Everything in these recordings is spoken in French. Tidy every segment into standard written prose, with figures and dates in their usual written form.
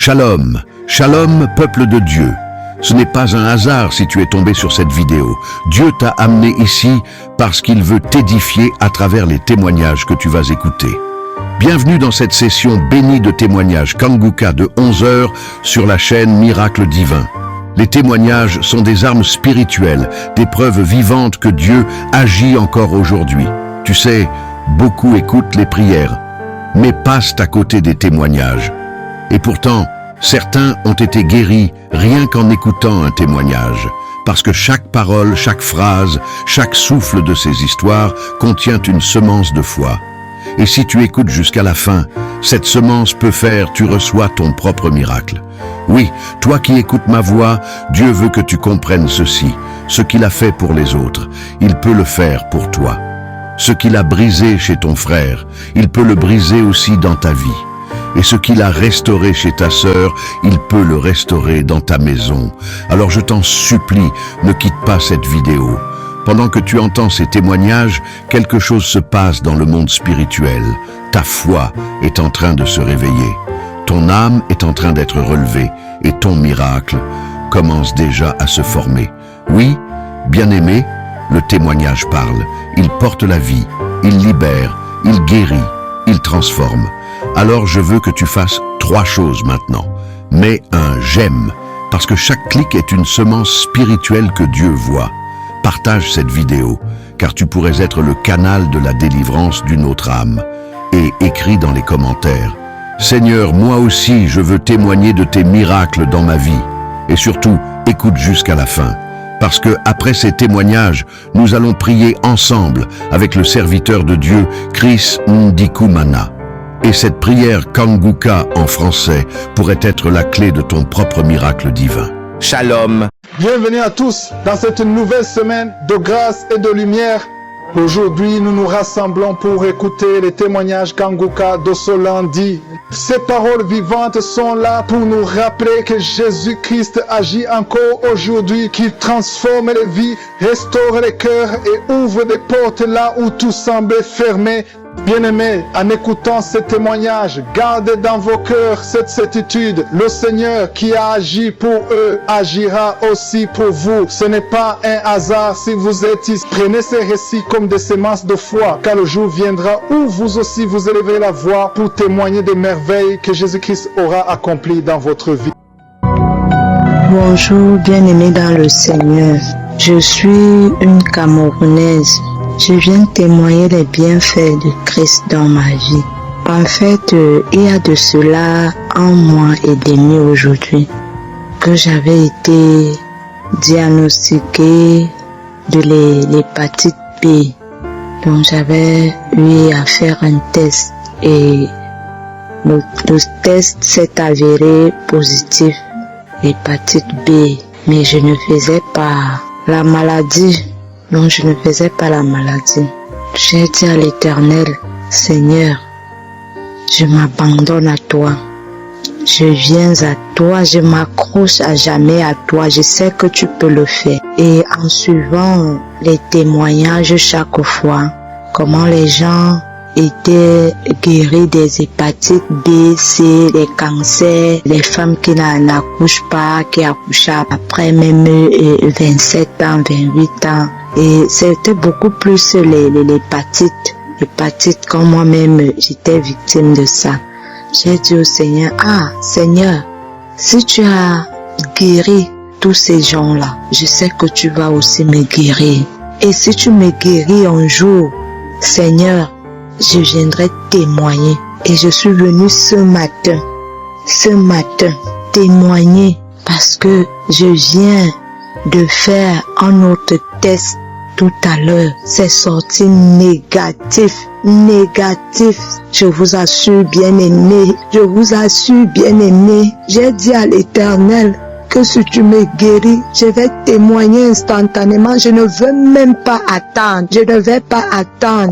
Shalom, shalom peuple de Dieu. Ce n'est pas un hasard si tu es tombé sur cette vidéo. Dieu t'a amené ici parce qu'il veut t'édifier à travers les témoignages que tu vas écouter. Bienvenue dans cette session bénie de témoignages Kanguka de 11h sur la chaîne Miracle Divin. Les témoignages sont des armes spirituelles, des preuves vivantes que Dieu agit encore aujourd'hui. Tu sais, beaucoup écoutent les prières, mais passent à côté des témoignages. Et pourtant, certains ont été guéris rien qu'en écoutant un témoignage, parce que chaque parole, chaque phrase, chaque souffle de ces histoires contient une semence de foi. Et si tu écoutes jusqu'à la fin, cette semence peut faire, tu reçois ton propre miracle. Oui, toi qui écoutes ma voix, Dieu veut que tu comprennes ceci. Ce qu'il a fait pour les autres, il peut le faire pour toi. Ce qu'il a brisé chez ton frère, il peut le briser aussi dans ta vie. Et ce qu'il a restauré chez ta sœur, il peut le restaurer dans ta maison. Alors je t'en supplie, ne quitte pas cette vidéo. Pendant que tu entends ces témoignages, quelque chose se passe dans le monde spirituel. Ta foi est en train de se réveiller. Ton âme est en train d'être relevée et ton miracle commence déjà à se former. Oui, bien-aimé, le témoignage parle. Il porte la vie, il libère, il guérit, il transforme. Alors je veux que tu fasses 3 choses maintenant. Mets un j'aime, parce que chaque clic est une semence spirituelle que Dieu voit. Partage cette vidéo, car tu pourrais être le canal de la délivrance d'une autre âme. Et écris dans les commentaires: Seigneur, moi aussi je veux témoigner de tes miracles dans ma vie. Et surtout, écoute jusqu'à la fin. Parce que après ces témoignages, nous allons prier ensemble avec le serviteur de Dieu, Chris Ndikumana. Et cette prière Kanguka en français pourrait être la clé de ton propre miracle divin. Shalom. Bienvenue à tous dans cette nouvelle semaine de grâce et de lumière. Aujourd'hui, nous nous rassemblons pour écouter les témoignages Kanguka de ce lundi. Ces paroles vivantes sont là pour nous rappeler que Jésus-Christ agit encore aujourd'hui, qu'il transforme les vies, restaure les cœurs et ouvre des portes là où tout semblait fermé. Bien-aimés, en écoutant ces témoignages, gardez dans vos cœurs cette certitude. Le Seigneur qui a agi pour eux agira aussi pour vous. Ce n'est pas un hasard si vous êtes ici. Prenez ces récits comme des semences de foi, car le jour viendra où vous aussi vous élèverez la voix pour témoigner des merveilles que Jésus-Christ aura accomplies dans votre vie. Bonjour bien-aimés dans le Seigneur. Je suis une Camerounaise. Je viens témoigner les bienfaits de Christ dans ma vie. En fait, il y a de cela 1 mois et demi aujourd'hui que j'avais été diagnostiquée de l'hépatite B. Donc j'avais eu à faire un test et le test s'est avéré positif, hépatite B. Mais je ne faisais pas la maladie. Non, je ne faisais pas la maladie. J'ai dit à l'Éternel: Seigneur, je m'abandonne à toi. Je viens à toi, je m'accroche à jamais à toi. Je sais que tu peux le faire. Et en suivant les témoignages chaque fois, comment les gens étaient guéris des hépatites B, C, les cancers, les femmes qui n'accouchent pas, qui accouchent après même 27 ans, 28 ans. Et c'était beaucoup plus l'hépatite quand moi-même j'étais victime de ça. J'ai dit au Seigneur: Seigneur, si tu as guéri tous ces gens-là, je sais que tu vas aussi me guérir. Et si tu me guéris un jour, Seigneur, je viendrai témoigner. Et je suis venue ce matin, témoigner parce que je viens de faire un autre test tout à l'heure. C'est sorti négatif. Je vous assure, bien-aimé, j'ai dit à l'Éternel que si tu me guéris, je vais témoigner instantanément. Je ne veux même pas attendre.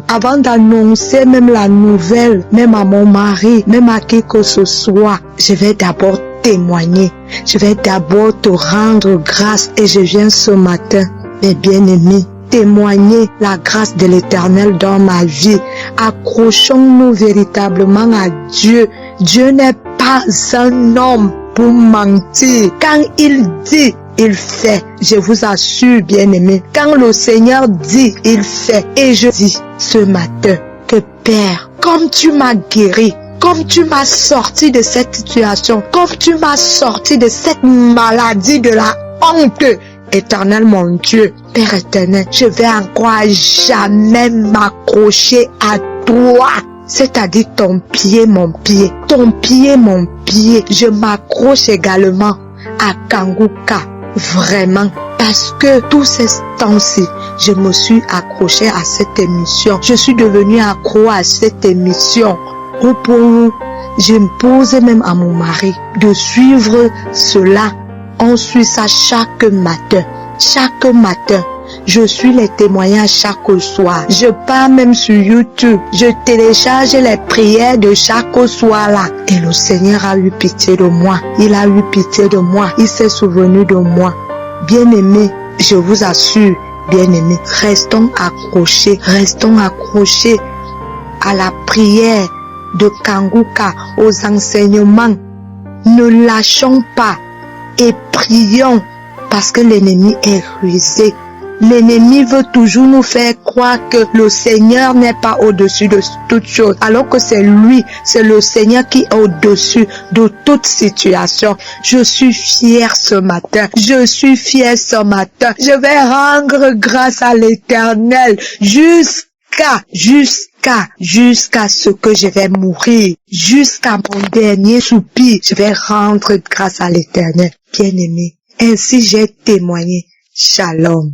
Avant d'annoncer même la nouvelle, même à mon mari, même à qui que ce soit. Je vais d'abord témoigner. Je vais d'abord te rendre grâce. Et je viens ce matin, mes bien-aimés, témoigner la grâce de l'Éternel dans ma vie. Accrochons-nous véritablement à Dieu. Dieu n'est pas un homme pour mentir. Quand il dit, il fait. Je vous assure, bien-aimés, quand le Seigneur dit, il fait. Et je dis ce matin que Père, comme tu m'as guéri, comme tu m'as sorti de cette situation, comme tu m'as sorti de cette maladie de la honte, Éternel mon Dieu, Père éternel, je vais encore à jamais m'accrocher à toi. C'est-à-dire ton pied, mon pied. Ton pied, mon pied. Je m'accroche également à Kanguka. Vraiment. Parce que tous ces temps-ci, je me suis accroché à cette émission. Je suis devenu accro à cette émission. Au point où j'impose même à mon mari de suivre cela. On suit ça chaque matin. Chaque matin. Je suis les témoignages chaque soir. Je pars même sur YouTube. Je télécharge les prières de chaque soir là. Et le Seigneur a eu pitié de moi. Il a eu pitié de moi. Il s'est souvenu de moi. Bien-aimés, je vous assure, bien-aimés, restons accrochés à la prière de Kanguka, aux enseignements. Ne lâchons pas et prions parce que l'ennemi est rusé. L'ennemi veut toujours nous faire croire que le Seigneur n'est pas au-dessus de toute chose, alors que c'est lui, c'est le Seigneur qui est au-dessus de toute situation. Je suis fier ce matin. Je suis fier ce matin. Je vais rendre grâce à l'Éternel jusqu'à ce que je vais mourir, jusqu'à mon dernier soupir. Je vais rendre grâce à l'Éternel. Bien-aimé, ainsi j'ai témoigné. Shalom.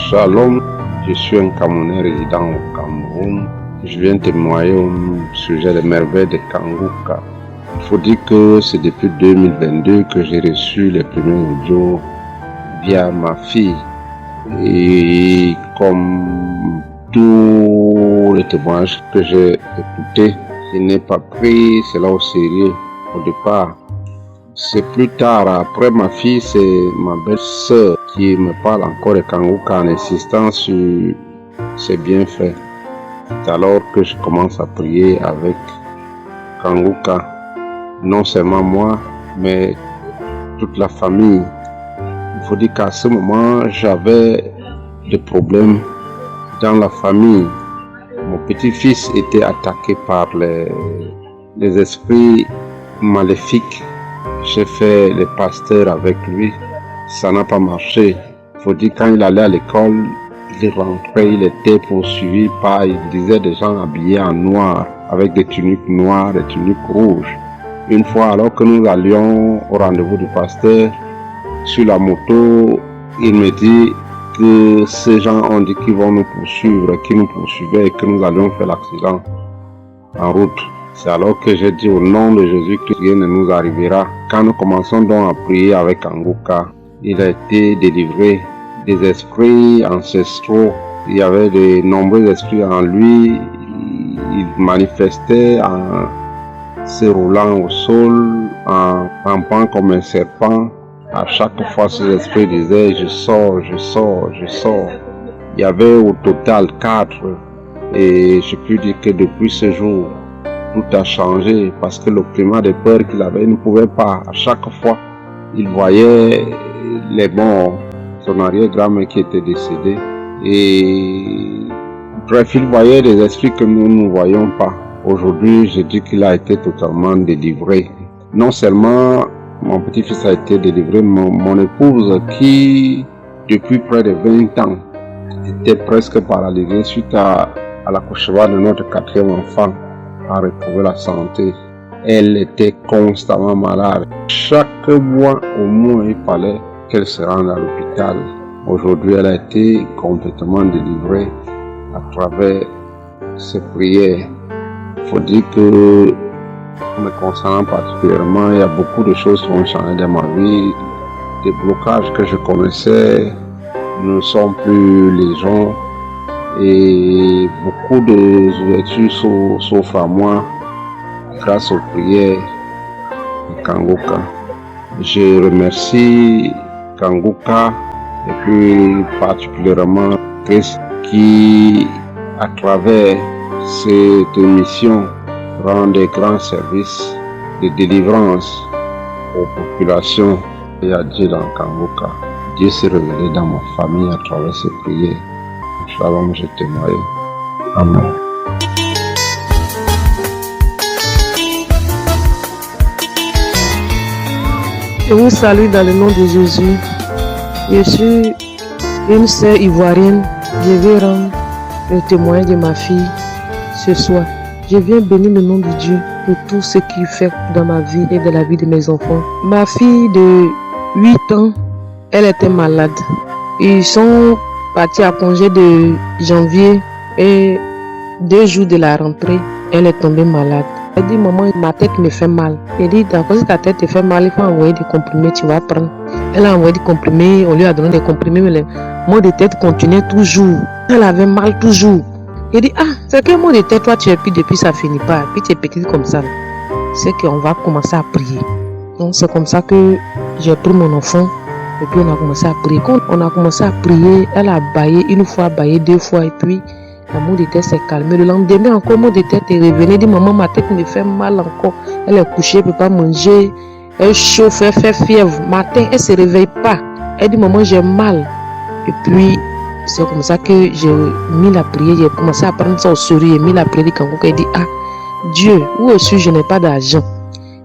Shalom, je suis un Camerounais résident au Cameroun. Je viens témoigner au sujet des merveilles de Kanguka. Il faut dire que c'est depuis 2022 que j'ai reçu les premiers audios via ma fille. Et comme tous les témoignages que j'ai écoutés, je n'ai pas pris cela au sérieux au départ. C'est plus tard, après ma fille, c'est ma belle-sœur qui me parle encore de Kanguka en insistant sur ses bienfaits. C'est alors que je commence à prier avec Kanguka. Non seulement moi, mais toute la famille. Il faut dire qu'à ce moment, j'avais des problèmes dans la famille. Mon petit-fils était attaqué par les esprits maléfiques. J'ai fait les pasteurs avec lui, ça n'a pas marché. Il faut dire quand il allait à l'école, il rentrait, il était poursuivi par, il disait des gens habillés en noir, avec des tuniques noires, des tuniques rouges. Une fois, alors que nous allions au rendez-vous du pasteur, sur la moto, il me dit que ces gens ont dit qu'ils vont nous poursuivre, qu'ils nous poursuivaient et que nous allions faire l'accident en route. C'est alors que j'ai dit au nom de Jésus-Christ, rien ne nous arrivera. Quand nous commençons donc à prier avec Kanguka, il a été délivré des esprits ancestraux. Il y avait de nombreux esprits en lui. Il manifestait en se roulant au sol, en rampant comme un serpent. À chaque fois, ces esprits disaient, je sors, je sors, je sors. Il y avait au total 4. Et je peux dire que depuis ce jour, tout a changé parce que le climat de peur qu'il avait, il ne pouvait pas. À chaque fois, il voyait les morts, son arrière-grand-mère qui était décédée. Et bref, il voyait des esprits que nous ne voyons pas. Aujourd'hui, je dis qu'il a été totalement délivré. Non seulement mon petit-fils a été délivré, mon épouse qui, depuis près de 20 ans, était presque paralysée suite à l'accouchement de notre 4e enfant, a retrouvé la santé. Elle était constamment malade. Chaque mois, au moins, il fallait qu'elle se rende à l'hôpital. Aujourd'hui, elle a été complètement délivrée à travers ses prières. Il faut dire que, me concernant particulièrement, il y a beaucoup de choses qui ont changé dans ma vie. Des blocages que je connaissais ne sont plus les gens. Et beaucoup d'ouvertures s'offrent à moi grâce aux prières de Kanguka. Je remercie Kanguka et puis particulièrement Chris qui, à travers cette émission, rend des grands services de délivrance aux populations et à Dieu dans Kanguka. Dieu s'est révélé dans ma famille à travers ces prières. Shalom, je témoigne. Amen. Je vous salue dans le nom de Jésus. Je suis une sœur ivoirienne. Je vais rendre le témoignage de ma fille ce soir. Je viens bénir le nom de Dieu pour tout ce qu'il fait dans ma vie et dans la vie de mes enfants. Ma fille de 8 ans, elle était malade. Ils sont partis à congé de janvier et 2 jours de la rentrée, elle est tombée malade. Elle dit, maman, ma tête me fait mal. Elle dit, d'accord, si ta tête te fait mal, il faut envoyer des comprimés, tu vas prendre. Elle a envoyé des comprimés, on lui a donné des comprimés, mais les maux de tête continuaient toujours. Elle avait mal toujours. Elle dit, ah, c'est quel mot de tête, toi, tu es puis depuis ça finit pas. Puis tu es petite comme ça. C'est qu'on va commencer à prier. Donc c'est comme ça que j'ai pris mon enfant et puis on a commencé à prier. Quand on a commencé à prier, elle a baillé une fois, baillé 2 fois et puis la mot de tête s'est calmée. Le lendemain encore, mot de tête est revenu. Elle dit, maman, ma tête me fait mal encore. Elle est couchée, elle ne peut pas manger. Elle chauffe, elle fait fièvre. Matin, elle ne se réveille pas. Elle dit, maman, j'ai mal. Et puis, c'est comme ça que j'ai mis la prière. J'ai commencé à prendre ça au sérieux. J'ai mis la prière de Kanguka. Elle dit, ah, Dieu, où est-ce que je n'ai pas d'argent?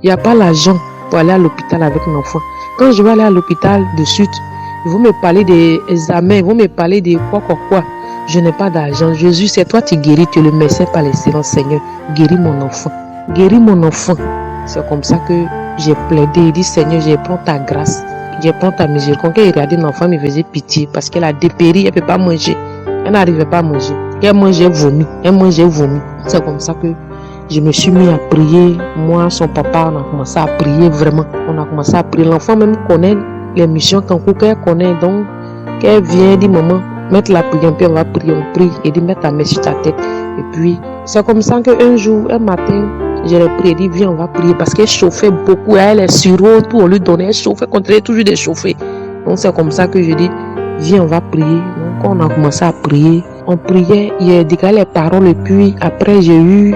Il n'y a pas l'argent pour aller à l'hôpital avec mon enfant. Quand je vais aller à l'hôpital de suite, ils vont me parler des examens, ils vont me parler de quoi. Je n'ai pas d'argent. Jésus, c'est toi qui guéris, tu es le médecin par l'excellence, Seigneur. Guéris mon enfant. Guéris mon enfant. C'est comme ça que j'ai plaidé. Il dit, Seigneur, je prends ta grâce. Je prends ta miséricorde. Quand il regardait l'enfant, il me faisait pitié parce qu'elle a dépéri, elle ne peut pas manger. Elle n'arrivait pas à manger. Elle mangeait vomi. C'est comme ça que je me suis mis à prier. Moi, son papa, on a commencé à prier vraiment. On a commencé à prier. L'enfant même connaît les missions Kanguka, elle connaît. Donc, quand elle vient, elle dit, maman, mettre la prière, puis on va prier, on prie. Et dit, mets ta main sur ta tête. Et puis, c'est comme ça qu'un jour, un matin, je l'ai prié, dit, viens, on va prier. Parce qu'elle chauffait beaucoup. Elle est sur eau, tout, on lui donnait. Elle chauffait, continuait toujours de chauffer. Donc, c'est comme ça que je dis, viens, on va prier. Donc, quand on a commencé à prier, on priait, il a décalé les paroles. Et puis, après, j'ai eu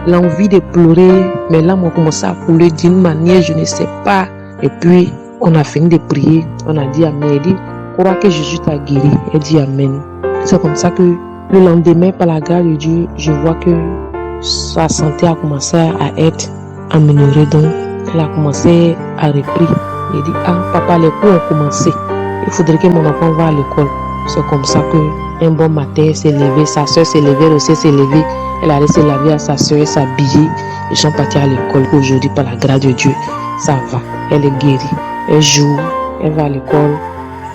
l'envie de pleurer. Mais là, on commencé à couler d'une manière, je ne sais pas. Et puis, on a fini de prier. On a dit amen. Elle dit, crois que Jésus t'a guéri. Elle dit amen. C'est comme ça que le lendemain, par la grâce de Dieu, je vois que sa santé a commencé à être améliorée. Donc, elle a commencé à reprendre. Elle dit, ah, papa, les cours ont commencé. Il faudrait que mon enfant va à l'école. C'est comme ça que un bon matin, elle s'est levée. Sa soeur s'est levée, aussi s'est levée. Elle allait se laver à sa soeur, s'habiller. Ils sont partis à l'école. Aujourd'hui, par la grâce de Dieu, ça va. Elle est guérie. Elle joue. Elle va à l'école.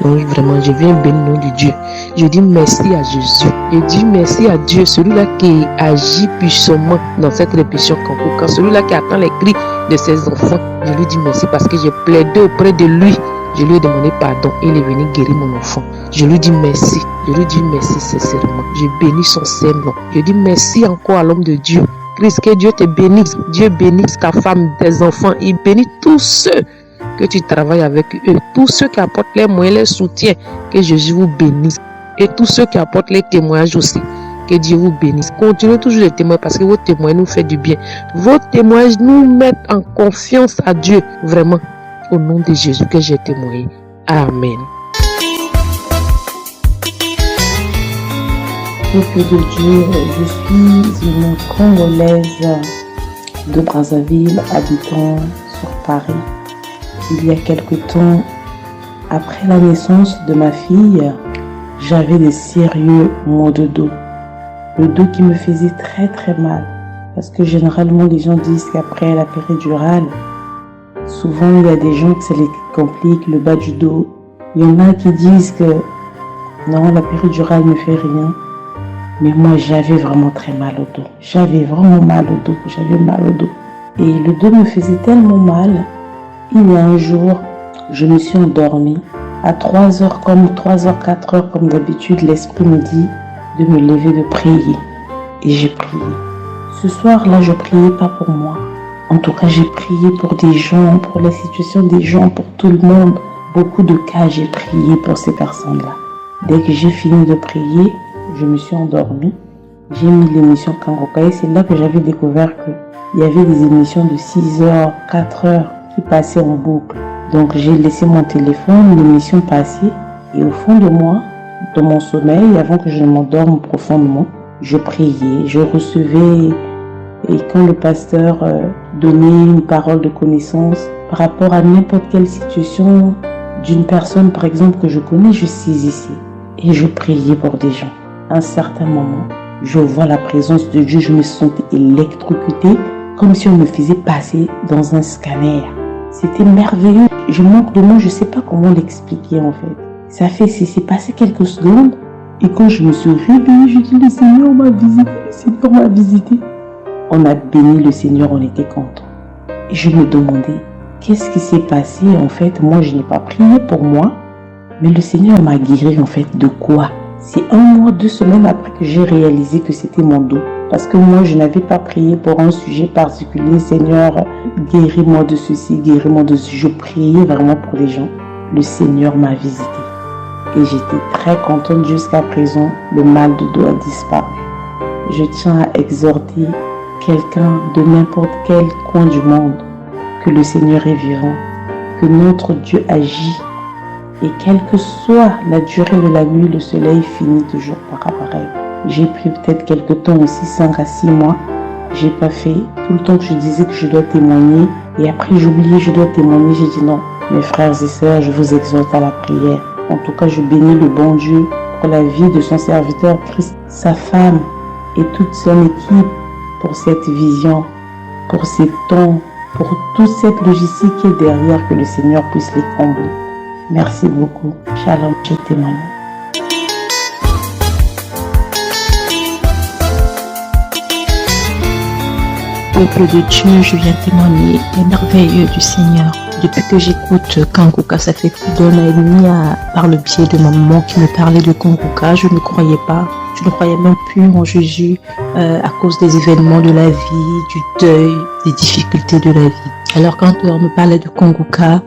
Donc vraiment, je viens bénir le nom de Dieu. Je dis merci à Jésus. Je dis merci à Dieu, celui-là qui agit puissamment dans cette répétition Kanguka, celui-là qui attend les cris de ses enfants. Je lui dis merci parce que j'ai plaidé auprès de lui. Je lui ai demandé pardon. Il est venu guérir mon enfant. Je lui dis merci. Je lui dis merci sincèrement. Je bénis son Saint-Nom. Je dis merci encore à l'homme de Dieu. Christ, que Dieu te bénisse. Dieu bénisse ta femme, tes enfants. Il bénit tous ceux que tu travailles avec eux, tous ceux qui apportent les moyens, les soutiens, que Jésus vous bénisse. Et tous ceux qui apportent les témoignages aussi, que Dieu vous bénisse. Continuez toujours les témoignages parce que vos témoignages nous font du bien. Vos témoignages nous mettent en confiance à Dieu. Vraiment, au nom de Jésus que j'ai témoigné. Amen. Peuple de Dieu, je suis une Congolaise de Brazzaville, habitant sur Paris. Il y a quelque temps, après la naissance de ma fille, j'avais des sérieux maux de dos. Le dos qui me faisait très mal. Parce que généralement, les gens disent qu'après la péridurale, souvent il y a des gens que ça les complique, le bas du dos. Il y en a qui disent que non, la péridurale ne fait rien. Mais moi, j'avais vraiment très mal au dos. J'avais vraiment mal au dos. J'avais mal au dos. Et le dos me faisait tellement mal. Il y a un jour, je me suis endormie. À 3h, 4h, comme d'habitude, l'esprit me dit de me lever, de prier. Et j'ai prié. Ce soir-là, je ne priais pas pour moi. En tout cas, j'ai prié pour des gens, pour la situation des gens, pour tout le monde. Beaucoup de cas, j'ai prié pour ces personnes-là. Dès que j'ai fini de prier, je me suis endormie. J'ai mis l'émission Kanguka et c'est là que j'avais découvert que il y avait des émissions de 6 heures, 4 heures qui passaient en boucle. Donc j'ai laissé mon téléphone, l'émission passait, et au fond de moi, dans mon sommeil, avant que je ne m'endorme profondément, je priais, je recevais, et quand le pasteur donnait une parole de connaissance par rapport à n'importe quelle situation d'une personne, par exemple, que je connais, je saisissais et je priais pour des gens. À un certain moment, je vois la présence de Dieu, je me sentais électrocutée, comme si on me faisait passer dans un scanner. C'était merveilleux. Je manque de mots, je ne sais pas comment l'expliquer en fait. C'est passé quelques secondes et quand je me suis réveillée, je dis le Seigneur m'a visité, le Seigneur m'a visité. On a béni le Seigneur, on était contents. Et je me demandais, qu'est-ce qui s'est passé en fait? Moi, je n'ai pas prié pour moi, mais le Seigneur m'a guéri en fait de quoi? C'est 1 mois, 2 semaines après que j'ai réalisé que c'était mon dos. Parce que moi, je n'avais pas prié pour un sujet particulier. Seigneur, guéris-moi de ceci, guéris-moi de ceci. Je priais vraiment pour les gens. Le Seigneur m'a visité. Et j'étais très contente jusqu'à présent. Le mal de dos a disparu. Je tiens à exhorter quelqu'un de n'importe quel coin du monde que le Seigneur est vivant, que notre Dieu agit. Et quelle que soit la durée de la nuit, le soleil finit toujours par apparaître. J'ai pris peut-être quelques temps aussi, 5 à 6 mois. J'ai pas fait. Tout le temps que je disais que je dois témoigner. Et après j'oubliais, je dois témoigner. J'ai dit non. Mes frères et sœurs, je vous exhorte à la prière. En tout cas, je bénis le bon Dieu pour la vie de son serviteur Christ, sa femme et toute son équipe pour cette vision, pour ces temps, pour toute cette logistique qui est derrière, que le Seigneur puisse les combler. Merci beaucoup. Shalom, je témoigne. Peuple de Dieu, je viens témoigner les merveilleux du Seigneur. Depuis que j'écoute Kanguka, ça fait plus d'1 an et demi par le biais de ma maman qui me parlait de Kanguka. Je ne croyais pas, je ne croyais même plus en Jésus à cause des événements de la vie, du deuil, des difficultés de la vie. Alors quand on me parlait de Kanguka,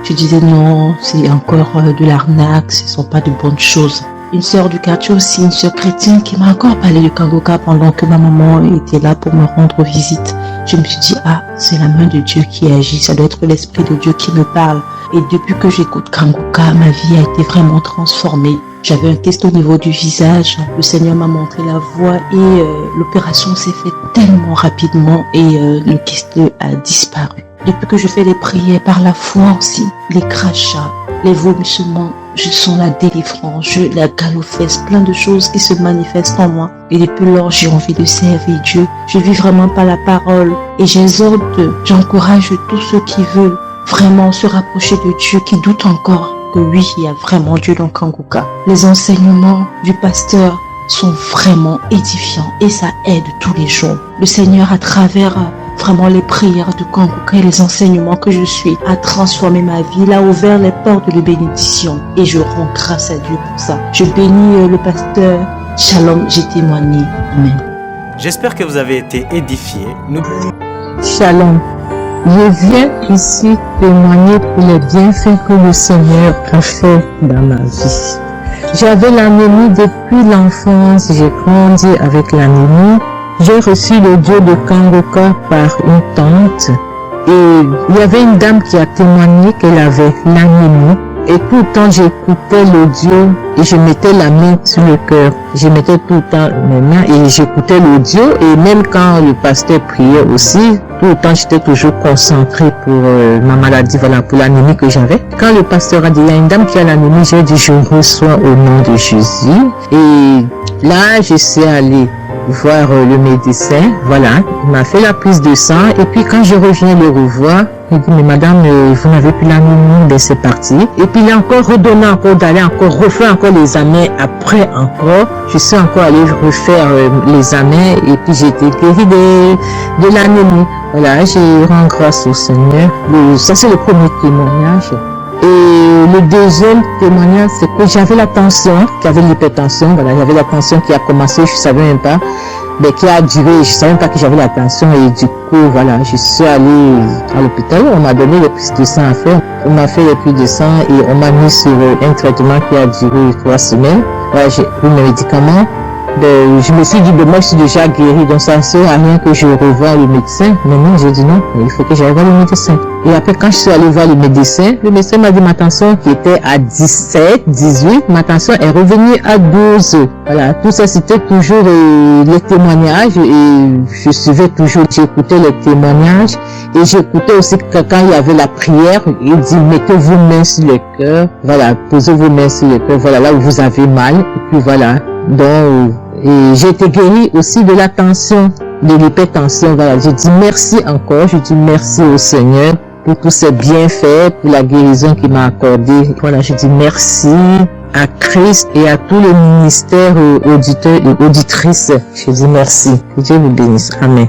je disais non, c'est encore de l'arnaque, ce ne sont pas de bonnes choses. Une sœur du quartier aussi, une sœur chrétienne qui m'a encore parlé de Kanguka pendant que ma maman était là pour me rendre visite. Je me suis dit, ah, c'est la main de Dieu qui agit, ça doit être l'Esprit de Dieu qui me parle. Et depuis que j'écoute Kanguka, ma vie a été vraiment transformée. J'avais un test au niveau du visage, le Seigneur m'a montré la voie et l'opération s'est faite tellement rapidement et le kyste a disparu. Depuis que je fais les prières par la foi aussi, les crachats, les vomissements, je sens la délivrance, la galopesse, plein de choses qui se manifestent en moi. Et depuis lors, j'ai envie de servir Dieu. Je vis vraiment par la parole et j'exhorte, j'encourage tous ceux qui veulent vraiment se rapprocher de Dieu, qui doutent encore que oui, il y a vraiment Dieu dans Kanguka. Les enseignements du pasteur sont vraiment édifiants et ça aide tous les jours. Le Seigneur, à travers vraiment les prières de Kanguka et les enseignements que je suis, a transformé ma vie, il a ouvert les portes de bénédiction et je rends grâce à Dieu pour ça. Je bénis le pasteur. Shalom, j'ai témoigné. Amen. J'espère que vous avez été édifiés. Shalom. Je viens ici témoigner pour les bienfaits que le Seigneur a fait dans ma vie. J'avais l'anémie depuis l'enfance, j'ai grandi avec l'anémie. J'ai reçu le Dieu de Kanguka par une tante et il y avait une dame qui a témoigné qu'elle avait l'anémie. Et tout le temps, j'écoutais l'audio et je mettais la main sur le cœur. Je mettais tout le temps mes mains et j'écoutais l'audio. Et même quand le pasteur priait aussi, tout le temps, j'étais toujours concentrée pour ma maladie, voilà, pour l'anémie que j'avais. Quand le pasteur a dit, il y a une dame qui a l'anémie, j'ai dit, je reçois au nom de Jésus. Et là, je suis allée voir le médecin, voilà, il m'a fait la prise de sang. Et puis quand je reviens le revoir, il dit, mais madame, vous n'avez plus l'anémie, ben c'est parti. Et puis il a encore redonné encore d'aller encore refaire encore les examens. Après encore, je suis encore allée refaire les examens et puis j'ai été guérie de l'anémie. Voilà, je rends grâce au Seigneur. Ça c'est le premier témoignage. Et le deuxième témoignage, c'est que j'avais la tension, j'avais l'hypertension, voilà, j'avais la tension qui a commencé, je savais même pas, mais qui a duré, je savais même pas que j'avais la tension et du coup, voilà, je suis allée à l'hôpital, on m'a donné les prises de sang à faire, on m'a fait les prises de sang et on m'a mis sur un traitement qui a duré 3 semaines, voilà, j'ai pris mes médicaments, je me suis dit, moi je suis déjà guérie, donc ça ne sert à rien que je revoie le médecin. Mais non, j'ai dit non, il faut que j'aille voir le médecin. Et après, quand je suis allée voir le médecin m'a dit ma tension qui était à 17, 18, ma tension est revenue à 12. Voilà, tout ça c'était toujours les témoignages et je suivais toujours, j'écoutais les témoignages et j'écoutais aussi que quand il y avait la prière, il dit mettez vos mains sur le cœur, voilà, posez vos mains sur le cœur, voilà, là où vous avez mal, et puis voilà. Donc, et j'ai été guérie aussi de la tension, de l'hypertension, voilà. Je dis merci encore, je dis merci au Seigneur pour tous ces bienfaits, pour la guérison qu'il m'a accordée. Voilà, je dis merci à Christ et à tous les ministères auditeurs et auditrices. Je dis merci. Que Dieu vous bénisse. Amen.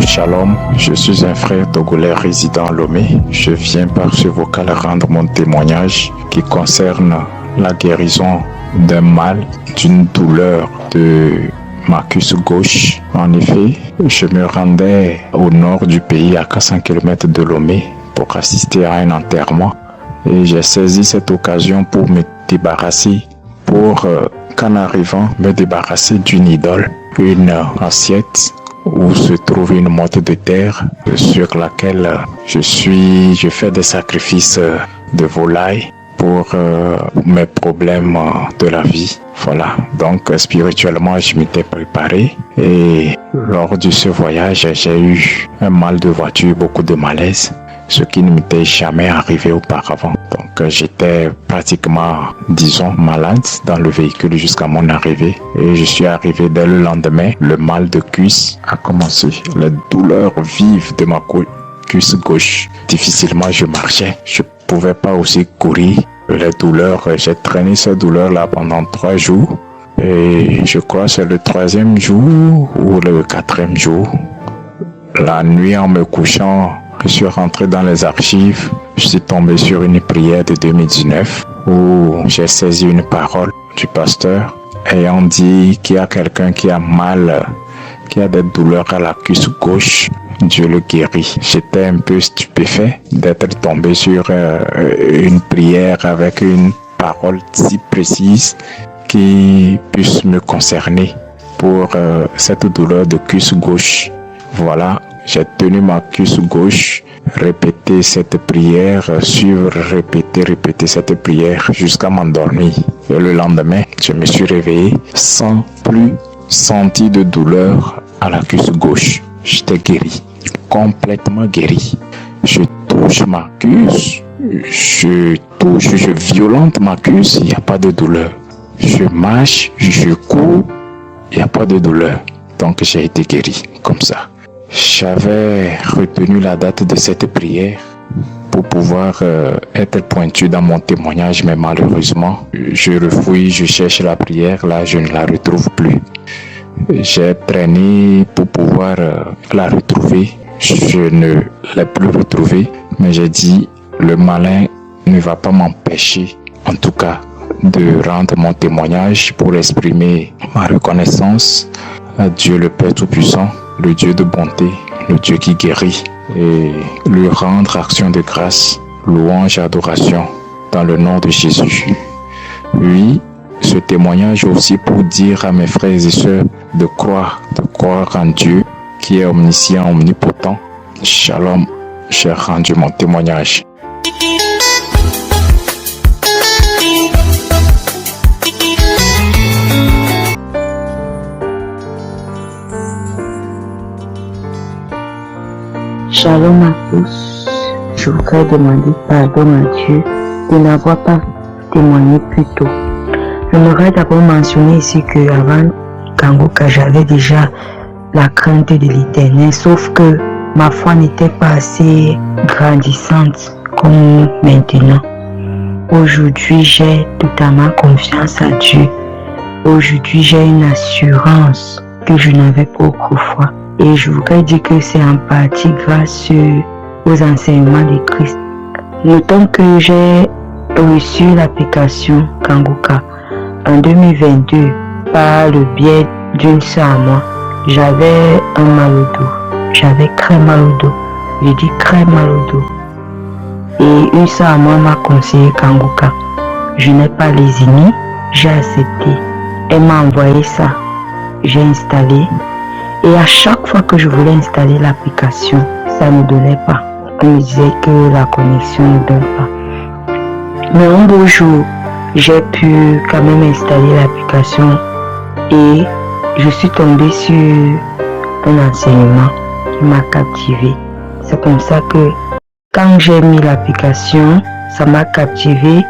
Shalom, je suis un frère togolais résident à Lomé. Je viens par ce vocal rendre mon témoignage qui concerne la guérison d'un mal, d'une douleur de ma cuisse gauche. En effet, je me rendais au nord du pays à 400 km de Lomé pour assister à un enterrement et j'ai saisi cette occasion pour me débarrasser, qu'en arrivant, me débarrasser d'une idole, une assiette où se trouve une motte de terre sur laquelle je fais des sacrifices de volaille pour mes problèmes de la vie. Voilà, donc spirituellement je m'étais préparé et lors de ce voyage j'ai eu un mal de voiture, beaucoup de malaise, ce qui ne m'était jamais arrivé auparavant. Donc j'étais pratiquement, disons, malade dans le véhicule jusqu'à mon arrivée et je suis arrivé dès le lendemain. Le mal de cuisse a commencé, les douleurs vives de ma cuisse gauche. Difficilement je marchais, je pouvais pas aussi courir. Les douleurs, j'ai traîné ces douleurs-là pendant 3 jours et je crois que c'est le 3e jour ou le 4e jour. La nuit en me couchant, je suis rentré dans les archives, je suis tombé sur une prière de 2019 où j'ai saisi une parole du pasteur ayant dit qu'il y a quelqu'un qui a mal, qui a des douleurs à la cuisse gauche. Dieu le guérit. J'étais un peu stupéfait d'être tombé sur une prière avec une parole si précise qui puisse me concerner pour cette douleur de cuisse gauche. Voilà, j'ai tenu ma cuisse gauche, répété cette prière, suivre, répéter cette prière jusqu'à m'endormir. Et le lendemain, je me suis réveillé sans plus sentir de douleur à la cuisse gauche. J'étais guéri, complètement guéri. Je touche ma cuisse, je violente ma cuisse, il n'y a pas de douleur. Je marche, je cours, il n'y a pas de douleur. Donc j'ai été guéri comme ça. J'avais retenu la date de cette prière pour pouvoir être pointu dans mon témoignage, mais malheureusement, je refouille, je cherche la prière, là je ne la retrouve plus. J'ai traîné pour pouvoir la retrouver. Je ne l'ai plus retrouvée, mais j'ai dit, le malin ne va pas m'empêcher, en tout cas, de rendre mon témoignage pour exprimer ma reconnaissance à Dieu le Père Tout-Puissant, le Dieu de bonté, le Dieu qui guérit, et lui rendre action de grâce, louange et adoration dans le nom de Jésus. Oui, ce témoignage aussi pour dire à mes frères et sœurs de croire en Dieu qui est omniscient, omnipotent. Shalom, j'ai rendu mon témoignage. Shalom à tous. Je voudrais demander pardon à Dieu de n'avoir pas témoigné plus tôt. J'aimerais d'abord mentionner ici que avant Kanguka, j'avais déjà la crainte de l'Éternel, sauf que ma foi n'était pas assez grandissante comme maintenant. Aujourd'hui, j'ai totalement confiance à Dieu. Aujourd'hui, j'ai une assurance que je n'avais pas autrefois. Et je voudrais dire que c'est en partie grâce aux enseignements de Christ. Notons que j'ai reçu l'application Kanguka en 2022 par le biais d'une sœur à moi. J'avais un mal au dos. J'avais très mal au dos. Je dis très mal au dos. Et une sœur à moi m'a conseillé Kanguka. Je n'ai pas lésiné, j'ai accepté. Elle m'a envoyé ça. J'ai installé. Et à chaque fois que je voulais installer l'application, ça ne donnait pas. On me disait que la connexion ne donne pas. Mais un beau jour, j'ai pu quand même installer l'application et je suis tombée sur un enseignement qui m'a captivé. C'est comme ça que quand j'ai mis l'application, ça m'a captivé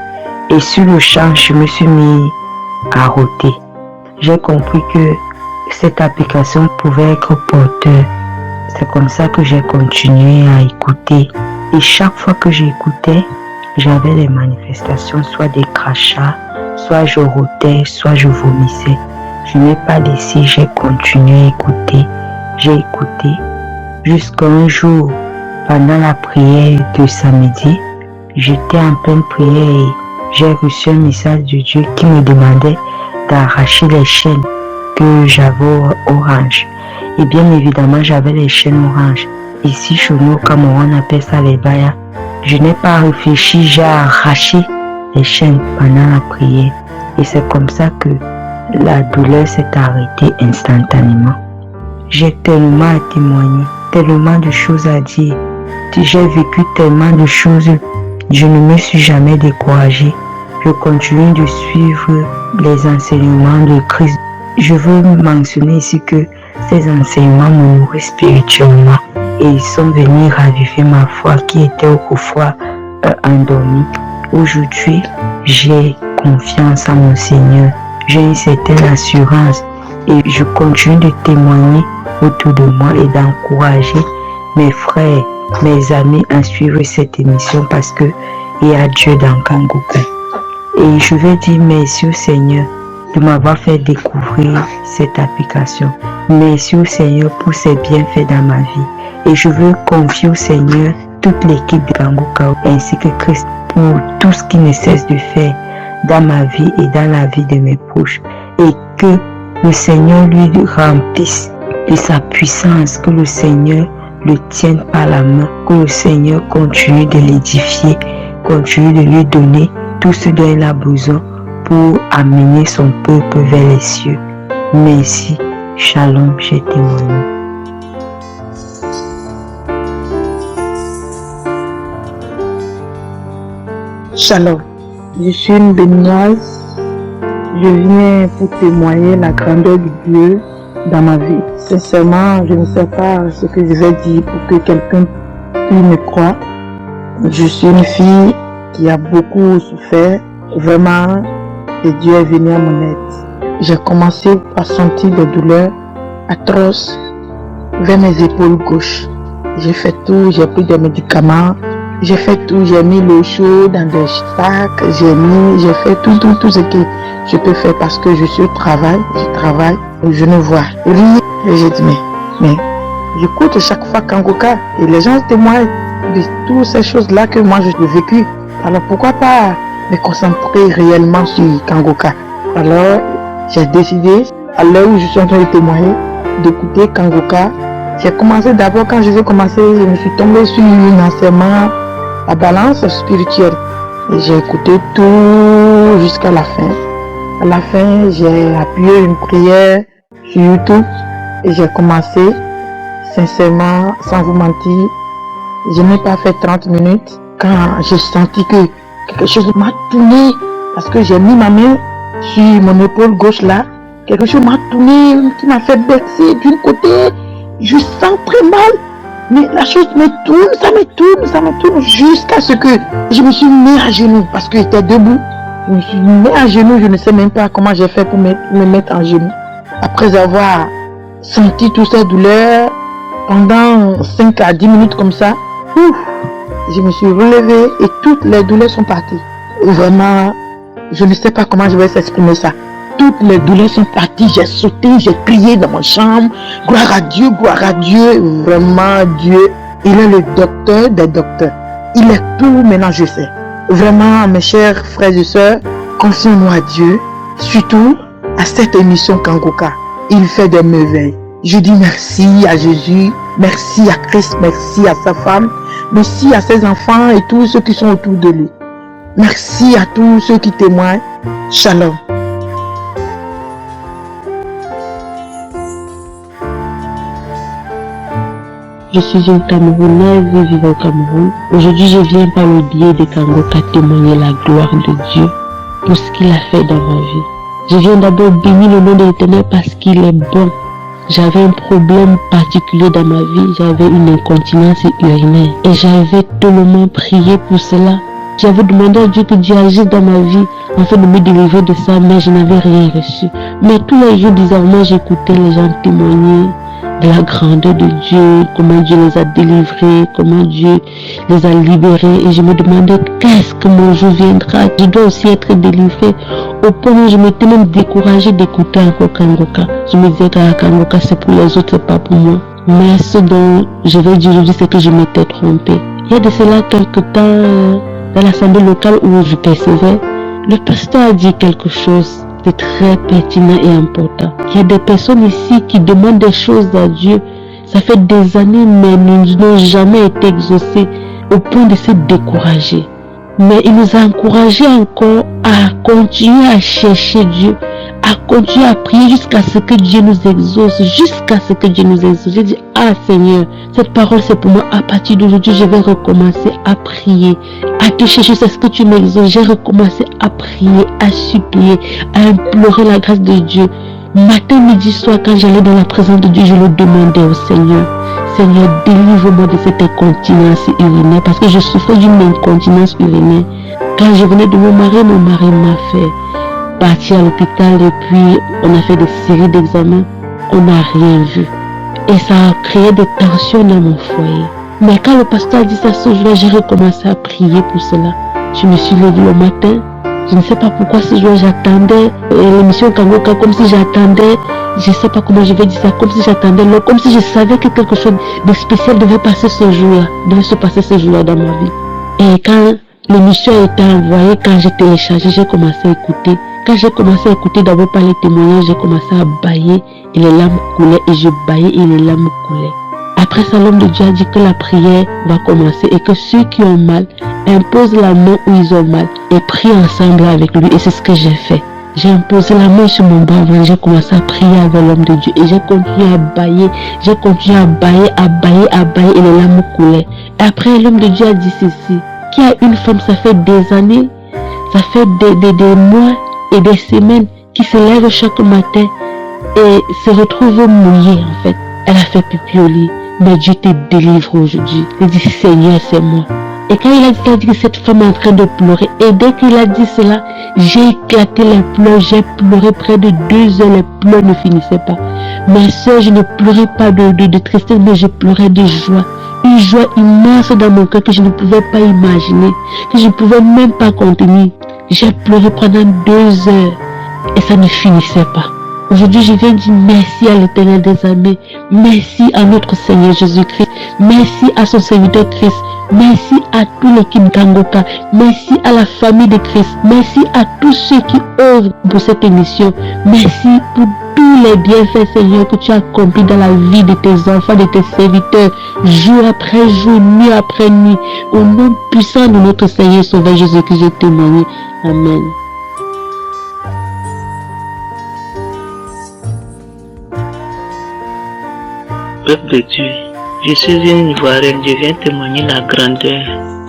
et sur le champ, je me suis mis à rôter. J'ai compris que cette application pouvait être porteur. C'est comme ça que j'ai continué à écouter. Et chaque fois que j'écoutais, j'avais des manifestations, soit des crachats, soit je rôtais, soit je vomissais. Je n'ai pas laissé, j'ai continué à écouter. J'ai écouté jusqu'à un jour, pendant la prière de samedi, j'étais en pleine prière et j'ai reçu un message de Dieu qui me demandait d'arracher les chaînes que j'avais orange. Et bien évidemment, j'avais les chaînes oranges. Ici, chez nous, au Cameroun, on appelle ça les bayas. Je n'ai pas réfléchi, j'ai arraché les chaînes pendant la prière. Et c'est comme ça que la douleur s'est arrêtée instantanément. J'ai tellement à témoigner, tellement de choses à dire. J'ai vécu tellement de choses. Je ne me suis jamais découragée. Je continue de suivre les enseignements de Christ. Je veux mentionner ici que ces enseignements me nourrissent spirituellement et ils sont venus raviver ma foi qui était autrefois endormie. Aujourd'hui, j'ai confiance en mon Seigneur. J'ai une certaine assurance et je continue de témoigner autour de moi et d'encourager mes frères, mes amis à suivre cette émission parce que il y a Dieu dans Kanguka. Et je vais dire merci au Seigneur de m'avoir fait découvrir cette application. Merci au Seigneur pour ses bienfaits dans ma vie. Et je veux confier au Seigneur toute l'équipe de Kanguka ainsi que Christ pour tout ce qu'il ne cesse de faire dans ma vie et dans la vie de mes proches. Et que le Seigneur lui remplisse de sa puissance, que le Seigneur le tienne par la main, que le Seigneur continue de l'édifier, continue de lui donner tout ce dont il a besoin pour amener son peuple vers les cieux. Merci. Shalom, j'ai témoigné. Shalom. Je suis une béninoise. Je viens pour témoigner la grandeur de Dieu dans ma vie. Sincèrement, je ne sais pas ce que je vais dire pour que quelqu'un puisse me croire. Je suis une fille qui a beaucoup souffert. Vraiment, et Dieu est venu à mon aide. J'ai commencé à sentir des douleurs atroces vers mes épaules gauches. J'ai fait tout, j'ai pris des médicaments, j'ai fait tout, j'ai mis l'eau chaude dans des sacs, j'ai fait tout ce que je peux faire parce que je suis au travail, je travaille, je ne vois rien. Et j'ai dit, mais j'écoute chaque fois Kanguka et les gens témoignent de toutes ces choses-là que moi j'ai vécu. Alors pourquoi pas me concentrer réellement sur Kanguka? Alors j'ai décidé, à l'heure où je suis en train de témoigner, d'écouter Kanguka. J'ai commencé d'abord, quand je vais commencer, je me suis tombé sur un enseignement à balance spirituelle. Et j'ai écouté tout jusqu'à la fin. À la fin, j'ai appuyé une prière sur YouTube et j'ai commencé, sincèrement, sans vous mentir, je n'ai pas fait 30 minutes quand j'ai senti que quelque chose m'a tourné parce que j'ai mis ma main sur mon épaule gauche là. Quelque chose m'a tourné, qui m'a fait baisser d'un côté. Je sens très mal, mais la chose me tourne, ça me tourne jusqu'à ce que je me suis mis à genoux parce que j'étais debout. Je me suis mis à genoux, je ne sais même pas comment j'ai fait pour me mettre en genoux. Après avoir senti toutes ces douleurs pendant 5 à 10 minutes comme ça, je me suis relevée et toutes les douleurs sont parties. Vraiment, je ne sais pas comment je vais s'exprimer ça. Toutes les douleurs sont parties, j'ai sauté, j'ai crié dans ma chambre. Gloire à Dieu, vraiment Dieu. Il est le docteur des docteurs. Il est tout maintenant, je sais. Vraiment, mes chers frères et sœurs, confions-nous à Dieu, surtout à cette émission Kanguka. Il fait des merveilles. Je dis merci à Jésus, merci à Christ, merci à sa femme, Merci à ses enfants et tous ceux qui sont autour de lui. Merci à tous ceux qui témoignent. Shalom. Je suis une Camerounaise vivant au Cameroun. Aujourd'hui, je viens par le biais de Kangoka témoigner la gloire de Dieu pour ce qu'il a fait dans ma vie. Je viens d'abord bénir le nom de l'Éternel parce qu'il est bon. J'avais un problème particulier dans ma vie, j'avais une incontinence urinaire et j'avais tellement prié pour cela. J'avais demandé à Dieu que Dieu agisse dans ma vie afin de me délivrer de ça, mais je n'avais rien reçu. Mais tous les jours, désormais, j'écoutais les gens témoigner de la grandeur de Dieu, comment Dieu les a délivrés, comment Dieu les a libérés. Et je me demandais qu'est-ce que mon jour viendra. Je dois aussi être délivré. Au point où je m'étais même découragée d'écouter encore Kangoka. Je me disais que Kangoka c'est pour les autres, c'est pas pour moi. Mais ce dont je vais dire aujourd'hui, c'est que je m'étais trompée. Il y a de cela quelque temps, dans l'assemblée locale où je percevais, le pasteur a dit quelque chose de très pertinent et important. Il y a des personnes ici qui demandent des choses à Dieu. Ça fait des années, mais ils n'ont jamais été exaucés au point de se décourager. Mais il nous a encouragés encore à continuer à chercher Dieu, à continuer à prier jusqu'à ce que Dieu nous exauce, jusqu'à ce que Dieu nous exauce. J'ai dit, ah Seigneur, cette parole c'est pour moi. À partir d'aujourd'hui, je vais recommencer à prier, à te chercher, c'est ce que tu m'exauces. J'ai recommencé à prier, à supplier, à implorer la grâce de Dieu. Matin, midi, soir, quand j'allais dans la présence de Dieu, je le demandais au Seigneur. Seigneur, délivre-moi de cette incontinence urinaire, parce que je souffrais d'une incontinence urinaire. Quand je venais de mon mari m'a fait partir à l'hôpital et puis on a fait des séries d'examens. On n'a rien vu. Et ça a créé des tensions dans mon foyer. Mais quand le pasteur a dit ça ce jour-là, j'ai recommencé à prier pour cela. Je me suis levée le matin. Je ne sais pas pourquoi ce jour j'attendais l'émission Kangoka, comme si j'attendais, je ne sais pas comment je vais dire ça, comme si j'attendais, comme si je savais que quelque chose de spécial devait passer ce jour-là, devait se passer ce jour-là dans ma vie. Et quand l'émission a été envoyée, quand j'ai téléchargé, j'ai commencé à écouter. Quand j'ai commencé à écouter d'abord par les témoignages, j'ai commencé à bâiller et les larmes coulaient et je bâillais et les larmes coulaient. Après ça, l'homme de Dieu a dit que la prière va commencer et que ceux qui ont mal imposent la main où ils ont mal et prient ensemble avec lui. Et c'est ce que j'ai fait. J'ai imposé la main sur mon bras, j'ai commencé à prier avec l'homme de Dieu et j'ai continué à bâiller. J'ai continué à bâiller et les larmes coulaient. Et après, l'homme de Dieu a dit ceci, qu'il y a une femme, ça fait des années, ça fait des mois et des semaines qui se lève chaque matin et se retrouve mouillée en fait. Elle a fait pipi au lit. Mais Dieu te délivre aujourd'hui. Il dit, Seigneur, c'est moi. Et quand il a dit que cette femme est en train de pleurer, et dès qu'il a dit cela, j'ai éclaté les pleurs, j'ai pleuré près de 2 heures, les pleurs ne finissaient pas. Mes soeurs, je ne pleurais pas de tristesse, mais je pleurais de joie. Une joie immense dans mon cœur que je ne pouvais pas imaginer, que je ne pouvais même pas contenir. J'ai pleuré pendant 2 heures, et ça ne finissait pas. Aujourd'hui, je viens dire merci à l'Éternel des armées, merci à notre Seigneur Jésus-Christ, merci à son serviteur Christ, merci à toute l'équipe Kangoka, merci à la famille de Christ, merci à tous ceux qui œuvrent pour cette émission, merci pour tous les bienfaits, Seigneur, que tu as accomplis dans la vie de tes enfants, de tes serviteurs, jour après jour, nuit après nuit, au nom puissant de notre Seigneur Sauveur Jésus-Christ, je témoigne. Amen. Peuple de Dieu, je suis une Ivoirienne, je viens témoigner la grandeur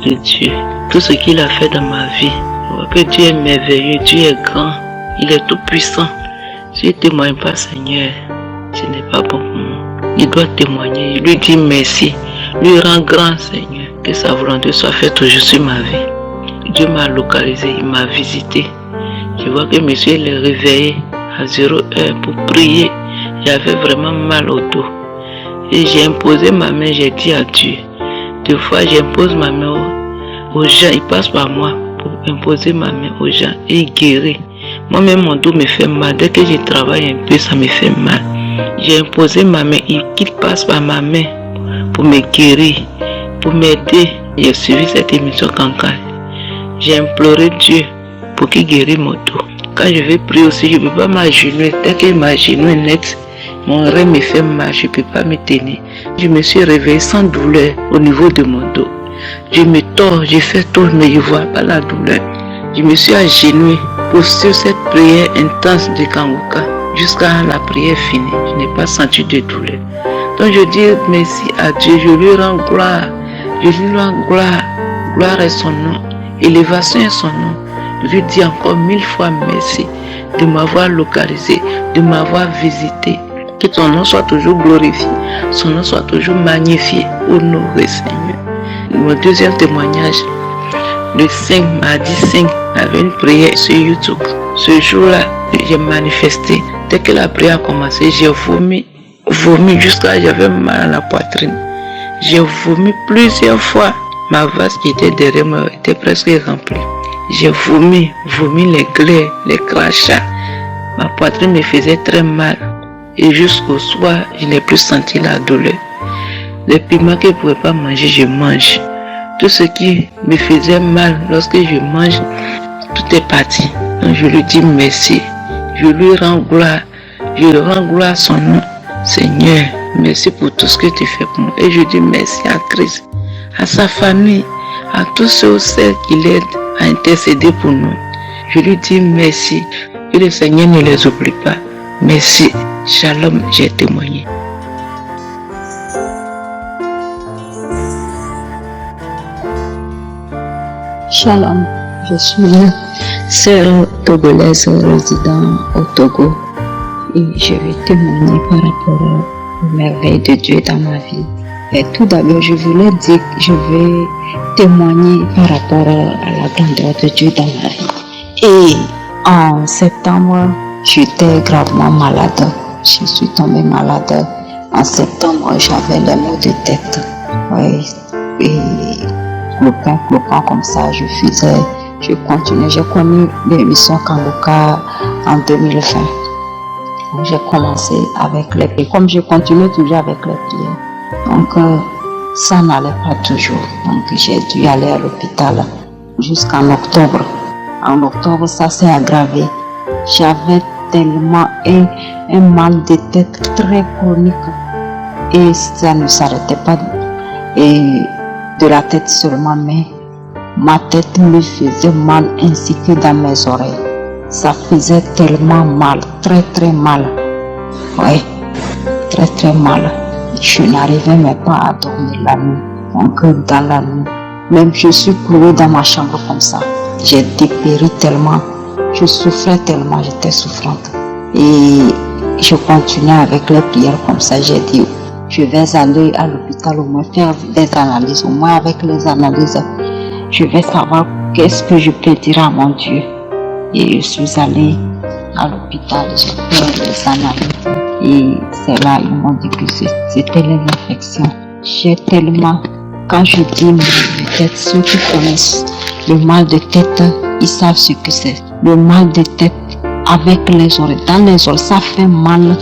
de Dieu, tout ce qu'il a fait dans ma vie. Je vois que Dieu est merveilleux, Dieu est grand, il est tout puissant. Si je ne témoigne pas, Seigneur, ce n'est pas bon pour moi. Il doit témoigner, lui dire merci, lui rendre grand, Seigneur, que sa volonté soit faite aujourd'hui sur ma vie. Dieu m'a localisé, il m'a visité. Je vois que monsieur est réveillé à 0 heure pour prier. J'avais vraiment mal au dos. Et j'ai imposé ma main, j'ai dit à Dieu. 2 fois, j'impose ma main aux gens, ils passent par moi pour imposer ma main aux gens et ils guérissent. Moi-même, mon dos me fait mal. Dès que je travaille un peu, ça me fait mal. J'ai imposé ma main, qu'ils passent par ma main pour me guérir, pour m'aider. J'ai suivi cette émission Kanka. J'ai imploré Dieu pour qu'il guérisse mon dos. Quand je vais prier aussi, je ne peux pas m'agenouiller. Dès que ma genou est net, mon rein me fait mal, je ne peux pas me tenir. Je me suis réveillé sans douleur au niveau de mon dos. Je me tords, je fais tout, mais je ne vois pas la douleur. Je me suis agenouillé pour suivre cette prière intense de Kanguka jusqu'à la prière finie. Je n'ai pas senti de douleur. Donc je dis merci à Dieu, je lui rends gloire. Je lui rends gloire. Gloire est son nom. Élévation est son nom. Je lui dis encore 1000 fois merci de m'avoir localisé, de m'avoir visité. Que ton nom soit toujours glorifié, son nom soit toujours magnifié, honoré Seigneur. Mon deuxième témoignage, le 5, mardi 5, j'avais une prière sur YouTube. Ce jour-là, j'ai manifesté. Dès que la prière a commencé, j'ai vomi jusqu'à ce que j'avais mal à la poitrine. J'ai vomi plusieurs fois. Ma vase qui était derrière moi était presque remplie. J'ai vomi les glaires, les crachats. Ma poitrine me faisait très mal. Et jusqu'au soir, je n'ai plus senti la douleur. Les piments que je ne pouvais pas manger, je mange. Tout ce qui me faisait mal lorsque je mange, tout est parti. Donc je lui dis merci. Je lui rends gloire. Je lui rends gloire à son nom. Seigneur, merci pour tout ce que tu fais pour moi. Et je dis merci à Christ, à sa famille, à tous ceux et celles qui l'aident à intercéder pour nous. Je lui dis merci. Que le Seigneur ne les oublie pas. Merci. Shalom, j'ai témoigné. Shalom, je suis sœur togolaise résidant au Togo et je vais témoigner par rapport aux merveilles de Dieu dans ma vie. Et tout d'abord, je voulais dire que je vais témoigner par rapport à la grandeur de Dieu dans ma vie. Et en septembre, j'étais gravement malade. Je suis tombée malade. En septembre, j'avais les maux de tête. Oui. Et clopin comme ça, je continuais. J'ai connu l'émission Kanguka en 2020. Donc, j'ai commencé avec les prières. Comme je continuais toujours avec les prières. Donc, ça n'allait pas toujours. Donc, j'ai dû aller à l'hôpital jusqu'en octobre. En octobre, ça s'est aggravé. J'avais tellement un mal de tête très chronique. Et ça ne s'arrêtait pas. Et de la tête seulement, mais ma tête me faisait mal ainsi que dans mes oreilles. Ça faisait tellement mal, très très mal. Oui, très très mal. Je n'arrivais même pas à dormir la nuit. Donc dans la nuit, même je suis clouée dans ma chambre comme ça. J'ai dépéri tellement, je souffrais tellement, j'étais souffrante. Et je continuais avec les prières comme ça. J'ai dit, je vais aller à l'hôpital au moins faire des analyses. Au moins avec les analyses, je vais savoir qu'est-ce que je peux dire à mon Dieu. Et je suis allée à l'hôpital, j'ai fait les analyses. Et c'est là ils m'ont dit que c'était les infections. J'ai tellement, quand je dis mal de tête, ceux qui connaissent le mal de tête, ils savent ce que c'est. Le mal de tête avec les oreilles. Dans les oreilles, ça fait mal.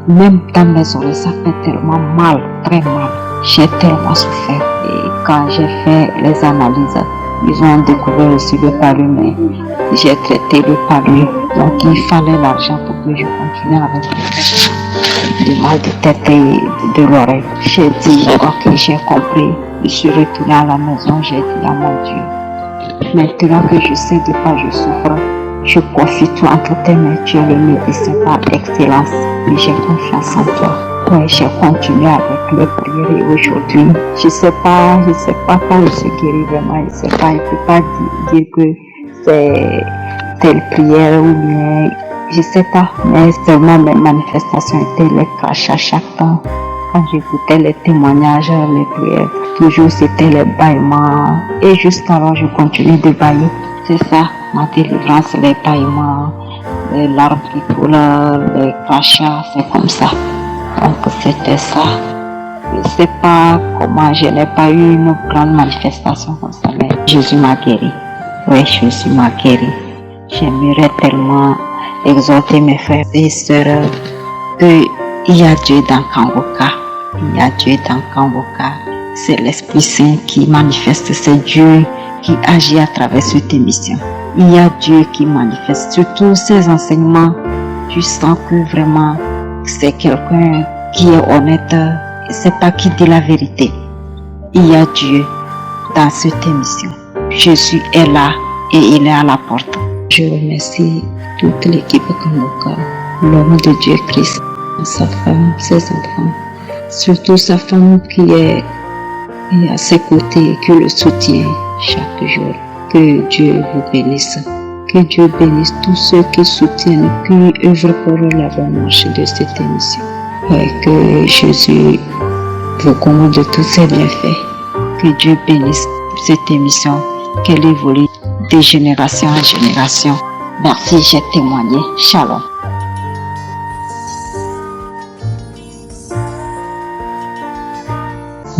Même dans mes oreilles, ça fait tellement mal, très mal. J'ai tellement souffert. Et quand j'ai fait les analyses, ils ont découvert aussi le palu, mais j'ai traité le palu. Donc il fallait l'argent pour que je continue avec le mal de tête et de l'oreille. J'ai dit, ok, j'ai compris. Je suis retournée à la maison, j'ai dit à mon Dieu, maintenant que je sais de quoi je souffre, je confie tout entre tes mains, tu es le médecin par excellence et j'ai confiance en toi. Oui, j'ai continué avec les prières et aujourd'hui, je sais pas quand je suis guérie vraiment, je sais pas, je ne peux pas dire que c'est telle prière ou bien, je sais pas, mais seulement mes manifestations étaient les crachats chaque temps. Quand j'écoutais les témoignages, les prières, toujours c'était les bâillements et jusqu'alors je continue de bailler. C'est ça, ma délivrance, les bâillements, les larmes qui coulent, les crachats, c'est comme ça. Donc c'était ça. Je ne sais pas comment, je n'ai pas eu une grande manifestation comme ça, mais Jésus m'a guéri. Oui, Jésus m'a guéri. J'aimerais tellement exhorter mes frères et sœurs qu'il y a Dieu dans Kanguka. Il y a Dieu dans Kanguka. C'est l'Esprit Saint qui manifeste, c'est Dieu qui agit à travers cette émission. Il y a Dieu qui manifeste, surtout ces enseignements. Tu sens que vraiment c'est quelqu'un qui est honnête, c'est pas qui dit la vérité. Il y a Dieu dans cette émission. Jésus est là et il est à la porte. Je remercie toute l'équipe Kanguka, l'homme de Dieu Christ, sa femme, ses enfants, surtout sa femme qui est à ses côtés, qui le soutient chaque jour. Que Dieu vous bénisse. Que Dieu bénisse tous ceux qui soutiennent, qui œuvrent pour la bonne marche de cette émission. Et que Jésus vous comble de tous ses bienfaits. Que Dieu bénisse cette émission, qu'elle évolue de génération en génération. Merci, j'ai témoigné. Shalom.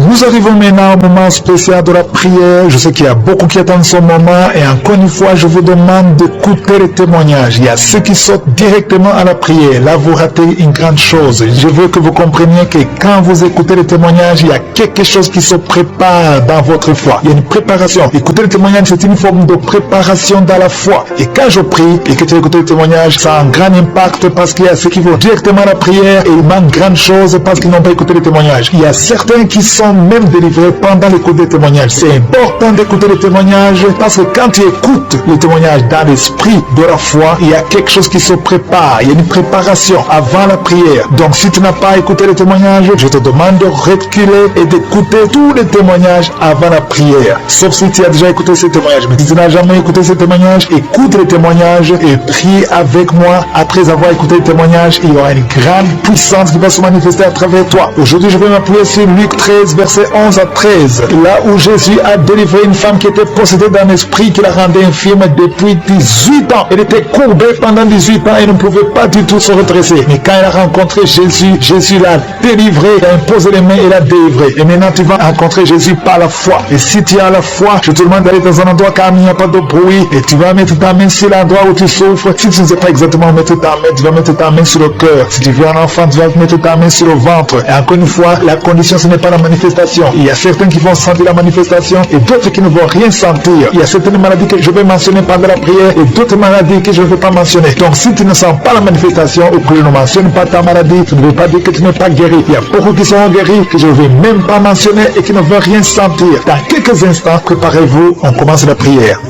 Nous arrivons maintenant au moment spécial de la prière. Je sais qu'il y a beaucoup qui attendent ce moment et encore une fois, je vous demande d'écouter les témoignages. Il y a ceux qui sautent directement à la prière. Là, vous ratez une grande chose. Je veux que vous compreniez que quand vous écoutez les témoignages, il y a quelque chose qui se prépare dans votre foi. Il y a une préparation. Écouter les témoignages, c'est une forme de préparation dans la foi. Et quand je prie et que tu écoutes les témoignages, ça a un grand impact parce qu'il y a ceux qui vont directement à la prière et ils manquent grande chose parce qu'ils n'ont pas écouté les témoignages. Il y a certains qui sont même délivrés pendant l'écoute des témoignages. C'est important d'écouter les témoignages parce que quand tu écoutes les témoignages dans l'esprit de la foi, il y a quelque chose qui se prépare. Il y a une préparation avant la prière. Donc si tu n'as pas écouté les témoignages, je te demande de reculer et d'écouter tous les témoignages avant la prière. Sauf si tu as déjà écouté ces témoignages. Mais si tu n'as jamais écouté ces témoignages, écoute les témoignages et prie avec moi. Après avoir écouté les témoignages, il y aura une grande puissance qui va se manifester à travers toi. Aujourd'hui, je vais m'appuyer sur Luc 13, verset 11 à 13, là où Jésus a délivré une femme qui était possédée d'un esprit qui la rendait infirme depuis 18 ans. Elle était courbée pendant 18 ans et ne pouvait pas du tout se redresser. Mais quand elle a rencontré Jésus, Jésus l'a délivrée, il a imposé les mains et l'a délivrée. Et maintenant tu vas rencontrer Jésus par la foi. Et si tu as la foi, je te demande d'aller dans un endroit calme, il n'y a pas de bruit, et tu vas mettre ta main sur l'endroit où tu souffres. Si tu ne sais pas exactement mettre ta main, tu vas mettre ta main sur le cœur. Si tu veux un enfant, tu vas mettre ta main sur le ventre. Et encore une fois, la condition, ce n'est pas la manifestation. Il y a certains qui vont sentir la manifestation et d'autres qui ne vont rien sentir. Il y a certaines maladies que je vais mentionner pendant la prière et d'autres maladies que je ne vais pas mentionner. Donc si tu ne sens pas la manifestation ou que je ne mentionne pas ta maladie, ça ne veut pas dire que tu n'es pas guéri. Il y a beaucoup qui sont guéris que je ne vais même pas mentionner et qui ne vont rien sentir. Dans quelques instants, préparez-vous, on commence la prière.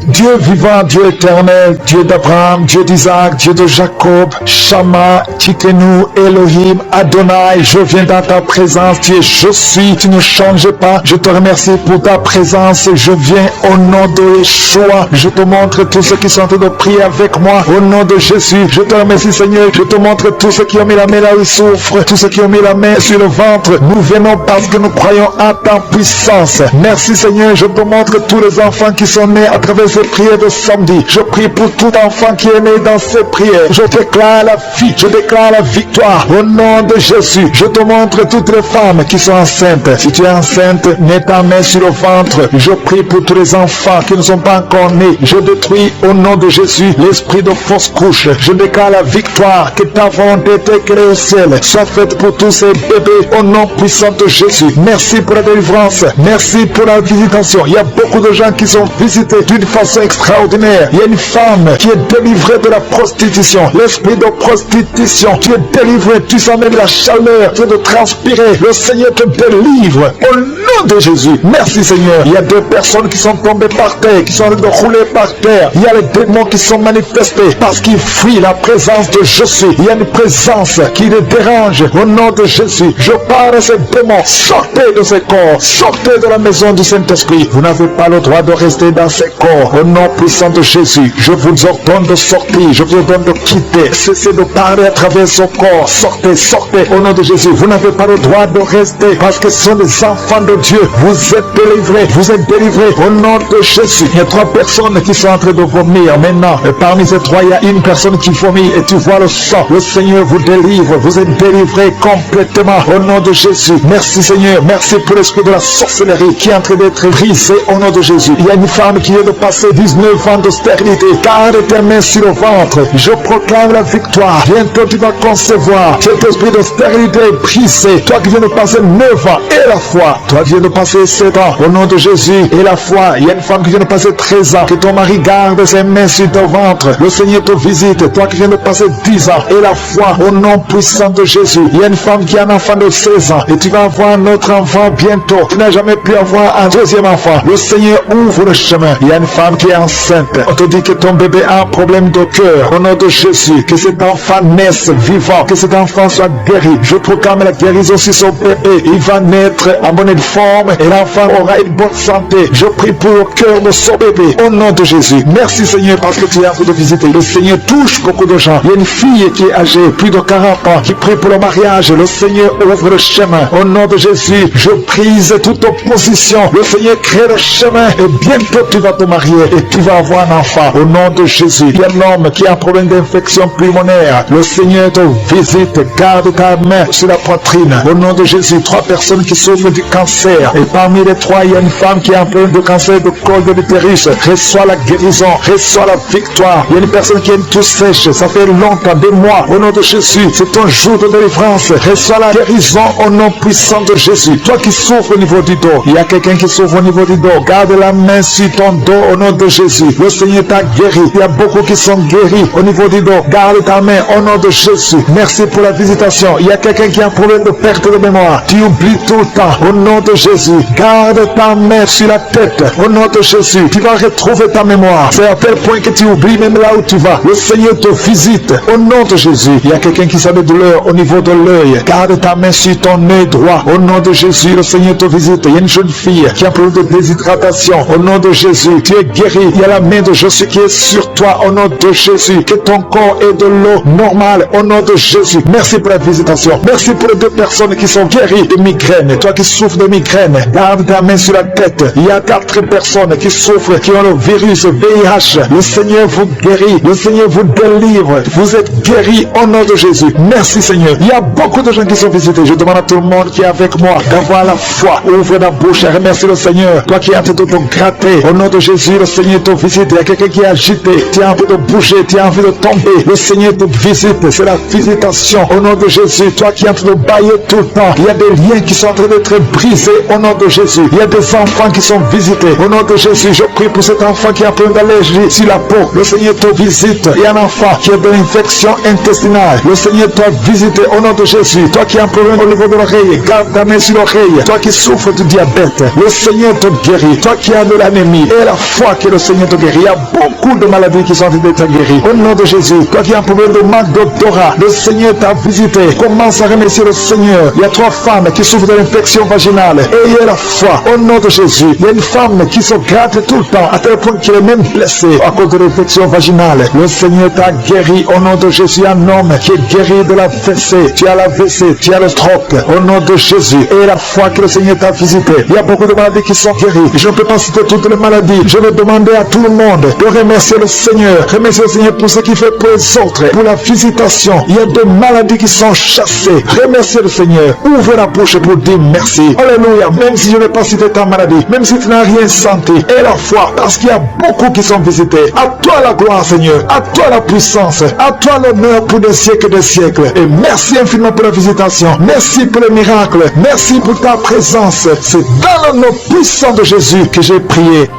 Dieu vivant, Dieu éternel, Dieu d'Abraham, Dieu d'Isaac, Dieu de Jacob, Shama, Tikenu, Elohim, Adonai, je viens dans ta présence, tu es, je suis, tu ne changes pas, je te remercie pour ta présence, je viens au nom de Yeshua, je te montre tous ceux qui sont en train de prier avec moi, au nom de Jésus, je te remercie Seigneur, je te montre tous ceux qui ont mis la main là où ils souffrent, tous ceux qui ont mis la main sur le ventre, nous venons parce que nous croyons en ta puissance, merci Seigneur, je te montre tous les enfants qui sont nés à travers ces prières de samedi. Je prie pour tout enfant qui est né dans ces prières. Je déclare la vie, je déclare la victoire au nom de Jésus. Je te montre toutes les femmes qui sont enceintes. Si tu es enceinte, mets ta main sur le ventre. Je prie pour tous les enfants qui ne sont pas encore nés. Je détruis au nom de Jésus l'esprit de fausse couche. Je déclare la victoire, que ta volonté créée au ciel soit faite pour tous ces bébés au nom puissant de Jésus. Merci pour la délivrance. Merci pour la visitation. Il y a beaucoup de gens qui sont visités d'une façon extraordinaire. Il y a une femme qui est délivrée de la prostitution, l'esprit de prostitution. Tu es délivré, tu sens même la chaleur, tu es de transpirer. Le Seigneur te délivre au nom de Jésus. Merci Seigneur. Il y a deux personnes qui sont tombées par terre, qui sont en train de rouler par terre. Il y a les démons qui sont manifestés parce qu'ils fuient la présence de Jésus. Il y a une présence qui les dérange au nom de Jésus. Je parle à ces démons. Sortez de ces corps, sortez de la maison du Saint-Esprit. Vous n'avez pas le droit de rester dans ces corps. Au nom puissant de Jésus, je vous ordonne de sortir, je vous ordonne de quitter. Cessez de parler à travers son corps. Sortez, sortez au nom de Jésus. Vous n'avez pas le droit de rester parce que ce sont des enfants de Dieu. Vous êtes délivrés, vous êtes délivrés au nom de Jésus. Il y a 3 personnes qui sont en train de vomir maintenant. Et parmi ces 3, il y a une personne qui vomit et tu vois le sang. Le Seigneur vous délivre, vous êtes délivrés complètement au nom de Jésus. Merci Seigneur, merci pour l'esprit de la sorcellerie qui est en train d'être brisé au nom de Jésus. Il y a une femme qui vient de passer 19 ans de stérilité. Garde tes mains sur le ventre. Je proclame la victoire. Bientôt tu vas concevoir. Cet esprit de stérilité est brisé. Toi qui viens de passer 9 ans et la foi. Toi qui viens de passer 7 ans au nom de Jésus et la foi. Il y a une femme qui vient de passer 13 ans. Que ton mari garde ses mains sur ton ventre. Le Seigneur te visite. Toi qui viens de passer 10 ans et la foi au nom puissant de Jésus. Il y a une femme qui a un enfant de 16 ans et tu vas avoir un autre enfant bientôt. Tu n'as jamais pu avoir un deuxième enfant. Le Seigneur ouvre le chemin. Il y a une femme qui est enceinte. On te dit que ton bébé a un problème de cœur. Au nom de Jésus, que cet enfant naisse vivant, que cet enfant soit guéri. Je proclame la guérison sur son bébé. Il va naître en bonne forme et l'enfant aura une bonne santé. Je prie pour le cœur de son bébé. Au nom de Jésus. Merci Seigneur parce que tu es en train de visiter. Le Seigneur touche beaucoup de gens. Il y a une fille qui est âgée, plus de 40 ans, qui prie pour le mariage. Le Seigneur ouvre le chemin. Au nom de Jésus, je brise toute opposition. Le Seigneur crée le chemin et bientôt tu vas te marier et tu vas avoir un enfant. Au nom de Jésus, il y a un homme qui a un problème d'infection pulmonaire. Le Seigneur te visite. Garde ta main sur la poitrine. Au nom de Jésus, 3 personnes qui souffrent du cancer. Et parmi les 3, il y a une femme qui a un problème de cancer de col de l'utérus. Reçois la guérison. Reçois la victoire. Il y a une personne qui a une toux sèche. Ça fait longtemps, des mois. Au nom de Jésus, c'est ton jour de délivrance. Reçois la guérison au nom puissant de Jésus. Toi qui souffres au niveau du dos, il y a quelqu'un qui souffre au niveau du dos. Garde la main sur ton dos au nom de Jésus. Le Seigneur t'a guéri. Il y a beaucoup qui sont guéris au niveau du dos. Garde ta main au nom de Jésus. Merci pour la visitation. Il y a quelqu'un qui a un problème de perte de mémoire. Tu oublies tout le temps. Au nom de Jésus. Garde ta main sur la tête. Au nom de Jésus. Tu vas retrouver ta mémoire. C'est à tel point que tu oublies même là où tu vas. Le Seigneur te visite. Au nom de Jésus. Il y a quelqu'un qui a des douleurs au niveau de l'œil. Garde ta main sur ton œil droit. Au nom de Jésus. Le Seigneur te visite. Il y a une jeune fille qui a un problème de déshydratation. Au nom de Jésus. Tu es guéri. Il y a la main de Jésus qui est sur toi. Au nom de Jésus. Que ton corps ait de l'eau normale. Au nom de Jésus. Merci pour la visitation. Merci pour les 2 personnes qui sont guéries de migraine. Toi qui souffres de migraine, garde ta main sur la tête. Il y a 4 personnes qui souffrent, qui ont le virus VIH. Le Seigneur vous guérit. Le Seigneur vous délivre. Vous êtes guéris au nom de Jésus. Merci Seigneur. Il y a beaucoup de gens qui sont visités. Je demande à tout le monde qui est avec moi d'avoir la foi. Ouvre la bouche et remercie le Seigneur. Toi qui es en train de te gratter. Au nom de Jésus, le Seigneur te visite. Il y a quelqu'un qui est agité. Tu as envie de bouger. Tu as envie de tomber. Le Seigneur te visite. C'est la visitation. Au nom de Jésus. Toi qui es en train de bailler tout le temps. Il y a des liens qui sont en train d'être brisés. Au nom de Jésus. Il y a des enfants qui sont visités. Au nom de Jésus, je prie pour cet enfant qui a plein d'allergies sur la peau. Le Seigneur te visite. Il y a un enfant qui a de l'infection intestinale. Le Seigneur t'a visité au nom de Jésus. Toi qui as un problème au niveau de l'oreille, garde ta main sur l'oreille. Toi qui souffres du diabète, le Seigneur te guérit. Toi qui as de l'anémie, et la foi que le Seigneur te guérit. Il y a beaucoup de maladies qui sont en train d'être guéries. Au nom de Jésus, toi qui as un problème de manque d'odorat, le Seigneur t'a visité. Commence à remercier le Seigneur. Il y a 3 femmes qui souffrent de l'infection vaginale. Ayez la foi au nom de Jésus. Il y a une femme qui se gratte tout le temps, à tel point qu'elle est même blessée à cause de l'infection vaginale. Le Seigneur t'a guéri au nom de Jésus. Un homme qui est guéri de la WC. Tu as la WC, tu as le stroke. Au nom de Jésus. Et la foi que le Seigneur t'a visité. Il y a beaucoup de maladies qui sont guéries. Je ne peux pas citer toutes les maladies. Je vais demander à tout le monde de remercier le Seigneur. Remercier le Seigneur pour ce qu'il fait pour les autres. Pour la visitation. Il y a des maladies qui sont chassées. Remerciez le Seigneur. Ouvre la bouche pour dire merci. Alléluia. Même si je n'ai pas cité ta maladie. Même si tu n'as rien senti. Et la foi. Parce qu'il y a beaucoup qui sont visités. À toi la gloire, Seigneur. À toi la puissance. À toi l'honneur pour des siècles et des siècles. Et merci infiniment pour la visitation. Merci pour le miracle. Merci pour ta présence. C'est dans le nom puissant de Jésus que j'ai prié.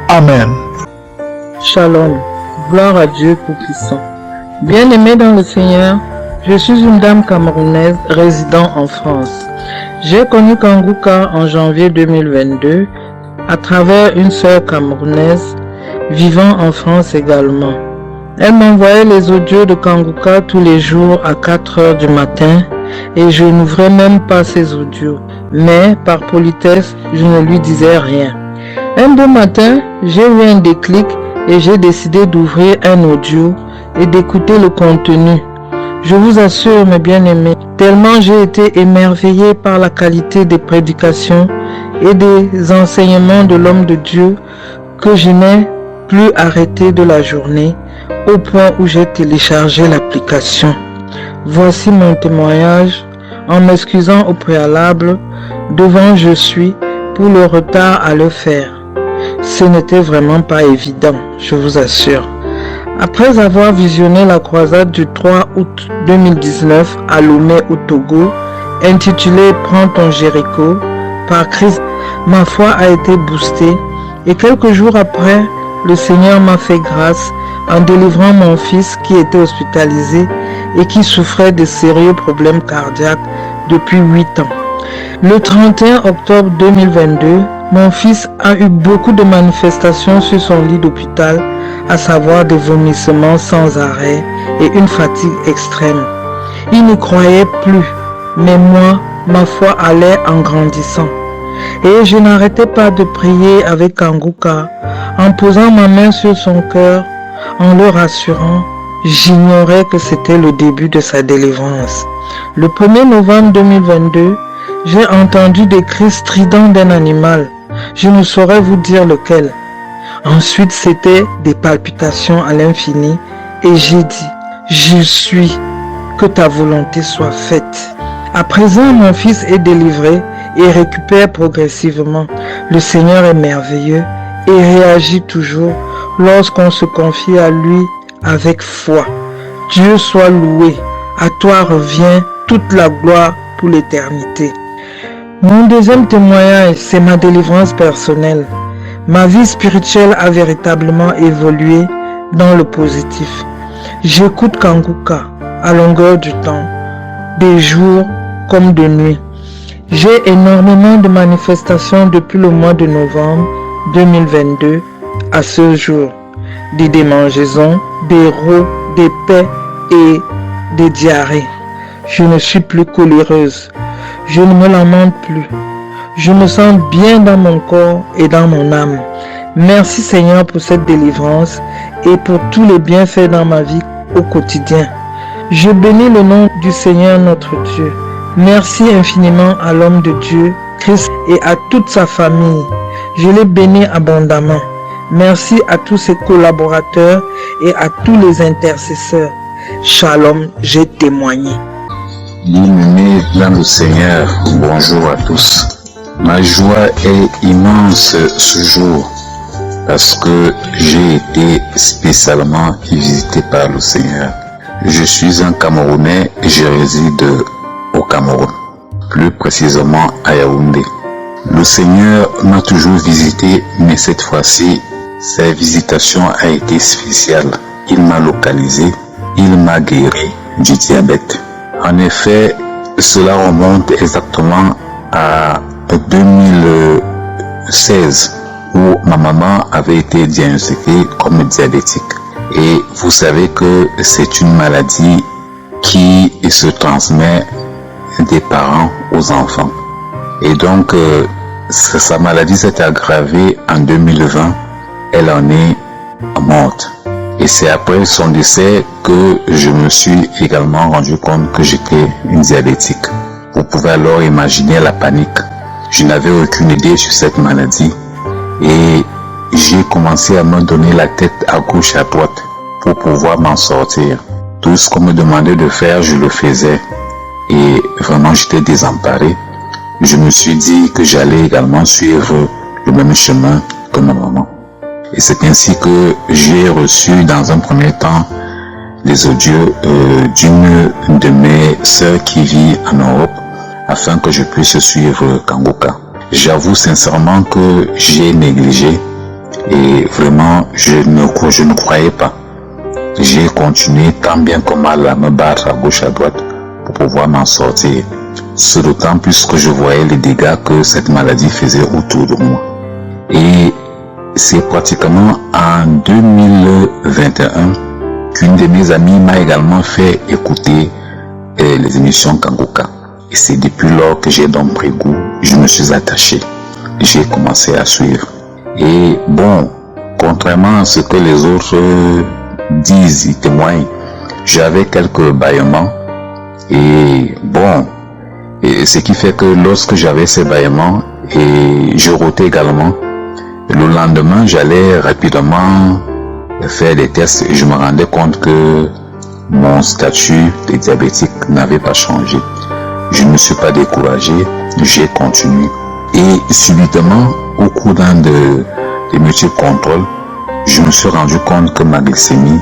Amen. Shalom. Gloire à Dieu Tout-Puissant. Bien-aimé dans le Seigneur, je suis une dame camerounaise résidant en France. J'ai connu Kanguka en janvier 2022 à travers une sœur camerounaise vivant en France également. Elle m'envoyait les audios de Kanguka tous les jours à 4 h du matin et je n'ouvrais même pas ces audios. Mais par politesse, je ne lui disais rien. Un beau matin, j'ai eu un déclic et j'ai décidé d'ouvrir un audio et d'écouter le contenu. Je vous assure, mes bien-aimés, tellement j'ai été émerveillé par la qualité des prédications et des enseignements de l'homme de Dieu que je n'ai plus arrêté de la journée au point où j'ai téléchargé l'application. Voici mon témoignage en m'excusant au préalable devant je suis pour le retard à le faire. Ce n'était vraiment pas évident, je vous assure. Après avoir visionné la croisade du 3 août 2019 à Lomé au Togo, intitulée « Prends ton Jéricho » par Christ, ma foi a été boostée et quelques jours après, le Seigneur m'a fait grâce en délivrant mon fils qui était hospitalisé et qui souffrait de sérieux problèmes cardiaques depuis 8 ans. Le 31 octobre 2022, mon fils a eu beaucoup de manifestations sur son lit d'hôpital, à savoir des vomissements sans arrêt et une fatigue extrême. Il n'y croyait plus, mais moi, ma foi allait en grandissant. Et je n'arrêtais pas de prier avec Kanguka, en posant ma main sur son cœur, en le rassurant. J'ignorais que c'était le début de sa délivrance. Le 1er novembre 2022, j'ai entendu des cris stridents d'un animal. Je ne saurais vous dire lequel. Ensuite, c'était des palpitations à l'infini et j'ai dit, je suis, que ta volonté soit faite. À présent, mon fils est délivré et récupère progressivement. Le Seigneur est merveilleux et réagit toujours lorsqu'on se confie à lui avec foi. Dieu soit loué. À toi revient toute la gloire pour l'éternité. Mon deuxième témoignage, c'est ma délivrance personnelle. Ma vie spirituelle a véritablement évolué dans le positif. J'écoute Kanguka à longueur du temps, des jours comme de nuit. J'ai énormément de manifestations depuis le mois de novembre 2022 à ce jour. Des démangeaisons, des rots, des paix et des diarrhées. Je ne suis plus coléreuse. Je ne me lamente plus. Je me sens bien dans mon corps et dans mon âme. Merci Seigneur pour cette délivrance et pour tous les bienfaits dans ma vie au quotidien. Je bénis le nom du Seigneur notre Dieu. Merci infiniment à l'homme de Dieu, Christ, et à toute sa famille. Je l'ai béni abondamment. Merci à tous ses collaborateurs et à tous les intercesseurs. Shalom, j'ai témoigné. Bien-aimés dans le Seigneur, bonjour à tous. Ma joie est immense ce jour parce que j'ai été spécialement visité par le Seigneur. Je suis un Camerounais et je réside au Cameroun, plus précisément à Yaoundé. Le Seigneur m'a toujours visité, mais cette fois-ci, sa visitation a été spéciale. Il m'a localisé, il m'a guéri du diabète. En effet, cela remonte exactement à 2016 où ma maman avait été diagnostiquée comme diabétique. Et vous savez que c'est une maladie qui se transmet des parents aux enfants. Et donc, sa maladie s'est aggravée en 2020. Elle en est morte. Et c'est après son décès que je me suis également rendu compte que j'étais une diabétique. Vous pouvez alors imaginer la panique. Je n'avais aucune idée sur cette maladie et j'ai commencé à me donner la tête à gauche et à droite pour pouvoir m'en sortir. Tout ce qu'on me demandait de faire, je le faisais et vraiment j'étais désemparé. Je me suis dit que j'allais également suivre le même chemin que ma maman. Et c'est ainsi que j'ai reçu dans un premier temps les audios d'une de mes sœurs qui vit en Europe afin que je puisse suivre Kanguka. J'avoue sincèrement que j'ai négligé et vraiment je ne croyais pas. J'ai continué tant bien que mal à me battre à gauche à droite pour pouvoir m'en sortir. Ce d'autant plus que je voyais les dégâts que cette maladie faisait autour de moi. Et c'est pratiquement en 2021 qu'une de mes amies m'a également fait écouter les émissions Kanguka. Et c'est depuis lors que j'ai donc pris goût, je me suis attaché. J'ai commencé à suivre. Et bon, contrairement à ce que les autres disent, ils témoignent, j'avais quelques bâillements. Et bon, et ce qui fait que lorsque j'avais ces bâillements, et je rotais également, le lendemain, j'allais rapidement faire des tests et je me rendais compte que mon statut de diabétique n'avait pas changé. Je ne me suis pas découragé, j'ai continué. Et subitement, au cours d'un de des multi-contrôles, je me suis rendu compte que ma glycémie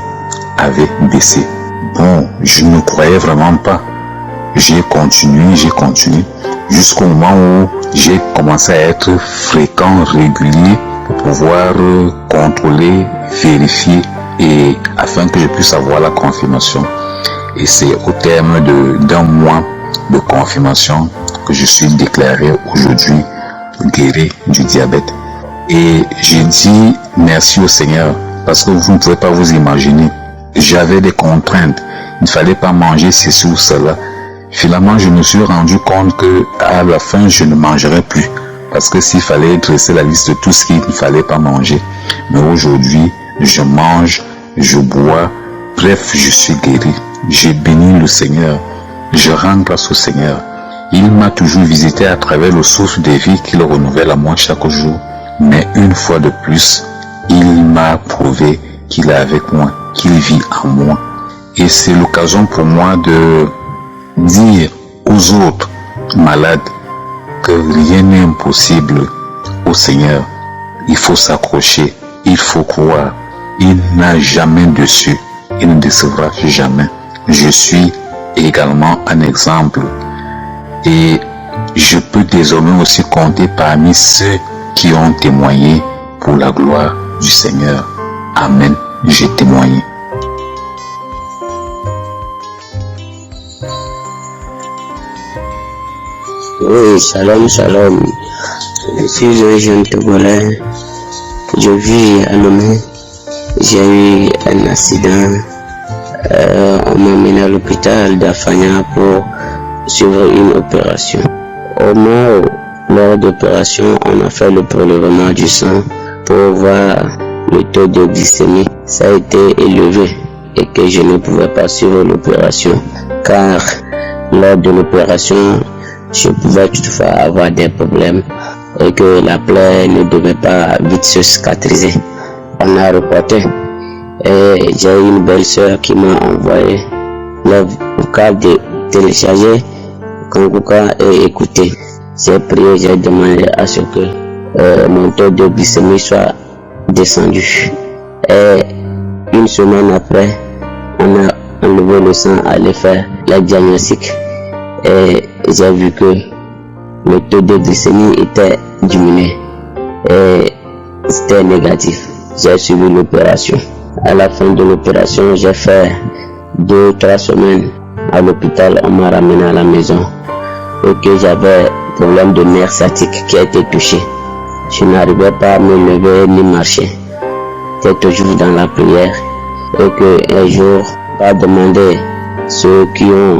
avait baissé. Bon, je ne croyais vraiment pas. J'ai continué, jusqu'au moment où j'ai commencé à être fréquent, régulier, pour pouvoir contrôler, vérifier, et afin que je puisse avoir la confirmation. Et c'est au terme d'un mois de confirmation que je suis déclaré aujourd'hui guéri du diabète. Et j'ai dit merci au Seigneur, parce que vous ne pouvez pas vous imaginer. J'avais des contraintes, il ne fallait pas manger ceci ou cela. Finalement, je me suis rendu compte que à la fin, je ne mangerais plus, parce que s'il fallait dresser la liste de tout ce qu'il ne fallait pas manger. Mais aujourd'hui, je mange, je bois, bref, je suis guéri. J'ai béni le Seigneur, je rends grâce au Seigneur. Il m'a toujours visité à travers le souffle de vie qu'il renouvelle à moi chaque jour. Mais une fois de plus, il m'a prouvé qu'il est avec moi, qu'il vit en moi. Et c'est l'occasion pour moi de dire aux autres malades que rien n'est impossible au Seigneur. Il faut s'accrocher, il faut croire. Il n'a jamais déçu, il ne décevra jamais. Je suis également un exemple et je peux désormais aussi compter parmi ceux qui ont témoigné pour la gloire du Seigneur. Amen, j'ai témoigné. Oui, shalom, shalom. Je suis un jeune Togolais. Je vis à Lomé. J'ai eu un accident. On m'a emmené à l'hôpital d'Afanya pour suivre une opération. Au moins, lors d'opération, on a fait le prélèvement du sang pour voir le taux de glycémie. Ça a été élevé et que je ne pouvais pas suivre l'opération car lors de l'opération, je pouvais toutefois avoir des problèmes et que la plaie ne devait pas vite se cicatriser. On a reporté et j'ai eu une belle soeur qui m'a envoyé le vocal de télécharger Kanguka et écouter. J'ai prié, j'ai demandé à ce que mon taux de glycémie soit descendu. Et une semaine après, on a enlevé le sang, allé faire la diagnostic. Et j'ai vu que le taux de glycémie était diminué et c'était négatif. J'ai suivi l'opération. À la fin de l'opération, j'ai fait 2-3 semaines à l'hôpital. On m'a ramené à la maison et que j'avais problème de nerf sciatique qui a été touché. Je n'arrivais pas à me lever ni marcher. J'étais toujours dans la prière et que un jour, on a demandé ceux qui ont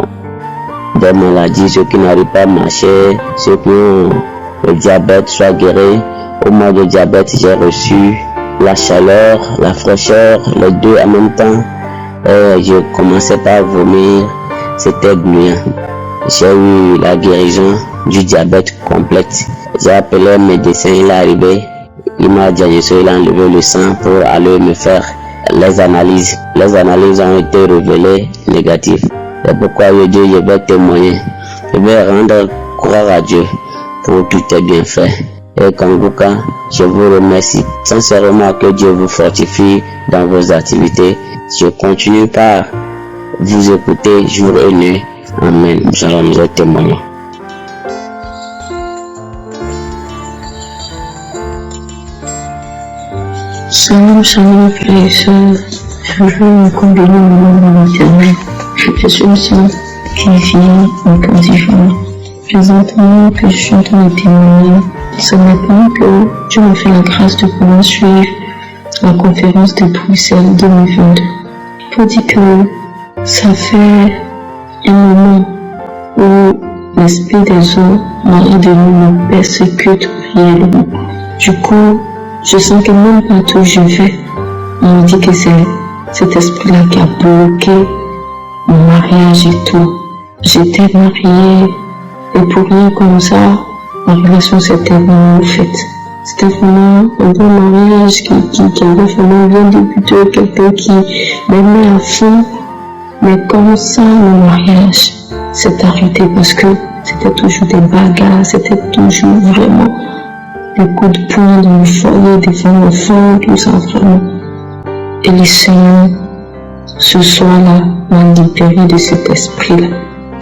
des maladies, ceux qui n'arrivent pas à marcher, ceux qui ont le diabète soient guéris. Au mois de diabète, j'ai reçu la chaleur, la fraîcheur, les deux en même temps. Et je commençais par vomir, c'était gluant. J'ai eu la guérison du diabète complète. J'ai appelé un médecin, il est arrivé, il m'a diagnostiqué, il a enlevé le sang pour aller me faire les analyses. Les analyses ont été révélées négatives. C'est pourquoi je vais témoigner. Je vais rendre gloire à Dieu pour tout est bien fait. Et Kanguka, je vous remercie sincèrement, que Dieu vous fortifie dans vos activités. Je continue par vous écouter jour et nuit. Amen. Shalom, je témoigne. Shalom, shalom, frères et sœurs. Je veux me combiner au nom de l'Éternel. Je suis une sœur qui vit en Côte d'Ivoire. Présentement que je suis en train de témoigner, ce matin que Dieu m'a fait la grâce de pouvoir suivre la conférence de Bruxelles 2022. Pour dire que ça fait un moment où l'esprit des eaux, mari de nous, me persécute réellement. Du coup, je sens que même partout où je vais, on me dit que c'est cet esprit-là qui a bloqué mon mariage et tout. J'étais mariée et pour rien comme ça, la relation s'était vraiment faite. C'était vraiment un bon mariage qui avait vraiment bien débuté, quelqu'un qui m'aimait à fond. Mais comme ça, le mariage s'est arrêté parce que c'était toujours des bagarres, c'était toujours vraiment des coups de poing dans le foyer devant l'enfant, tout ça vraiment. Et le Seigneur, ce soir-là, m'a libéré de cet esprit-là.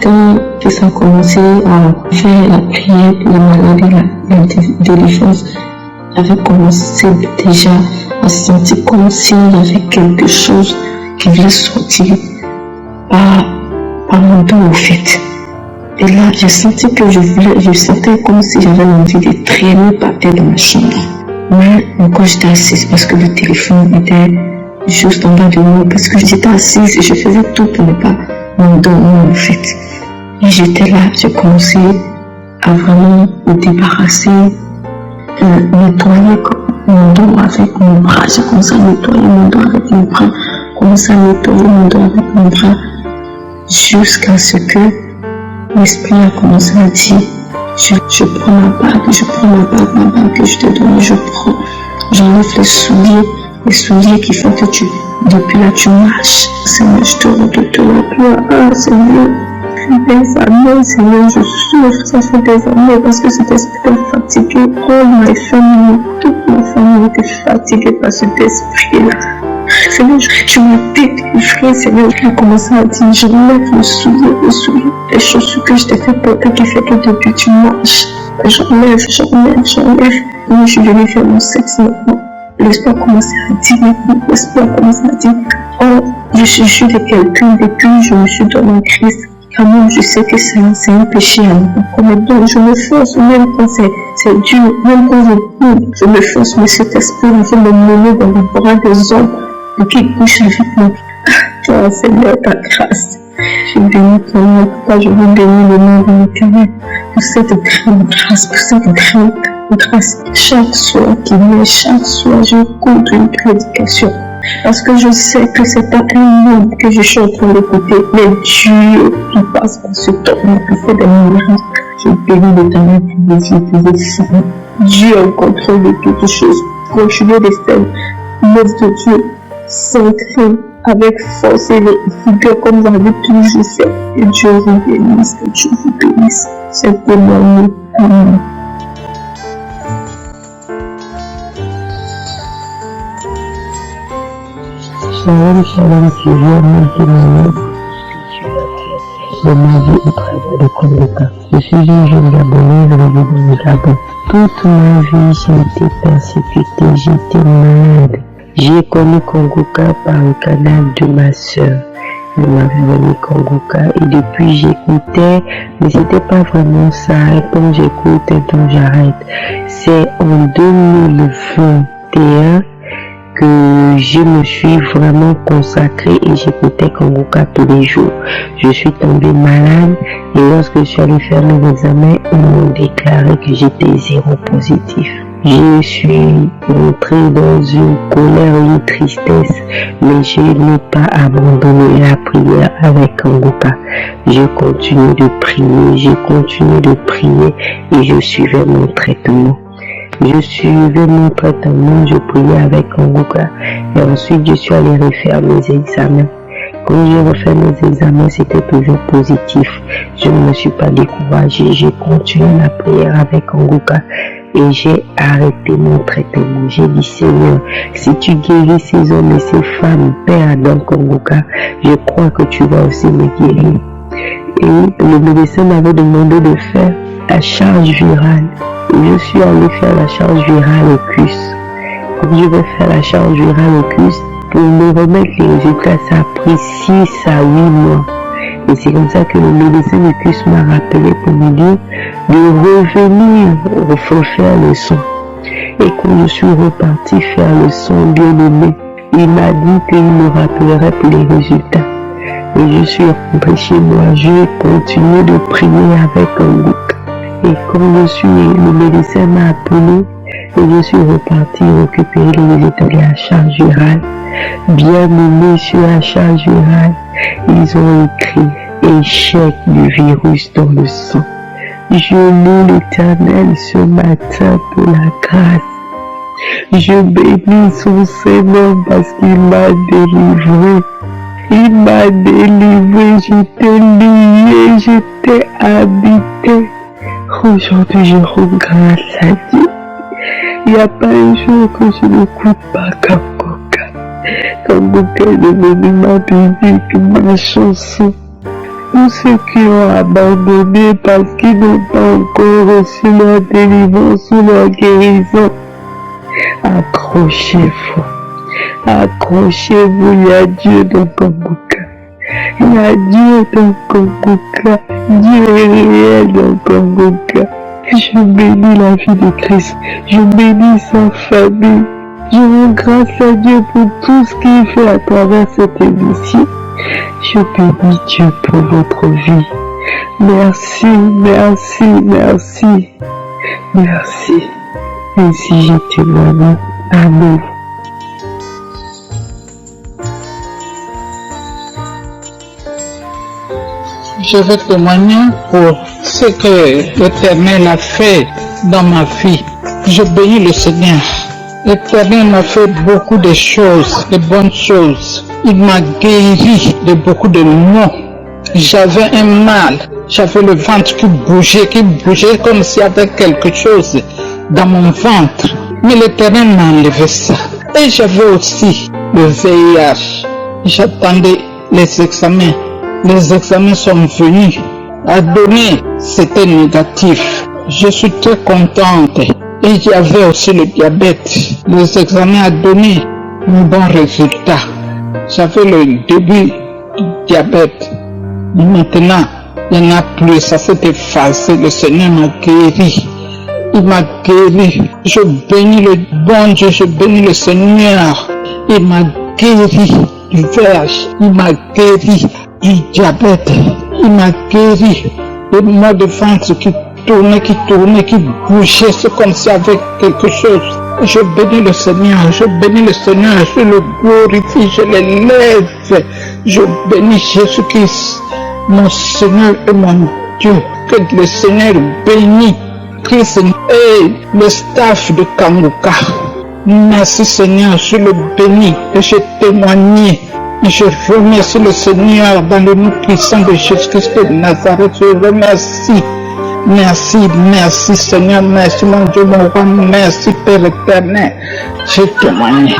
Quand ça a commencé à faire la prière pour les malades et la délivrance, j'avais commencé déjà à sentir comme s'il y avait quelque chose qui voulait sortir par mon dos au fait. Et là, j'ai senti que je sentais comme si j'avais envie de traîner par terre dans ma chambre. Mais encore j'étais assise parce que le téléphone était juste en bas de moi, parce que j'étais assise et je faisais tout pour ne pas m'endormir en fait. Et j'étais là, j'ai commencé à vraiment me débarrasser, nettoyer mon dos avec mon bras. J'ai commencé à nettoyer mon dos avec mon bras, commencé à nettoyer mon dos avec mon bras, jusqu'à ce que l'esprit a commencé à dire, je prends ma bague que je te donne, j'enlève les souliers qui font que depuis là tu marches. Seigneur, je te rends toute la gloire. Ah, Seigneur, des années, Seigneur, je souffre, ça fait des années parce que cet esprit est fatigué. Oh, ma famille, toute ma famille était fatiguée par cet esprit-là. Seigneur, tu m'as délivré, Seigneur, j'ai commencé à dire, j'enlève le soulier, les chaussures que je t'ai fait porter qui fait que depuis tu marches. J'enlève. Moi, je suis venue faire mon sexe maintenant. L'espoir commence à dire, oh, je suis juste de quelqu'un, depuis je me suis donné en Christ. Quand même, je sais que c'est un péché à moi. Donc, je me force, même quand c'est dur, même quand je me force, mais cet esprit veut me mener dans les bras des hommes et qui couche avec moi. Toi, Seigneur, ta grâce. Je bénis ton nom, Papa, je veux bénir le nom de l'Éternel pour cette grande grâce, grâce. Chaque soir chaque soir, j'écoute une prédication. Parce que je sais que c'est pas un homme que je suis en train d'écouter, mais Dieu qui passe par ce temps, qui fait des miracles. Je bénis l'Éternel pour les yeux de femmes. Dieu est en contrôle de toutes choses. Continuez de faire l'œuvre de Dieu sans crainte, avec force et vigueur comme vous avez toujours fait. Que Dieu vous bénisse, que Dieu vous bénisse. C'est témoigné. Amen. Shalom, qui vient me témoigner de ma vie au travers de Kongoka. Je suis un jeune Gabonais, je vis dans le Gabon. Toute ma vie, j'ai été persécuté, j'étais malade. J'ai connu Kongoka par le canal de ma soeur. Elle m'avait donné Kongoka et depuis j'écoutais, mais c'était pas vraiment ça. Et quand j'écoute, donc j'arrête. C'est en 2021 que je me suis vraiment consacrée et j'écoutais Kongoka tous les jours. Je suis tombée malade et lorsque je suis allée faire mes examens, ils m'ont déclaré que j'étais séropositif. Je suis entrée dans une colère, une tristesse, mais je n'ai pas abandonné la prière avec Kongoka. Je continue de prier et je suivais mon traitement. Je priais avec Kongoka et ensuite je suis allée refaire mes examens. Quand j'ai refait mes examens, c'était toujours positif. Je ne me suis pas découragée, j'ai continué la prière avec Kongoka et j'ai arrêté mon traitement. J'ai dit, Seigneur, si tu guéris ces hommes et ces femmes, Père dans Kongoka, je crois que tu vas aussi me guérir. Et le médecin m'avait demandé de faire la charge virale. Je suis allée faire la charge virale au CUS. Comme je vais faire la charge virale au CUS, pour me remettre les résultats, ça a pris 6 à 8 mois. Et c'est comme ça que le médecin du CUS m'a rappelé pour me dire de revenir refaire le son. Et quand je suis reparti faire le son bien aimé, il m'a dit qu'il me rappellerait pour les résultats. Et je suis rentré chez moi, je continue de prier avec Kongoka. Et quand le médecin m'a appelé et je suis reparti récupérer les résultats de la charge virale. Bien aimé sur la charge virale, ils ont écrit échec du virus dans le sang. Je loue l'Éternel ce matin pour la grâce. Je bénis son Seigneur parce qu'il m'a délivré. Il m'a délivré, j'étais lié, j'étais habité. Aujourd'hui, je rends grâce à Dieu. Il n'y a pas un jour que je n'écoute pas Kangoka. Kangoka est devenu ma musique, ma chanson. Tous ceux qui ont abandonné parce qu'ils n'ont pas encore reçu leur délivrance ou leur guérison, accrochez-vous. Accrochez-vous, il y a Dieu dans Kangoka. Il y a Dieu dans Kangoka. Dieu est réel dans Kangoka. Je bénis la vie de Christ. Je bénis sa famille. Je rends grâce à Dieu pour tout ce qu'il fait à travers cette émission. Je bénis Dieu pour votre vie. Merci, merci, merci. Merci. Ainsi je témoigne. Amen. Je vais témoigner pour ce que l'Éternel a fait dans ma vie. Je bénis le Seigneur. L'Éternel m'a fait beaucoup de choses, de bonnes choses. Il m'a guéri de beaucoup de maux. J'avais un mal, j'avais le ventre qui bougeait comme s'il y avait quelque chose dans mon ventre. Mais l'Éternel m'a enlevé ça. Et j'avais aussi le VIH. J'attendais les examens. Les examens sont venus. À donner, c'était négatif. Je suis très contente. Et il y avait aussi le diabète. Les examens ont donné un bon résultat. J'avais le début du diabète. Mais maintenant, il n'y en a plus. Ça s'est effacé. Le Seigneur m'a guéri. Il m'a guéri. Je bénis le bon Dieu. Je bénis le Seigneur. Il m'a guéri du VIH. Il m'a guéri du diabète. Il m'a guéri le maux de ventre qui tournait, qui bougeait. C'est comme s'il y avait quelque chose. Je bénis le Seigneur, je bénis le Seigneur, je le glorifie, je l'élève. Je bénis Jésus-Christ, mon Seigneur et mon Dieu. Que le Seigneur bénisse Christ et le staff de Kangoka. Merci Seigneur, je le bénis et je témoigne. Je remercie le Seigneur dans le nom puissant de Jésus-Christ de Nazareth. Je remercie. Merci, merci Seigneur, merci mon Dieu, mon roi, merci Père éternel. Je témoigne.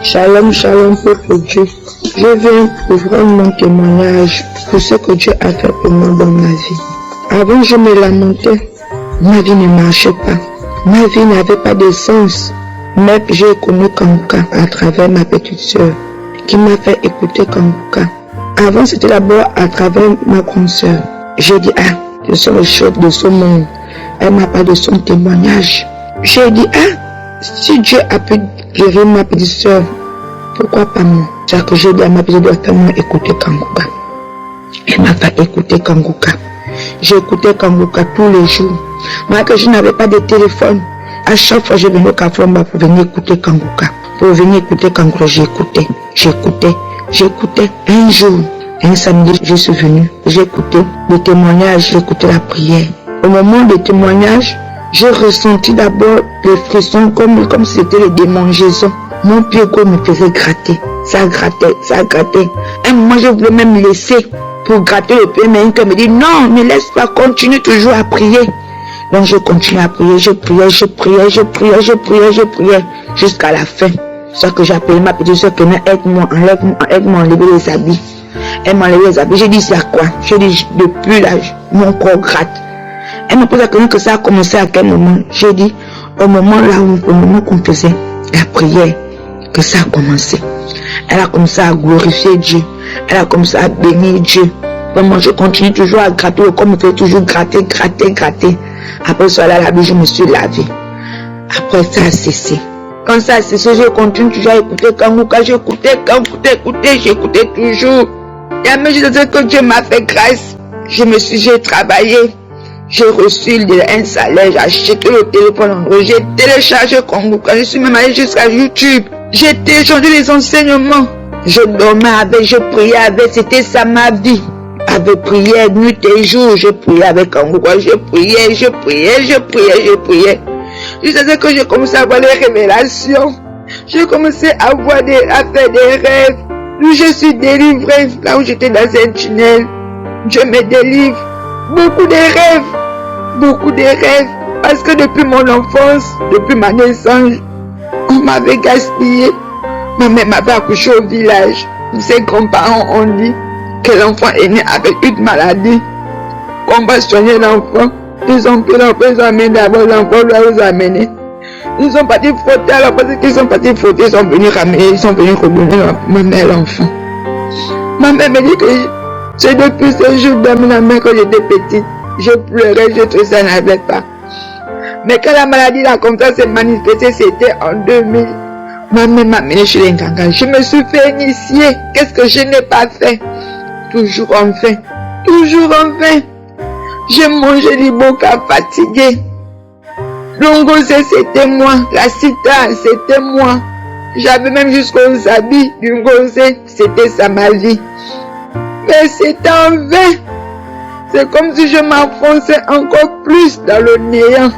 Shalom, shalom, peuple Dieu. Je viens ouvrir mon témoignage pour ce que Dieu a fait pour moi dans ma vie. Avant, je me lamentais. Ma vie ne marchait pas. Ma vie n'avait pas de sens. Mais j'ai connu Kangoka à travers ma petite soeur qui m'a fait écouter Kangoka. Avant, c'était d'abord à travers ma grande soeur. J'ai dit, je suis le chef de ce monde. Elle m'a parlé de son témoignage. J'ai dit, si Dieu a pu guérir ma petite soeur, pourquoi pas moi? C'est que j'ai dit à ma petite soeur, tellement écouter Kangoka. Elle m'a fait écouter Kangoka. J'ai écouté Kangoka tous les jours. Moi que je n'avais pas de téléphone, à chaque fois je venais au Kafromba pour venir écouter Kangoka. Pour venir écouter Kangoka, j'écoutais. Un jour, un samedi, je suis venu. J'ai écouté le témoignage, j'ai écouté la prière. Au moment du témoignage, j'ai ressenti d'abord les frissons comme si c'était les démangeaisons. Mon pied me faisait gratter. Ça grattait. Un moment, je voulais même laisser pour gratter le pied, mais une me dit non, ne laisse pas, continue toujours à prier. Donc je continue à prier, je priais jusqu'à la fin. C'est que j'ai appelé ma petite soeur qui m'a aide-moi, enlever les habits. Elle m'a enlevé les habits. J'ai dit c'est à quoi? J'ai dit depuis là, mon corps gratte. Elle m'a posé la question que ça a commencé à quel moment? J'ai dit au moment qu'on faisait la prière, que ça a commencé. Elle a commencé à glorifier Dieu. Elle a commencé à bénir Dieu. Moi je continue toujours à gratter, comme je fais toujours gratter. Après ça, là, je me suis lavé. Après ça a cessé. Quand ça a cessé, je continue toujours à écouter Kangoka. J'écoutais toujours. Et à mesure que Dieu m'a fait grâce, j'ai travaillé. J'ai reçu un salaire, j'ai acheté le téléphone Android, j'ai téléchargé Kangoka. Je suis même allé jusqu'à YouTube. J'ai téléchargé les enseignements. Je dormais avec, je priais avec, c'était ça ma vie. Avec prière, nuit et jour, je priais avec Kangoka, je priais. Jusqu'à ce que j'ai commencé à avoir des révélations. J'ai commencé à faire des rêves. Où je suis délivrée, là où j'étais dans un tunnel. Dieu me délivre. Beaucoup de rêves. Beaucoup de rêves. Parce que depuis mon enfance, depuis ma naissance, on m'avait gaspillé. Ma mère m'avait accouché au village. Ses grands-parents ont dit que l'enfant est né avec une maladie. On va soigner l'enfant. Ils ont pris l'enfant, ils ont amené d'abord l'enfant, doit vous amener. Ils sont partis frotter, alors parce qu'ils sont partis frotter, ils sont venus ramener, ils sont venus redonner ma mère l'enfant. Ma mère me dit que c'est depuis ce jour dans ma mère quand j'étais petite. Je pleurais, je trouvais ça n'avait pas. Mais quand la maladie là comme ça s'est manifestée, c'était en 2000. Ma mère m'a amené chez les Nganga. Je me suis fait initier. Qu'est-ce que je n'ai pas fait? Toujours en vain. Toujours en vain. J'ai mangé l'iboka fatigué. L'ongosé c'était moi. La cita c'était moi. J'avais même jusqu'aux habits du ngosé. C'était ça ma vie. Mais c'était en vain. C'est comme si je m'enfonçais encore plus dans le néant.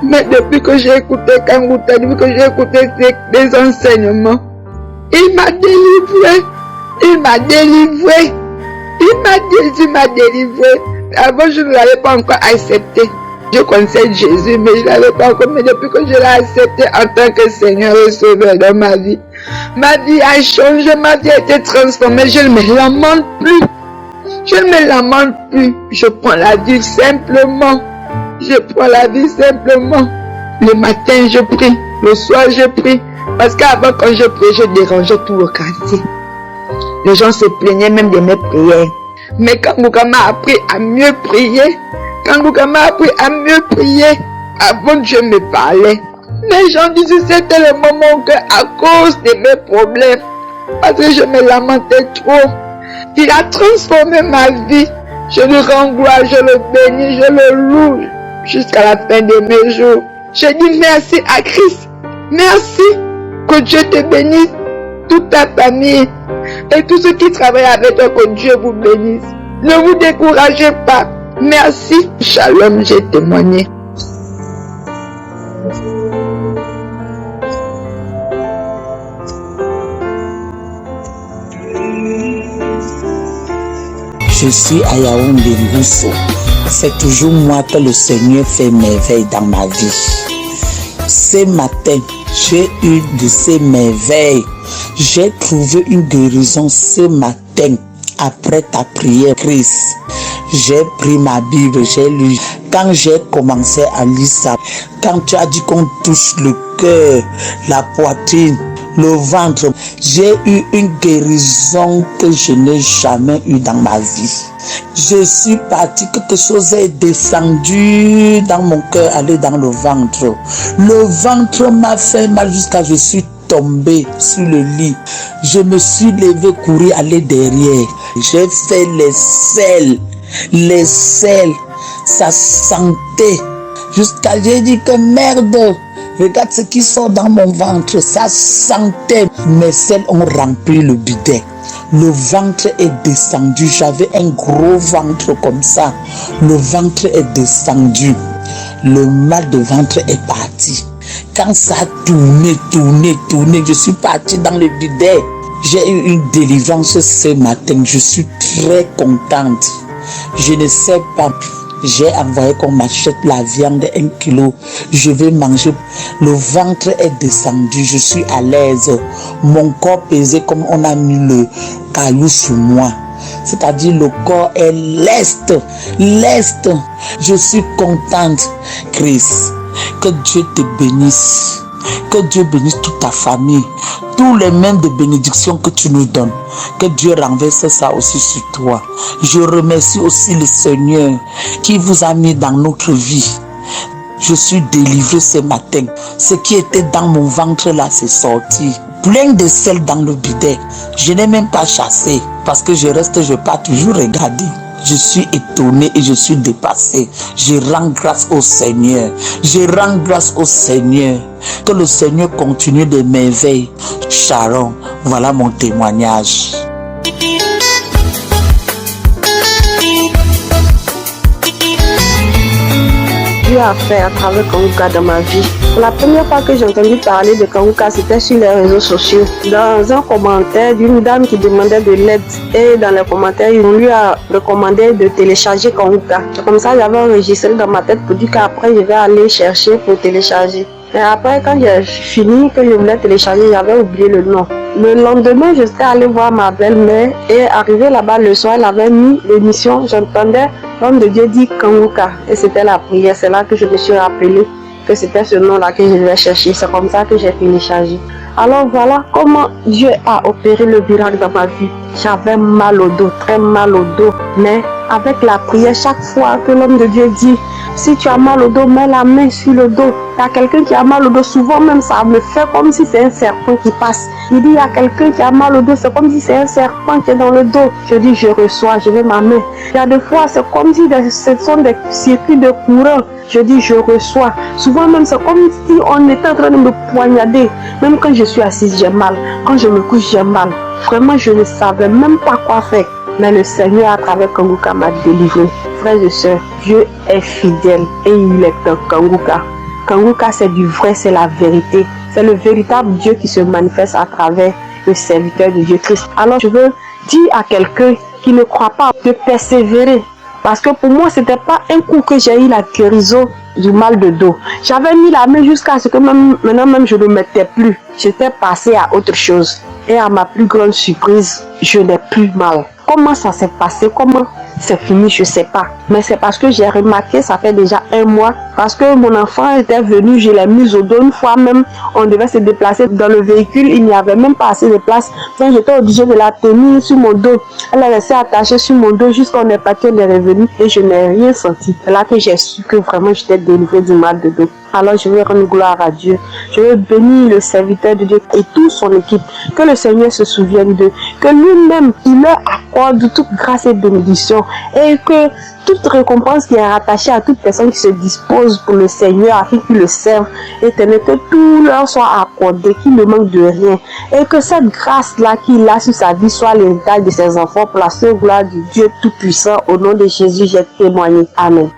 Mais depuis que j'ai écouté Kangouka, depuis que j'ai écouté les enseignements, il m'a délivré. Il m'a délivré. Il m'a délivré. Avant, je ne l'avais pas encore accepté. Je connaissais Jésus, mais je ne l'avais pas encore. Mais depuis que je l'ai accepté en tant que Seigneur et Sauveur dans ma vie a changé, ma vie a été transformée. Je ne me lamente plus. Je ne me lamente plus. Je prends la vie simplement. Je prends la vie simplement. Le matin, je prie. Le soir, je prie. Parce qu'avant, quand je prie, je dérangeais tout le quartier. Les gens se plaignaient même de mes prières. Mais quand Ngouka m'a appris à mieux prier, avant Dieu me parlait. Les gens disaient que c'était le moment que, à cause de mes problèmes, parce que je me lamentais trop, il a transformé ma vie. Je le rends gloire, je le bénis, je le loue jusqu'à la fin de mes jours. Je dis merci à Christ. Merci. Que Dieu te bénisse, toute ta famille et tous ceux qui travaillent avec toi, que Dieu vous bénisse. Ne vous découragez pas. Merci. Shalom, j'ai témoigné. Je suis à Yaoundé Ngousso. C'est toujours moi que le Seigneur fait merveille dans ma vie. Ce matin, j'ai eu de ces merveilles. J'ai trouvé une guérison ce matin après ta prière, Christ. J'ai pris ma Bible, j'ai lu. Quand j'ai commencé à lire ça, quand tu as dit qu'on touche le cœur, la poitrine, le ventre, j'ai eu une guérison que je n'ai jamais eue dans ma vie. Je suis parti, quelque chose est descendu dans mon cœur, allé dans le ventre. Le ventre m'a fait mal jusqu'à je suis tombé sur le lit. Je me suis levé, courir, aller derrière. J'ai fait les selles, ça sentait. Jusqu'à j'ai dit que merde. Regarde ce qui sort dans mon ventre, ça sentait. Mes selles ont rempli le bidet. Le ventre est descendu. J'avais un gros ventre comme ça. Le ventre est descendu. Le mal de ventre est parti. Quand ça a tourné, je suis parti dans le bidet. J'ai eu une délivrance ce matin. Je suis très contente. Je ne sais pas. J'ai envoyé qu'on m'achète la viande 1 kilo. Je vais manger. Le ventre est descendu. Je suis à l'aise. Mon corps pesait comme on a mis le caillou sur moi. C'est-à-dire le corps est leste. Je suis contente, Christ. Que Dieu te bénisse. Que Dieu bénisse toute ta famille. Tous les mains de bénédiction que tu nous donnes. Que Dieu renverse ça aussi sur toi. Je remercie aussi le Seigneur qui vous a mis dans notre vie. Je suis délivré ce matin. Ce qui était dans mon ventre là, c'est sorti. Plein de sel dans le bidet. Je n'ai même pas chassé. Parce que je pars toujours regarder. Je suis étonné et je suis dépassé. Je rends grâce au Seigneur. Que le Seigneur continue de m'éveiller. Sharon, voilà mon témoignage. Je Dieu a fait à travers Kanguka dans ma vie. La première fois que j'ai entendu parler de Kanguka, c'était sur les réseaux sociaux. Dans un commentaire d'une dame qui demandait de l'aide. Et dans les commentaires, on lui a recommandé de télécharger Kanguka. Comme ça, j'avais enregistré dans ma tête pour dire qu'après, je vais aller chercher pour télécharger. Et après, quand j'ai fini, que je voulais télécharger, j'avais oublié le nom. Le lendemain, je suis allée voir ma belle-mère et arrivé là-bas le soir, elle avait mis l'émission. J'entendais l'homme de Dieu dire Kanguka et c'était la prière. C'est là que je me suis rappelé que c'était ce nom-là que je devais chercher. C'est comme ça que j'ai téléchargé. Alors voilà comment Dieu a opéré le miracle dans ma vie. J'avais mal au dos, très mal au dos. Mais avec la prière, chaque fois que l'homme de Dieu dit, si tu as mal au dos, mets la main sur le dos. Il y a quelqu'un qui a mal au dos, souvent même ça me fait comme si c'est un serpent qui passe. Il dit, il y a quelqu'un qui a mal au dos, c'est comme si c'est un serpent qui est dans le dos. Je dis, je reçois, je mets ma main. Il y a des fois, c'est comme si ce sont des circuits de courant. Je dis, je reçois. Souvent même, c'est comme si on était en train de me poignarder. Même quand je suis assise, j'ai mal. Quand je me couche, j'ai mal. Vraiment, je ne savais même pas quoi faire. Mais le Seigneur, à travers Kanguka, m'a délivré. Frères et sœurs, Dieu est fidèle et il est un Kanguka. Kanguka, c'est du vrai, c'est la vérité. C'est le véritable Dieu qui se manifeste à travers le serviteur de Dieu Christ. Alors, je veux dire à quelqu'un qui ne croit pas de persévérer. Parce que pour moi, c'était pas un coup que j'ai eu la guérison du mal de dos. J'avais mis la main jusqu'à ce que maintenant même je ne mettais plus. J'étais passé à autre chose. Et à ma plus grande surprise, je n'ai plus mal. Comment ça s'est passé? Comment c'est fini? Je ne sais pas. Mais c'est parce que j'ai remarqué, ça fait déjà 1 mois, parce que mon enfant était venu, je l'ai mise au dos. Une fois même, on devait se déplacer dans le véhicule, il n'y avait même pas assez de place. Donc j'étais obligée de la tenir sur mon dos. Elle est restée attachée sur mon dos jusqu'à on est parti, on est revenu et je n'ai rien senti. C'est là que j'ai su que vraiment j'étais délivrée du mal de dos. Alors je veux rendre gloire à Dieu. Je veux bénir le serviteur de Dieu et toute son équipe. Que le Seigneur se souvienne d'eux. Que lui-même, il leur accorde toute grâce et bénédiction. Et que toute récompense qui est rattachée à toute personne qui se dispose pour le Seigneur afin qu'il le serve. Et que tout leur soit accordé, qu'il ne manque de rien. Et que cette grâce-là qu'il a sur sa vie soit l'héritage de ses enfants pour la seule gloire du Dieu Tout-Puissant. Au nom de Jésus, j'ai témoigné. Amen.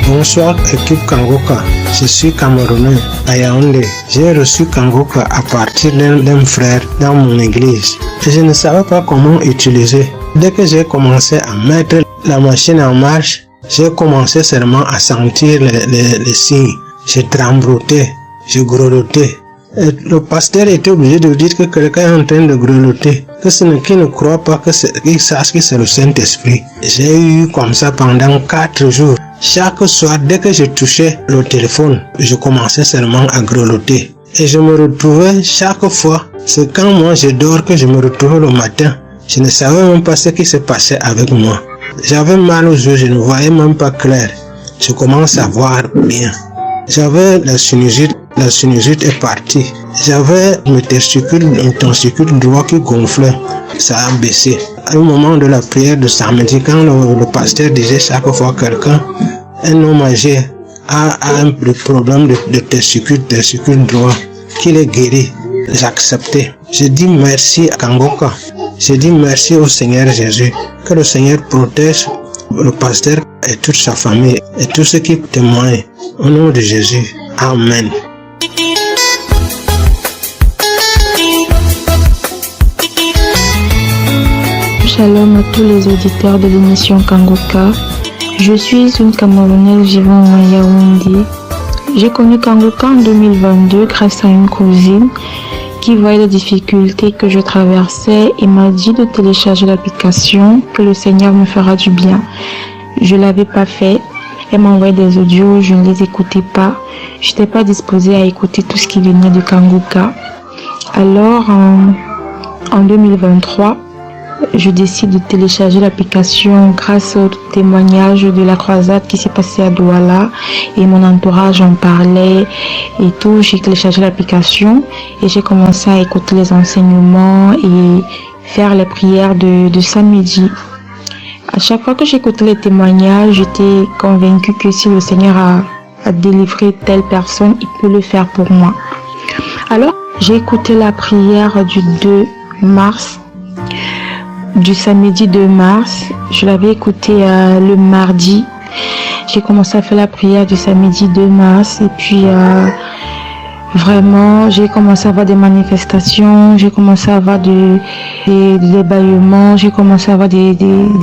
Bonsoir équipe Kanguka, je suis Camerounais à Yaoundé. J'ai reçu Kanguka à partir d'un frère dans mon église et je ne savais pas comment utiliser. Dès que j'ai commencé à mettre la machine en marche, j'ai commencé seulement à sentir les signes. J'ai trembloté, j'ai grelotté. Et le pasteur était obligé de dire que quelqu'un est en train de grelotter, que ce n'est qui ne croit pas qu'il sache que c'est le Saint-Esprit. J'ai eu comme ça pendant 4 jours. Chaque soir, dès que je touchais le téléphone, je commençais seulement à grelotter. Et je me retrouvais chaque fois, c'est quand moi je dors que je me retrouvais le matin. Je ne savais même pas ce qui se passait avec moi. J'avais mal aux yeux, je ne voyais même pas clair. Je commence à voir bien. J'avais la sinusite est partie. J'avais mon testicule droit qui gonflait. Ça a baissé. À un moment de la prière de samedi, quand le pasteur disait chaque fois quelqu'un, un homme âgé a un problème de testicule droit, qu'il est guéri, j'acceptais. Je dis merci à Kanguka. Je dis merci au Seigneur Jésus. Que le Seigneur protège le pasteur et toute sa famille et tous ceux qui témoignent. Au nom de Jésus. Amen. Shalom à tous les auditeurs de l'émission Kanguka. Je suis une Camerounaise vivant à Yaoundé. J'ai connu Kanguka en 2022 grâce à une cousine qui voyait les difficultés que je traversais et m'a dit de télécharger l'application, que le Seigneur me fera du bien. Je ne l'avais pas fait. Elle m'a envoyé des audios, je ne les écoutais pas. Je n'étais pas disposée à écouter tout ce qui venait de Kanguka. Alors, en 2023, je décide de télécharger l'application grâce au témoignage de la croisade qui s'est passée à Douala et mon entourage en parlait et tout. J'ai téléchargé l'application et j'ai commencé à écouter les enseignements et faire les prières de samedi. À chaque fois que j'écoutais les témoignages, j'étais convaincue que si le Seigneur a délivré telle personne, il peut le faire pour moi. Alors, j'ai écouté la prière du 2 mars du samedi 2 mars. Je l'avais écouté le mardi. J'ai commencé à faire la prière du samedi 2 mars et puis vraiment j'ai commencé à avoir des manifestations, j'ai commencé à avoir des bâillements, j'ai commencé à avoir des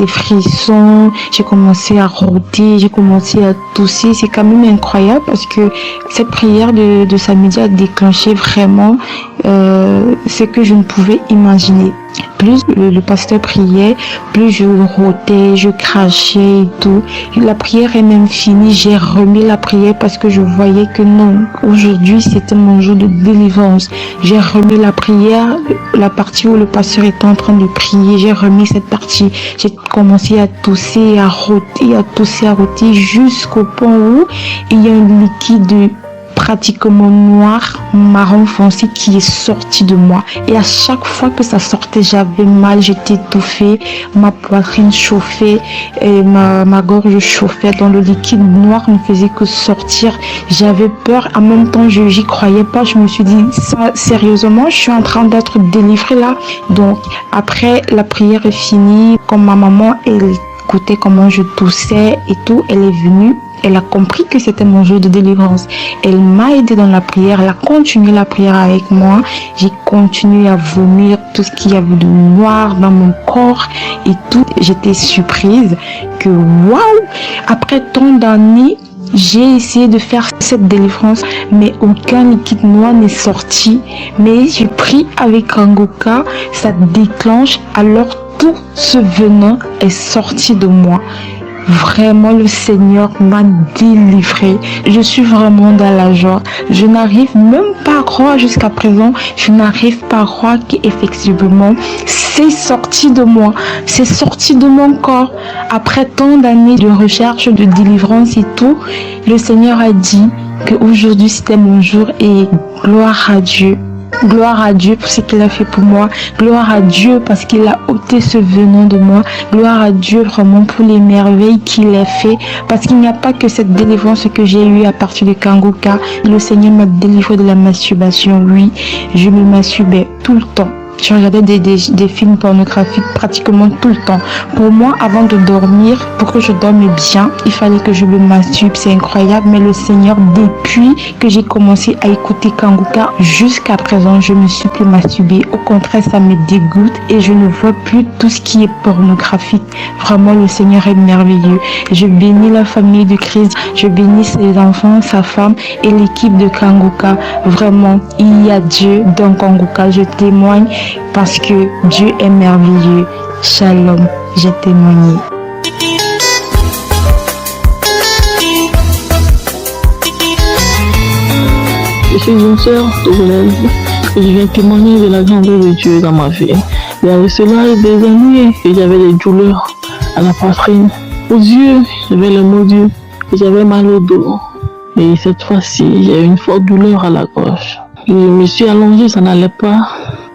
frissons, j'ai commencé à rôter, j'ai commencé à tousser. C'est quand même incroyable parce que cette prière de samedi a déclenché vraiment ce que je ne pouvais imaginer. Plus le pasteur priait, plus je rôtais, je crachais et tout. La prière est même finie, j'ai remis la prière parce que je voyais que non, aujourd'hui c'était mon jour de délivrance. J'ai remis la prière, la partie où le pasteur était en train de prier, j'ai remis cette partie. J'ai commencé à tousser, à rôter, à tousser, à rôter jusqu'au point où il y a un liquide pratiquement noir, marron foncé qui est sorti de moi. Et à chaque fois que ça sortait, j'avais mal, j'étais étouffée, ma poitrine chauffait, et ma gorge chauffait. Dans le liquide noir ne faisait que sortir. J'avais peur, en même temps j'y croyais pas. Je me suis dit, ça, sérieusement, je suis en train d'être délivrée là. Donc après la prière est finie, comme ma maman, elle écoutait comment je toussais et tout, elle est venue. Elle a compris que c'était mon jour de délivrance. Elle m'a aidé dans la prière. Elle a continué la prière avec moi. J'ai continué à vomir tout ce qu'il y avait de noir dans mon corps et tout. J'étais surprise que waouh! Après tant d'années, j'ai essayé de faire cette délivrance, mais aucun liquide noir n'est sorti. Mais j'ai pris avec Kangoka, ça déclenche, alors tout ce venin est sorti de moi. Vraiment, le Seigneur m'a délivré. Je suis vraiment dans la joie. Je n'arrive même pas à croire jusqu'à présent. Je n'arrive pas à croire qu'effectivement, c'est sorti de moi. C'est sorti de mon corps. Après tant d'années de recherche, de délivrance et tout, le Seigneur a dit qu'aujourd'hui c'était mon jour et gloire à Dieu. Gloire à Dieu pour ce qu'il a fait pour moi. Gloire à Dieu parce qu'il a ôté ce venin de moi. Gloire à Dieu vraiment pour les merveilles qu'il a fait. Parce qu'il n'y a pas que cette délivrance que j'ai eue à partir de Kangoka. Le Seigneur m'a délivré de la masturbation. Oui, je me masturbais tout le temps. Je regardais des films pornographiques pratiquement tout le temps. Pour moi, avant de dormir, pour que je dorme bien, il fallait que je me masturbe. C'est incroyable, mais le Seigneur, depuis que j'ai commencé à écouter Kangoka, jusqu'à présent, je ne me suis plus masturbée. Au contraire, ça me dégoûte et je ne vois plus tout ce qui est pornographique. Vraiment, le Seigneur est merveilleux. Je bénis la famille de Christ, je bénis ses enfants, sa femme et l'équipe de Kangoka. Vraiment, il y a Dieu dans Kangoka. Je témoigne parce que Dieu est merveilleux. Shalom, j'ai témoigné. Je suis une sœur togolaise et je viens témoigner de la grandeur de Dieu dans ma vie. Il y a cela des années que j'avais des douleurs à la poitrine, aux yeux, j'avais le mot Dieu, j'avais mal au dos. Et cette fois-ci, j'ai eu une forte douleur à la gorge. Je me suis allongée, ça n'allait pas.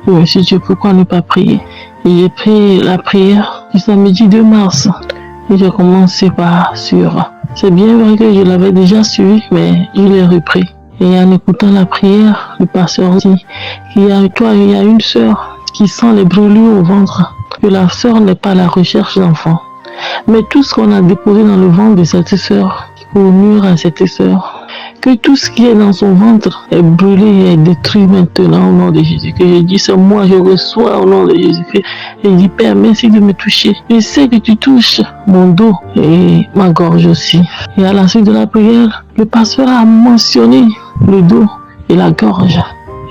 Je me suis dit pourquoi ne pas prier. Et j'ai pris la prière du samedi 2 mars. Et j'ai commencé par sur. C'est bien vrai que je l'avais déjà suivi, mais je l'ai repris. Et en écoutant la prière, le pasteur dit qu'il y a une sœur qui sent les brûlures au ventre. Que la sœur n'est pas à la recherche d'enfants. Mais tout ce qu'on a déposé dans le ventre de cette sœur, pour nuire à cette sœur, que tout ce qui est dans son ventre est brûlé et est détruit maintenant au nom de Jésus. Que je dis ça, moi je reçois au nom de Jésus-Christ. Et je dis, Père, merci de me toucher. Je sais que tu touches mon dos et ma gorge aussi. Et à la suite de la prière, le pasteur a mentionné le dos et la gorge.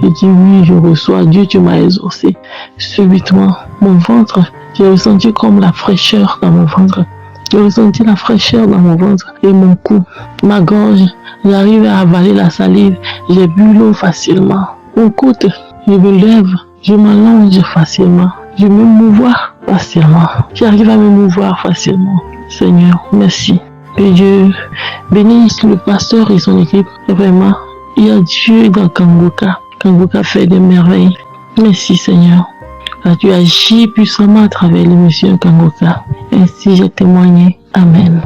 Je dis oui, je reçois. Dieu, tu m'as exaucé. Subitement, mon ventre, j'ai ressenti comme la fraîcheur dans mon ventre. J'ai ressenti la fraîcheur dans mon ventre et mon cou, ma gorge. J'arrive à avaler la salive, j'ai bu l'eau facilement. Mon côte, je me lève, je m'allonge facilement, je me mouvoir facilement. J'arrive à me mouvoir facilement. Seigneur, merci. Que Dieu bénisse le pasteur et son équipe. Vraiment, il y a Dieu dans Kangoka. Kangoka fait des merveilles. Merci Seigneur. Tu agis puissamment à travers l'émission Kangoka. Ainsi j'ai témoigné. Amen.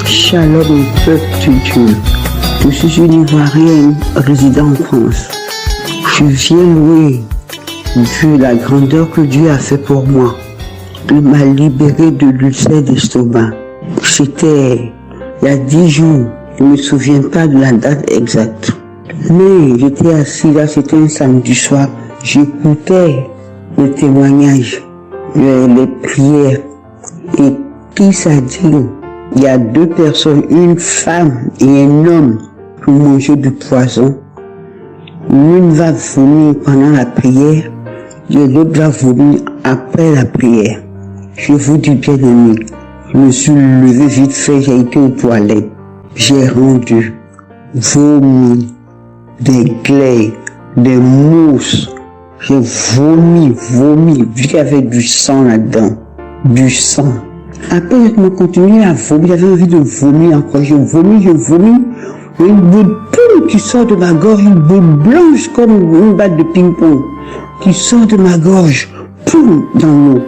Shalom, peuple de Dieu. Je suis une Ivoirienne résidant en France. Je viens louer Dieu, la grandeur que Dieu a fait pour moi. Il m'a libéré de l'ulcère d'estomac. C'était il y a 10 jours. Je ne me souviens pas de la date exacte. Mais j'étais assis là, c'était un samedi soir. J'écoutais le témoignage, les prières. Et qui s'est dit, il y a 2 personnes, une femme et un homme qui ont mangé du poison. L'une va vomir pendant la prière et l'autre va vomir après la prière. Je vous dis bien aimé, je me suis levé vite fait, j'ai été aux toilettes. J'ai rendu vomi, des glaies, des mousses. J'ai vomi, vu qu'il y avait du sang là-dedans. Du sang. Après, je continué à vomir, j'avais envie de vomir encore. Je vomis. Il y a une boule qui sort de ma gorge, une boule blanche comme une balle de ping-pong qui sort de ma gorge, poum, dans l'eau.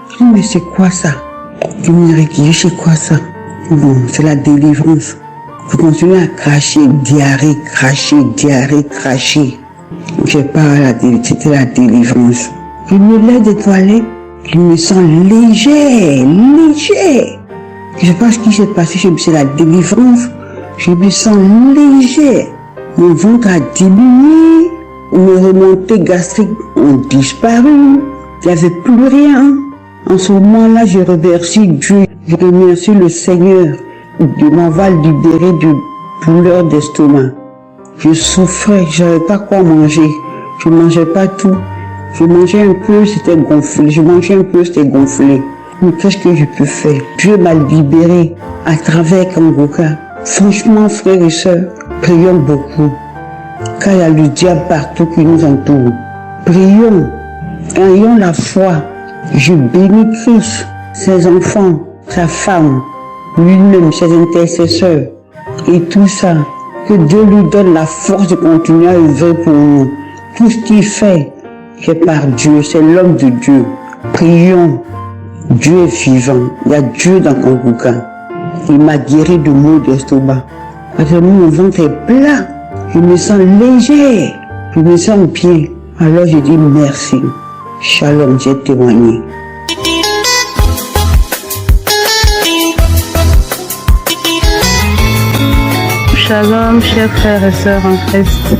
Je dis, mais c'est quoi ça? Je me dis, c'est quoi ça? Bon, c'est la délivrance. Je continue à cracher, diarrhée, cracher. J'ai pas c'était la délivrance. Je me lève des toilettes, je me sens léger. Je sais pas ce qui s'est passé, c'est la délivrance. Je me sens léger. Mon ventre a diminué. Mes remontées gastriques ont disparu. Il n'y avait plus rien. En ce moment-là, je remercie Dieu. Je remercie le Seigneur de m'avoir libéré de douleur d'estomac. Je souffrais, je savais pas quoi manger. Je mangeais pas tout. Je mangeais un peu, c'était gonflé. Je mangeais un peu, c'était gonflé. Mais qu'est-ce que je peux faire? Dieu m'a libéré à travers Kangoka. Franchement, frères et sœurs, prions beaucoup. Car il y a le diable partout qui nous entoure. Prions, ayons la foi. Je bénis Christ, ses enfants, sa femme, lui-même, ses intercesseurs et tout ça. Que Dieu lui donne la force de continuer à œuvrer pour nous. Tout ce qu'il fait, c'est par Dieu, c'est l'homme de Dieu. Prions. Dieu est vivant. Il y a Dieu dans Kangoka. Il m'a guéri de maux d'estomac. Parce que mon ventre est plat. Je me sens léger. Je me sens bien. Alors je dis merci. Shalom, j'ai témoigné. Shalom, chers frères et sœurs en Christ.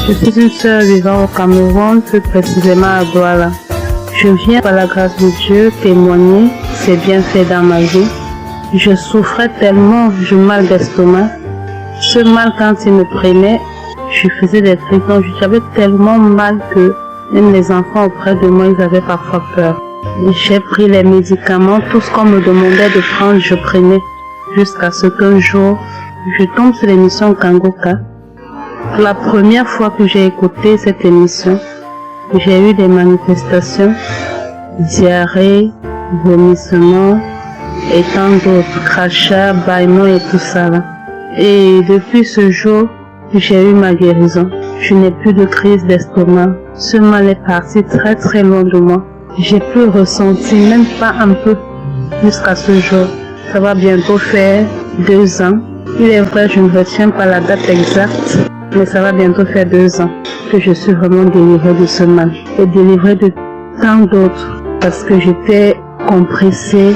Je suis une sœur vivant au Cameroun, plus précisément à Douala. Je viens par la grâce de Dieu témoigner ses bienfaits dans ma vie. Je souffrais tellement du mal d'estomac. Ce mal, quand il me prenait, je faisais des cris. J'avais tellement mal que même les enfants auprès de moi, ils avaient parfois peur. J'ai pris les médicaments, tout ce qu'on me demandait de prendre, je prenais. Jusqu'à ce qu'un jour, je tombe sur l'émission Kangoka. Pour la première fois que j'ai écouté cette émission, j'ai eu des manifestations, diarrhée, vomissements, et tant d'autres, crachats, bâillements et tout ça là. Et depuis ce jour, j'ai eu ma guérison. Je n'ai plus de crise d'estomac. Ce mal est parti très très loin de moi. J'ai plus ressenti, même pas un peu, jusqu'à ce jour. Ça va bientôt faire 2 ans. Il est vrai, je ne retiens pas la date exacte, mais ça va bientôt faire 2 ans que je suis vraiment délivrée de ce mal. Et délivrée de tant d'autres, parce que j'étais compressée,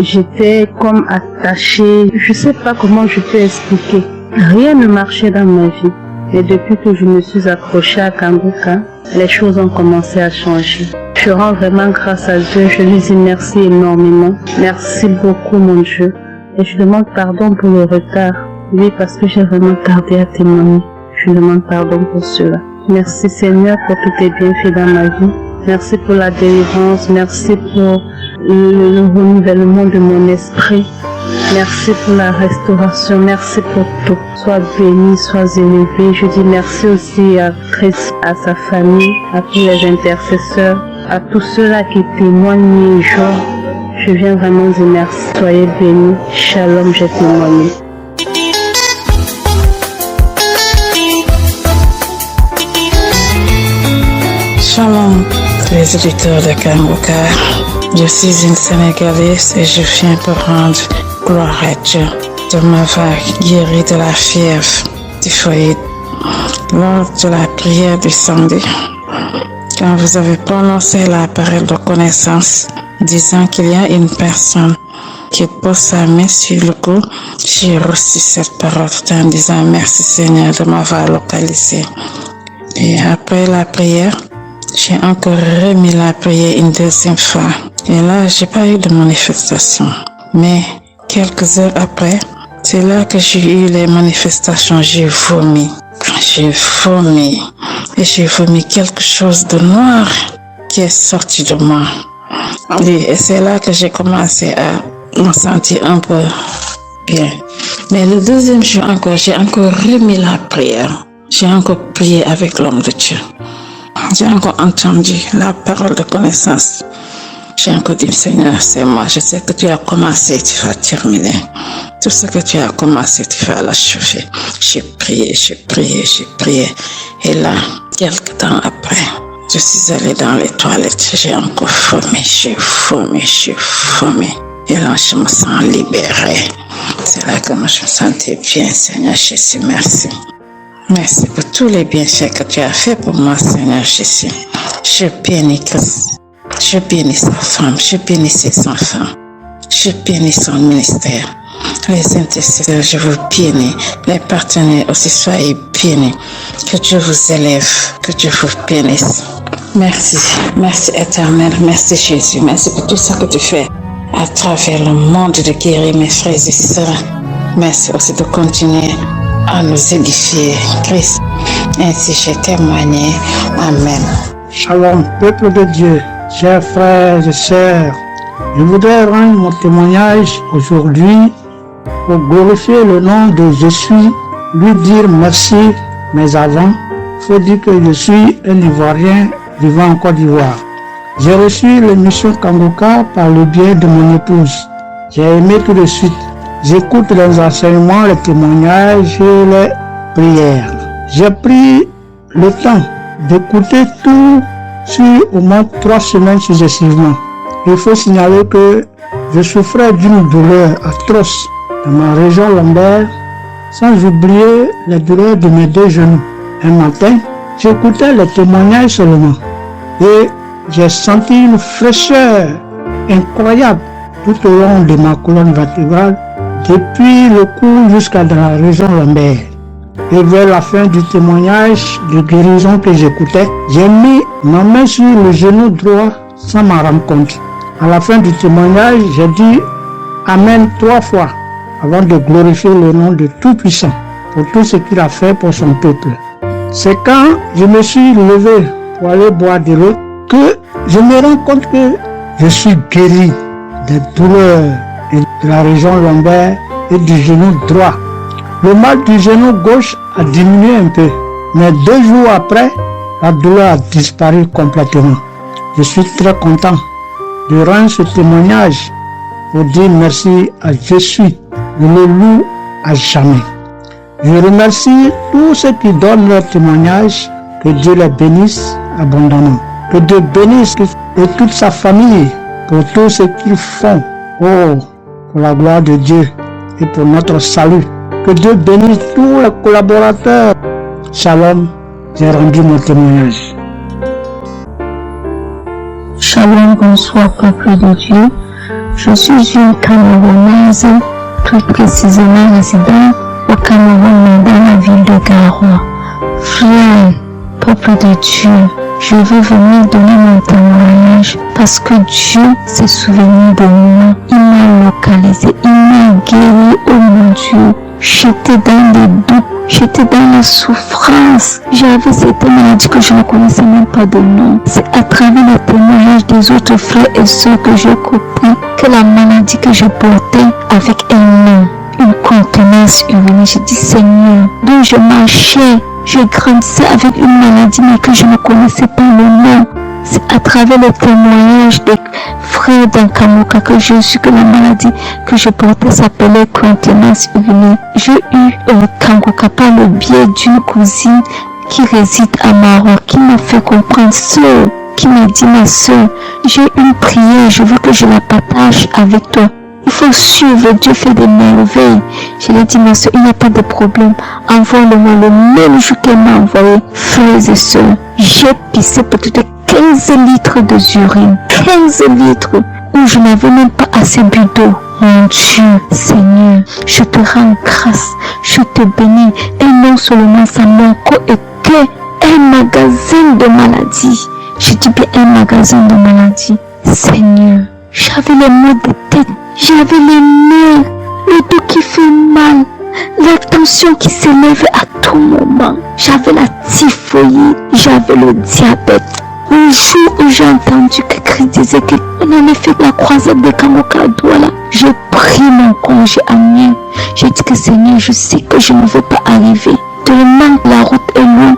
j'étais comme attachée. Je sais pas comment je peux expliquer. Rien ne marchait dans ma vie. Et depuis que je me suis accrochée à Kangoka, les choses ont commencé à changer. Je rends vraiment grâce à Dieu. Je lui dis merci énormément. Merci beaucoup, mon Dieu. Et je demande pardon pour le retard. Oui, parce que j'ai vraiment tardé à témoigner. Je demande pardon pour cela. Merci Seigneur pour tous tes bienfaits dans ma vie. Merci pour la délivrance. Merci pour le renouvellement de mon esprit. Merci pour la restauration. Merci pour tout. Sois béni, sois élevé. Je dis merci aussi à Christ, à sa famille, à tous les intercesseurs, à tous ceux-là qui témoignent les jours. Je viens vraiment dire merci. Soyez bénis. Shalom, j'ai témoigné. Shalom, les auditeurs de Kangoka. Je suis une Sénégalaise et je viens pour rendre gloire à Dieu de m'avoir guéri de la fièvre typhoïde. Lors de la prière du samedi, quand vous avez prononcé la parole de connaissance, disant qu'il y a une personne qui pose sa main sur le cou, j'ai reçu cette parole en disant merci Seigneur de m'avoir localisé. Et après la prière, j'ai encore remis la prière une deuxième fois. Et là, j'ai pas eu de manifestation. Mais quelques heures après, c'est là que j'ai eu les manifestations. J'ai vomi. Et j'ai vomi quelque chose de noir qui est sorti de moi. Et c'est là que j'ai commencé à me sentir un peu bien. Mais le deuxième jour encore, j'ai encore remis la prière. J'ai encore prié avec l'homme de Dieu. J'ai encore entendu la parole de connaissance. J'ai encore dit, Seigneur, c'est moi. Je sais que tu as commencé, tu vas terminer. Tout ce que tu as commencé, tu vas l'achever. J'ai prié. Et là, quelques temps après, je suis allée dans les toilettes. J'ai encore vomi. Et là, je me sens libérée. C'est là que je me sentais bien, Seigneur Jésus. Merci. Merci pour tous les bienfaits que tu as fait pour moi, Seigneur Jésus. Je bénis Christ. Je bénis sa femme. Je bénis ses enfants. Je bénis son ministère. Les intercesseurs, je vous bénis. Les partenaires aussi, soyez bénis. Que Dieu vous élève. Que Dieu vous bénisse. Merci. Merci éternel. Merci Jésus. Merci pour tout ce que tu fais à travers le monde de guérir mes frères et sœurs. Merci aussi de continuer à nous édifier, Christ. Ainsi j'ai témoigné. Amen. Shalom, peuple de Dieu, chers frères et sœurs. Je voudrais rendre mon témoignage aujourd'hui pour glorifier le nom de Jésus, lui dire merci, mais avant, il faut dire que je suis un Ivoirien vivant en Côte d'Ivoire. J'ai reçu l'émission Kangoka par le biais de mon épouse. J'ai aimé tout de suite. J'écoute les enseignements, les témoignages et les prières. J'ai pris le temps d'écouter tout sur au moins 3 semaines successivement. Il faut signaler que je souffrais d'une douleur atroce dans ma région lombaire, sans oublier les douleurs de mes 2 genoux. Un matin, j'écoutais les témoignages seulement et j'ai senti une fraîcheur incroyable tout au long de ma colonne vertébrale, depuis le cou jusqu'à dans la région lombaire. Et vers la fin du témoignage de guérison que j'écoutais, j'ai mis ma main sur le genou droit sans m'en rendre compte. À la fin du témoignage, j'ai dit Amen 3 fois avant de glorifier le nom de Tout-Puissant pour tout ce qu'il a fait pour son peuple. C'est quand je me suis levé pour aller boire de l'eau que je me rends compte que je suis guéri des douleurs de la région lombaire et du genou droit. Le mal du genou gauche a diminué un peu, mais 2 jours après, la douleur a disparu complètement. Je suis très content de rendre ce témoignage pour dire merci à Jésus. Je le loue à jamais. Je remercie tous ceux qui donnent leur témoignage. Que Dieu les bénisse abondamment. Que Dieu bénisse et toute sa famille pour tout ce qu'ils font. Oh, pour la gloire de Dieu et pour notre salut. Que Dieu bénisse tous les collaborateurs. Shalom, j'ai rendu mon témoignage. Shalom, bonsoir peuple de Dieu. Je suis une Camerounaise, plus précisément résident au Cameroun, dans la ville de Garoua. Frère, peuple de Dieu, je veux venir donner mon témoignage parce que Dieu s'est souvenu de moi. Il m'a localisé, il m'a guéri, oh mon Dieu. J'étais dans les doutes, j'étais dans la souffrance. J'avais cette maladie que je ne connaissais même pas de nom. C'est à travers les témoignages des autres frères et sœurs que j'ai compris que la maladie que je portais avec un nom, une contenance humaine. J'ai dit Seigneur, donc je marchais, je grandissais avec une maladie mais que je ne connaissais pas le nom. C'est à travers les témoignages des frères d'Ankamoka que je suis que la maladie que je portais s'appelait contenance urinaire. J'ai eu Kangoka par le biais d'une cousine qui réside à Maroc, qui m'a fait comprendre sœur, qui m'a dit ma sœur, j'ai une prière, je veux que je la partage avec toi. Il faut suivre, Dieu fait des merveilles. Je lui ai dit, ma soeur, il n'y a pas de problème. Envoie-le-moi le même jour qu'elle m'a envoyé. Frères et sœurs, j'ai pissé peut-être 15 litres de urine. 15 litres où je n'avais même pas assez bu d'eau. Mon Dieu, Seigneur, je te rends grâce, je te bénis. Et non seulement ça, mon corps était un magasin de maladies. Je dis bien un magasin de maladies. Seigneur, j'avais les maux de tête, j'avais les nerfs, le dos qui fait mal, la tension qui s'élevait à tout moment. J'avais la typhoïde, j'avais le diabète. Un jour où j'ai entendu que Christ disait qu'on allait faire la croisade de Kangoka à Douala, j'ai pris mon congé à mien. J'ai dit que Seigneur, je sais que je ne veux pas arriver. Tellement la route est longue,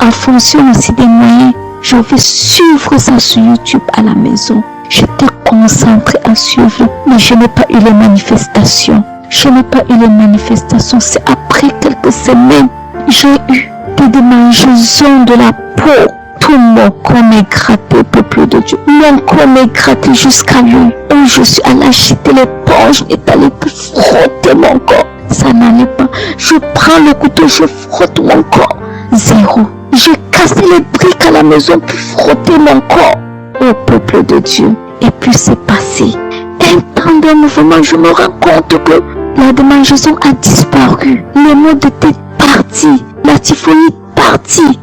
en fonction aussi des moyens. Je vais suivre ça sur YouTube à la maison. J'étais concentrée à suivre, mais je n'ai pas eu les manifestations. Je n'ai pas eu les manifestations. C'est après quelques semaines, j'ai eu des démangeaisons de la peau. Tout mon corps m'est gratté, peuple de Dieu. Mon corps m'est gratté jusqu'à l'œil. Et je suis allée acheter l'éponge et allée frotter mon corps. Ça n'allait pas. Je prends le couteau, je frotte mon corps. Zéro. J'ai cassé les briques à la maison pour frotter mon corps. Au peuple de Dieu. Et puis c'est passé. Un temps de mouvement, je me rends compte que la démangeaison a disparu. Les maux de tête partis. La typhoïde partie.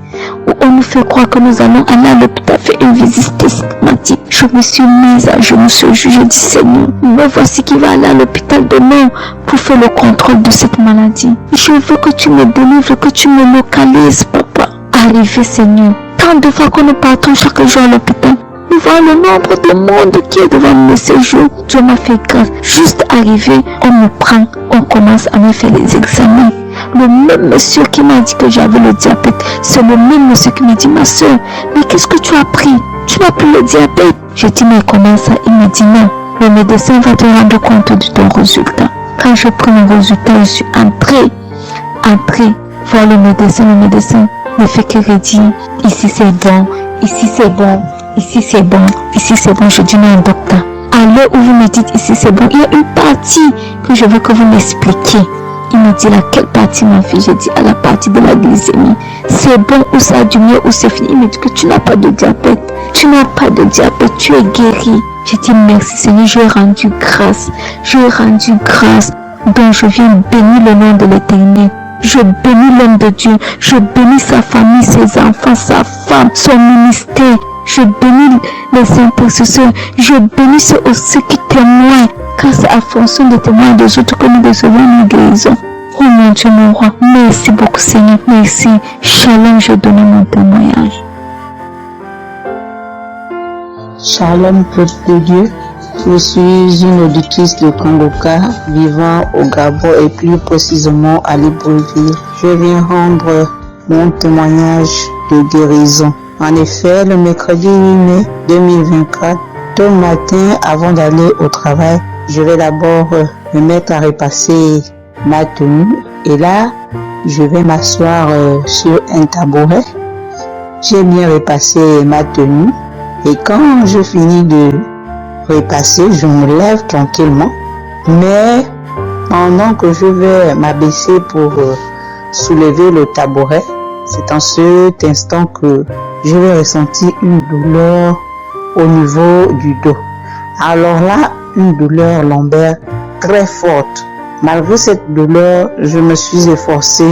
Où on nous fait croire que nous allons aller à l'hôpital faire une visite systématique. Je me suis mise à genoux ce jour. Je dis Seigneur, me voici qui va aller à l'hôpital demain pour faire le contrôle de cette maladie. Je veux que tu me délivres, que tu me localises, papa. Arrivé Seigneur, tant de fois que nous partons chaque jour à l'hôpital, nous voyons le nombre de monde qui est devant nous ces jours. Dieu m'a fait grâce. Juste arrivé, on me prend, on commence à me faire les examens. Le même monsieur qui m'a dit que j'avais le diabète, c'est le même monsieur qui m'a dit, ma soeur, mais qu'est-ce que tu as pris? Tu n'as plus le diabète. J'ai dit, mais comment ça? Il m'a dit, non, le médecin va te rendre compte de ton résultat. Quand je prends le résultat, je suis entrée voir le médecin ne fait que redire, ici c'est bon, ici c'est bon, ici c'est bon, ici c'est bon. Je dis, non, docteur, à l'heure où vous me dites ici c'est bon, il y a une partie que je veux que vous m'expliquiez. Il me dit laquelle partie, ma fille? J'ai dit à la partie de la glycémie. C'est bon ou ça a du mieux ou c'est fini? Il me dit que tu n'as pas de diabète. Tu n'as pas de diabète, tu es guéri. J'ai dit merci Seigneur, je lui ai rendu grâce. Je lui ai rendu grâce. Donc je viens bénir le nom de l'Éternel. Je bénis l'homme de Dieu. Je bénis sa famille, ses enfants, sa femme, son ministère. Je bénis les intercesseurs. Je bénis ceux qui témoignent. Car c'est à fonction des témoins des autres que nous recevons nos guérisons. Oh mon Dieu, mon roi. Merci beaucoup Seigneur. Merci. Shalom, je donne mon témoignage. Shalom, peuple de Dieu. Je suis une auditrice de Kangoka vivant au Gabon et plus précisément à Libreville. Je viens rendre mon témoignage de guérison. En effet, le mercredi 8 mai 2024, tôt le matin, avant d'aller au travail, je vais d'abord me mettre à repasser ma tenue et là, je vais m'asseoir sur un tabouret. J'ai bien repassé ma tenue et quand je finis de repasser, je me lève tranquillement. Mais pendant que je vais m'abaisser pour soulever le tabouret, c'est en cet instant que je vais ressentir une douleur au niveau du dos. Alors là, une douleur lombaire très forte. Malgré cette douleur, je me suis efforcé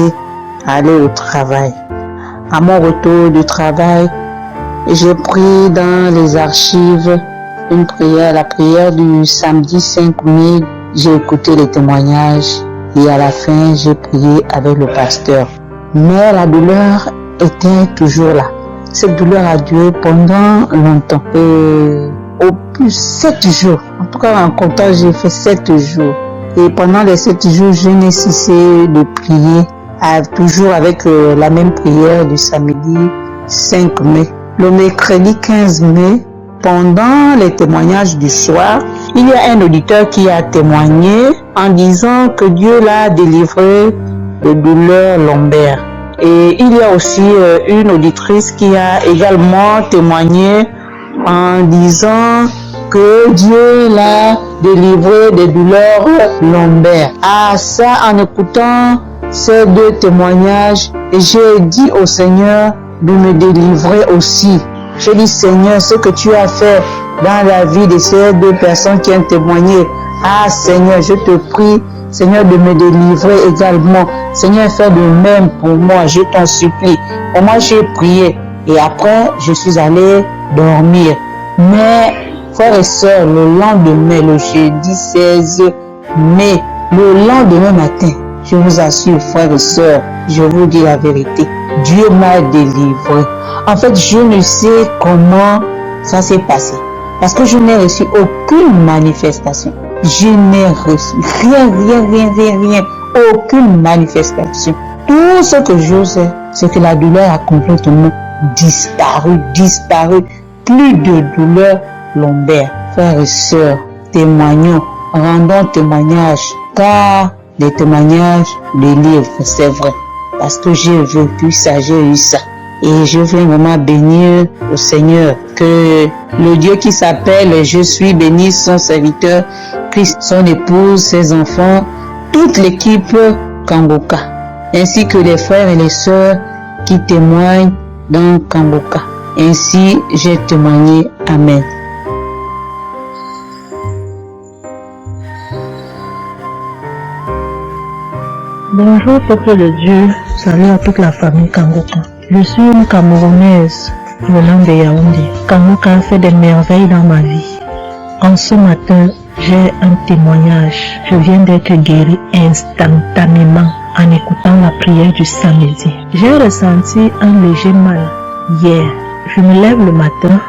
à aller au travail. À mon retour du travail, j'ai pris dans les archives une prière, la prière du samedi 5 mai. J'ai écouté les témoignages et à la fin, j'ai prié avec le pasteur. Mais la douleur était toujours là. Cette douleur a duré pendant longtemps. Et au plus 7 jours. En tout cas, en comptant, j'ai fait 7 jours. Et pendant les 7 jours, je n'ai cessé de prier, toujours avec la même prière du samedi 5 mai. Le mercredi 15 mai, pendant les témoignages du soir, il y a un auditeur qui a témoigné en disant que Dieu l'a délivré de douleurs lombaires. Et il y a aussi une auditrice qui a également témoigné en disant que Dieu l'a délivré des douleurs lombaires. Ah, ça, en écoutant ces deux témoignages, j'ai dit au Seigneur de me délivrer aussi. J'ai dit, Seigneur, ce que tu as fait dans la vie de ces deux personnes qui ont témoigné, ah Seigneur, je te prie, Seigneur, de me délivrer également. Seigneur, fais de même pour moi, je t'en supplie. Et moi, j'ai prié. Et après, je suis allé dormir. Mais, frères et sœurs, le lendemain, le jeudi 16 mai, le lendemain matin, je vous assure, frères et sœurs, je vous dis la vérité, Dieu m'a délivré. En fait, je ne sais comment ça s'est passé. Parce que je n'ai reçu aucune manifestation. Je n'ai reçu rien, aucune manifestation. Tout ce que je sais, c'est que la douleur a complètement disparu. Plus de douleur lombaire. Frères et sœurs, témoignons, rendons témoignage, car les témoignages délivrent, c'est vrai. Parce que j'ai vécu ça, j'ai eu ça. Et je veux vraiment bénir au Seigneur que le Dieu qui s'appelle Je suis béni, son serviteur, Christ, son épouse, ses enfants, toute l'équipe Kangoka, ainsi que les frères et les sœurs qui témoignent dans Kangoka. Ainsi, j'ai témoigné. Amen. Bonjour peuple de Dieu, salut à toute la famille Kangoka. Je suis une Camerounaise venant de Yaoundé. Kangoka a fait des merveilles dans ma vie. En ce matin, j'ai un témoignage. Je viens d'être guérie instantanément en écoutant la prière du samedi. J'ai ressenti un léger mal hier. Je me lève le matin,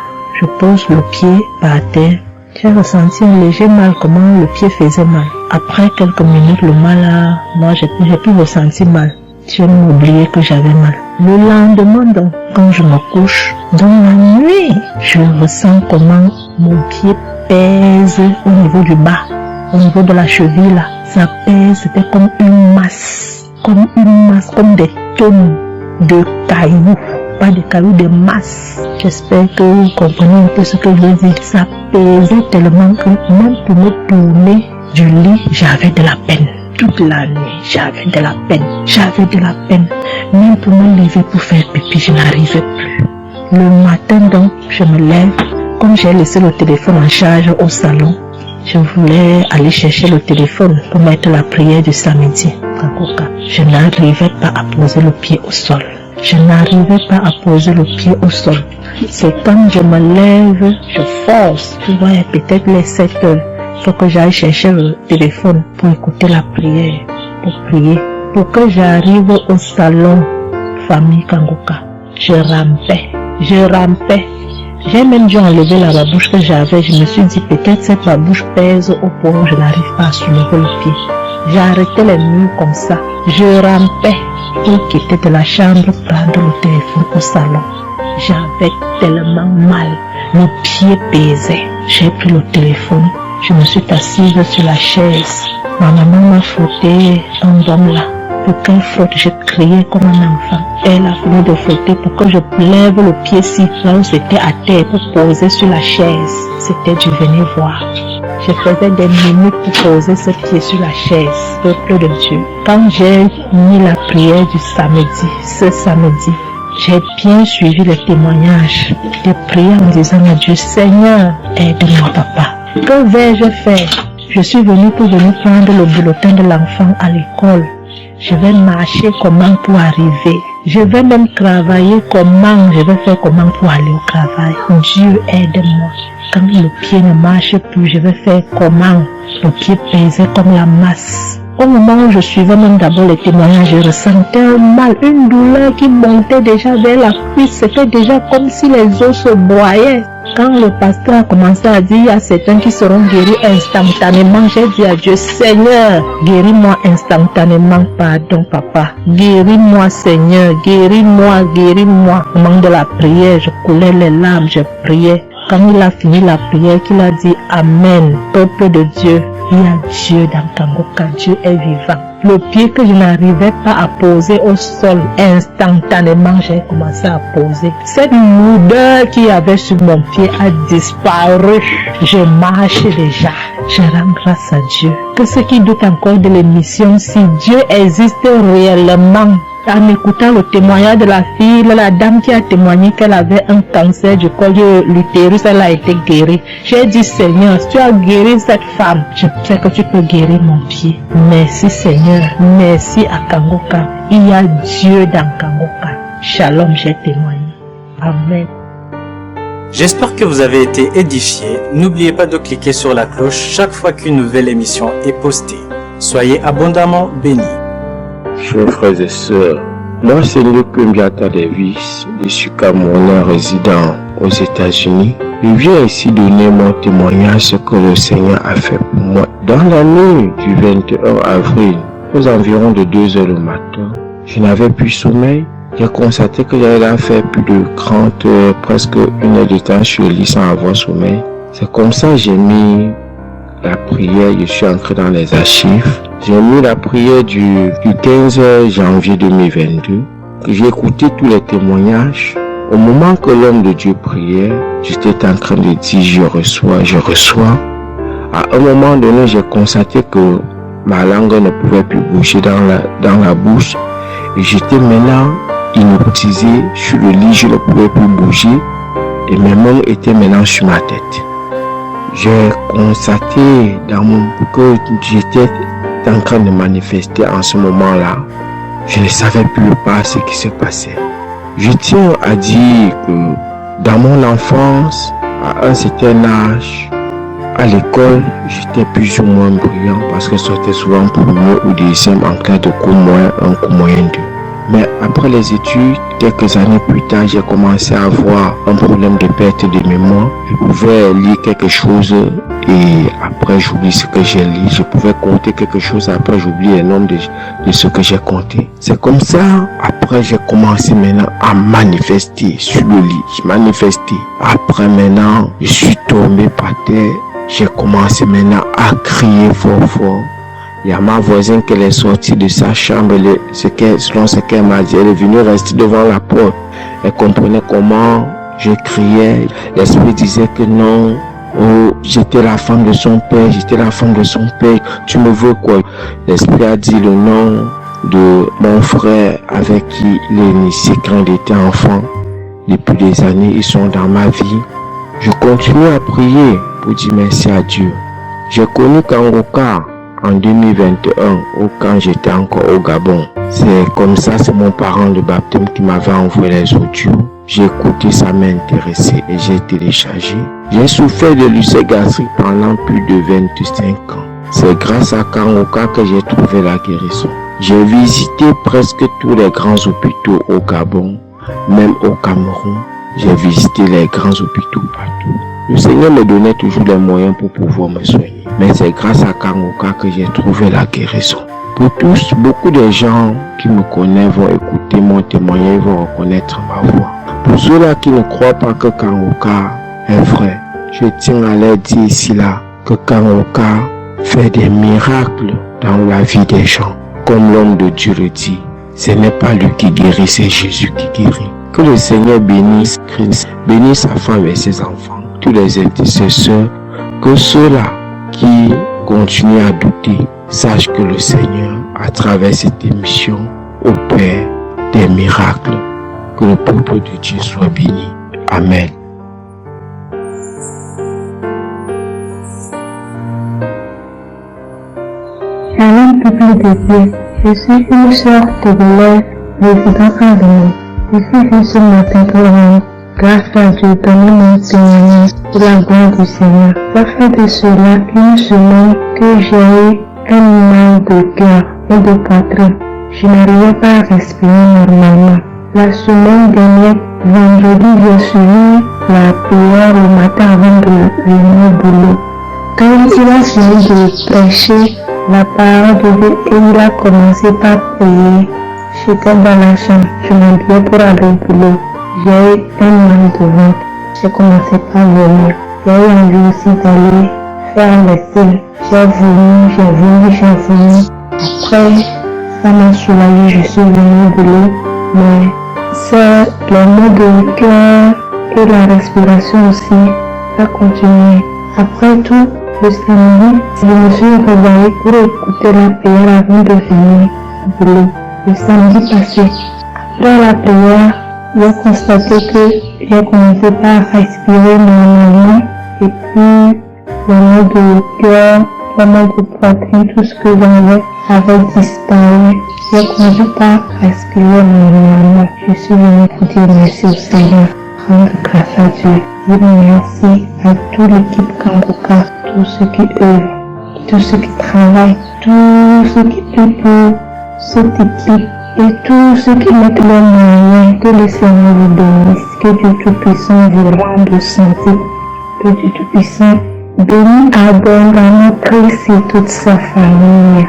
je pose le pied par terre. J'ai ressenti un léger mal, comment le pied faisait mal. Après quelques minutes, le mal a... Moi, j'ai plus ressenti mal. Je m'oubliais que j'avais mal. Le lendemain, donc, quand je me couche, dans la nuit, je ressens comment mon pied pèse au niveau du bas, au niveau de la cheville là. Ça pèse, c'était comme une masse, comme des tonnes de cailloux. Pas de cailloux, de masse. J'espère que vous comprenez un peu ce que je veux dire. Ça pesait tellement que même pour me tourner du lit, j'avais de la peine. Toute la nuit, j'avais de la peine. Même pour me lever pour faire pipi, je n'arrivais plus. Le matin donc, je me lève. Comme j'ai laissé le téléphone en charge au salon, je voulais aller chercher le téléphone pour mettre la prière du samedi. Je n'arrivais pas à poser le pied au sol. C'est quand je me lève, je force. Tu vois, peut-être les 7 heures. Il faut que j'aille chercher le téléphone pour écouter la prière, pour prier. Pour que j'arrive au salon, famille Kangoka, je rampais. J'ai même dû enlever la babouche que j'avais. Je me suis dit, peut-être cette babouche pèse au point où je n'arrive pas à soulever le pied. J'ai arrêté les murs comme ça. Je rampais pour quitter de la chambre, prendre le téléphone au salon. J'avais tellement mal. Le pied pesait. J'ai pris le téléphone. Je me suis assise sur la chaise. Ma maman m'a frotté un baume là. Pour qu'elle frotte, je criais comme un enfant. Elle a fini de frotter pour que je lève le pied-ci, là où c'était à terre, pour poser sur la chaise. C'était du venez voir. Je faisais des minutes pour poser ce pied sur la chaise, peuple de Dieu. Quand j'ai mis la prière du samedi, ce samedi, j'ai bien suivi les témoignages. J'ai prié en disant à Dieu, Seigneur, aide-moi papa. Que vais-je faire? Je suis venue pour venir prendre le bulletin de l'enfant à l'école. Je vais marcher comment pour arriver. Je vais même travailler comment. Je vais faire comment pour aller au travail. Dieu aide-moi. Quand le pied ne marche plus, je vais faire comment? Le pied pesait comme la masse. Au moment où je suivais même d'abord les témoignages, je ressentais un mal, une douleur qui montait déjà vers la cuisse. C'était déjà comme si les os se broyaient. Quand le pasteur a commencé à dire, il y a certains qui seront guéris instantanément, j'ai dit à Dieu, Seigneur, guéris-moi instantanément, pardon papa. Guéris-moi Seigneur, guéris-moi. Au moment de la prière, je coulais les larmes, je priais. Quand il a fini la prière, qu'il a dit Amen, peuple de Dieu, Il y a Dieu dans Kangoka, Dieu est vivant. Le pied que je n'arrivais pas à poser au sol, instantanément, j'ai commencé à poser. Cette lourdeur qu'il y avait sur mon pied a disparu. Je marche déjà. Je rends grâce à Dieu. Que ceux qui doutent encore de l'émission, si Dieu existe réellement, en écoutant le témoignage de la fille, la dame qui a témoigné qu'elle avait un cancer du col de l'utérus, elle a été guérie. J'ai dit, Seigneur, si tu as guéri cette femme, je sais que tu peux guérir mon pied. Merci Seigneur, merci à Kangoka. Il y a Dieu dans Kangoka. Shalom, j'ai témoigné. Amen. J'espère que vous avez été édifiés. N'oubliez pas de cliquer sur la cloche chaque fois qu'une nouvelle émission est postée. Soyez abondamment bénis. Chers frères et sœurs, moi c'est Luc Mbiata Davis, je suis Camerounais résident aux États-Unis. Je viens ici donner mon témoignage ce que le Seigneur a fait pour moi. Dans la nuit du 21 avril, aux environs de 2 heures le matin, je n'avais plus sommeil. J'ai constaté que j'avais fait plus de 30 heures, presque 1 heure de temps sur le lit sans avoir sommeil. C'est comme ça que j'ai mis la prière, je suis entré dans les archives. J'ai mis la prière du 15 janvier 2022. J'ai écouté tous les témoignages. Au moment que l'homme de Dieu priait, j'étais en train de dire je reçois. À un moment donné, j'ai constaté que ma langue ne pouvait plus bouger dans la bouche. Et j'étais maintenant hypnotisé sur le lit, je ne pouvais plus bouger. Et mes mains étaient maintenant sur ma tête. J'ai constaté que j'étais en train de manifester en ce moment-là. Je ne savais plus pas ce qui se passait. Je tiens à dire que dans mon enfance, à un certain âge, à l'école, j'étais plus ou moins brillant parce que c'était souvent premier ou deuxième en classe de cours moyen 1, cours moyen 2. Mais après les études, quelques années plus tard, j'ai commencé à avoir un problème de perte de mémoire. Je pouvais lire quelque chose et après j'oublie ce que j'ai lu. Je pouvais compter quelque chose et après j'oublie le nombre de ce que j'ai compté. C'est comme ça, après j'ai commencé maintenant à manifester sur le lit. Je manifestais. Après maintenant, je suis tombé par terre. J'ai commencé maintenant à crier fort. Il y a ma voisine qui est sortie de sa chambre, selon ce qu'elle m'a dit, elle est venue rester devant la porte. Elle comprenait comment je criais. L'esprit disait que non, j'étais la femme de son père, tu me veux quoi? L'esprit a dit le nom de mon frère avec qui il est initié quand il était enfant. Depuis des années, ils sont dans ma vie. Je continue à prier pour dire merci à Dieu. J'ai connu Kangoka en 2021, quand j'étais encore au Gabon. C'est comme ça, c'est mon parent de baptême qui m'avait envoyé les audios. J'ai écouté, ça m'a intéressé et j'ai téléchargé. J'ai souffert de l'ulcère gastrique pendant plus de 25 ans. C'est grâce à Kangoka que j'ai trouvé la guérison. J'ai visité presque tous les grands hôpitaux au Gabon, même au Cameroun. J'ai visité les grands hôpitaux partout. Le Seigneur me donnait toujours les moyens pour pouvoir me soigner. Mais c'est grâce à Kangoka que j'ai trouvé la guérison. Pour tous, beaucoup de gens qui me connaissent vont écouter mon témoignage et vont reconnaître ma voix. Pour ceux-là qui ne croient pas que Kangoka est vrai, je tiens à leur dire ici là que Kangoka fait des miracles dans la vie des gens. Comme l'homme de Dieu le dit, ce n'est pas lui qui guérit, c'est Jésus qui guérit. Que le Seigneur bénisse Christ, bénisse sa femme et ses enfants, tous les intercesseurs, que ceux-là qui continuent à douter sachent que le Seigneur, à travers cette émission, opère des miracles. Que le peuple de Dieu soit béni. Amen. Shalom, peuple de Dieu. Je suis une sœur togolaise résidant à Lomé. Je suis venue ce matin pour rendre grâce à Dieu, donner mon témoignage pour la gloire du Seigneur. Ça fait de cela une semaine que j'ai eu un mal de cœur et de poitrine. Je n'arrivais pas à respirer normalement. La semaine dernière, vendredi, j'ai suivi la prière le matin avant de venir au boulot. Quand il a fini de prêcher la parole de Dieu et il a commencé par prier, j'étais dans la chambre, je m'habillais pour aller au boulot. J'ai eu un mal de ventre, j'ai commencé par vomir. J'ai eu envie aussi d'aller faire les pulls. J'ai voulu. Après, ça m'a soulagé, je suis venue de l'eau. Mais c'est les mots de cœur et la respiration aussi. Ça continue. Après tout, le samedi, je me suis réveillée pour écouter la prière avant de venir de l'eau. Le samedi passé, après la prière, j'ai constaté que j'ai commencé par respirer normalement et puis le mot de cœur, le mot de poitrine, tout ce que avait disparu. J'ai commencé par respirer normalement. Je suis venue pour dire merci au Seigneur, rendre grâce à Dieu, dire merci à toute l'équipe Kangoka, tous ceux qui œuvrent, tous ceux qui travaillent, tous ceux qui œuvrent pour cette équipe et tous ceux qui mettent leurs moyens. Que le Seigneur vous bénisse, que Dieu Tout-Puissant vous rende santé, que Dieu Tout-Puissant bénisse abondamment Christ et toute sa famille.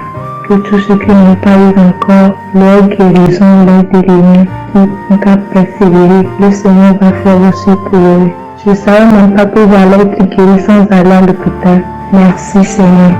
Que tous ceux qui n'ont pas eu encore leur guérison, leur délivrance, qui n'ont qu'à persévérer, le Seigneur va faire aussi pour eux. Je ne savais même pas que j'allais être guéri sans aller à l'hôpital. Merci Seigneur.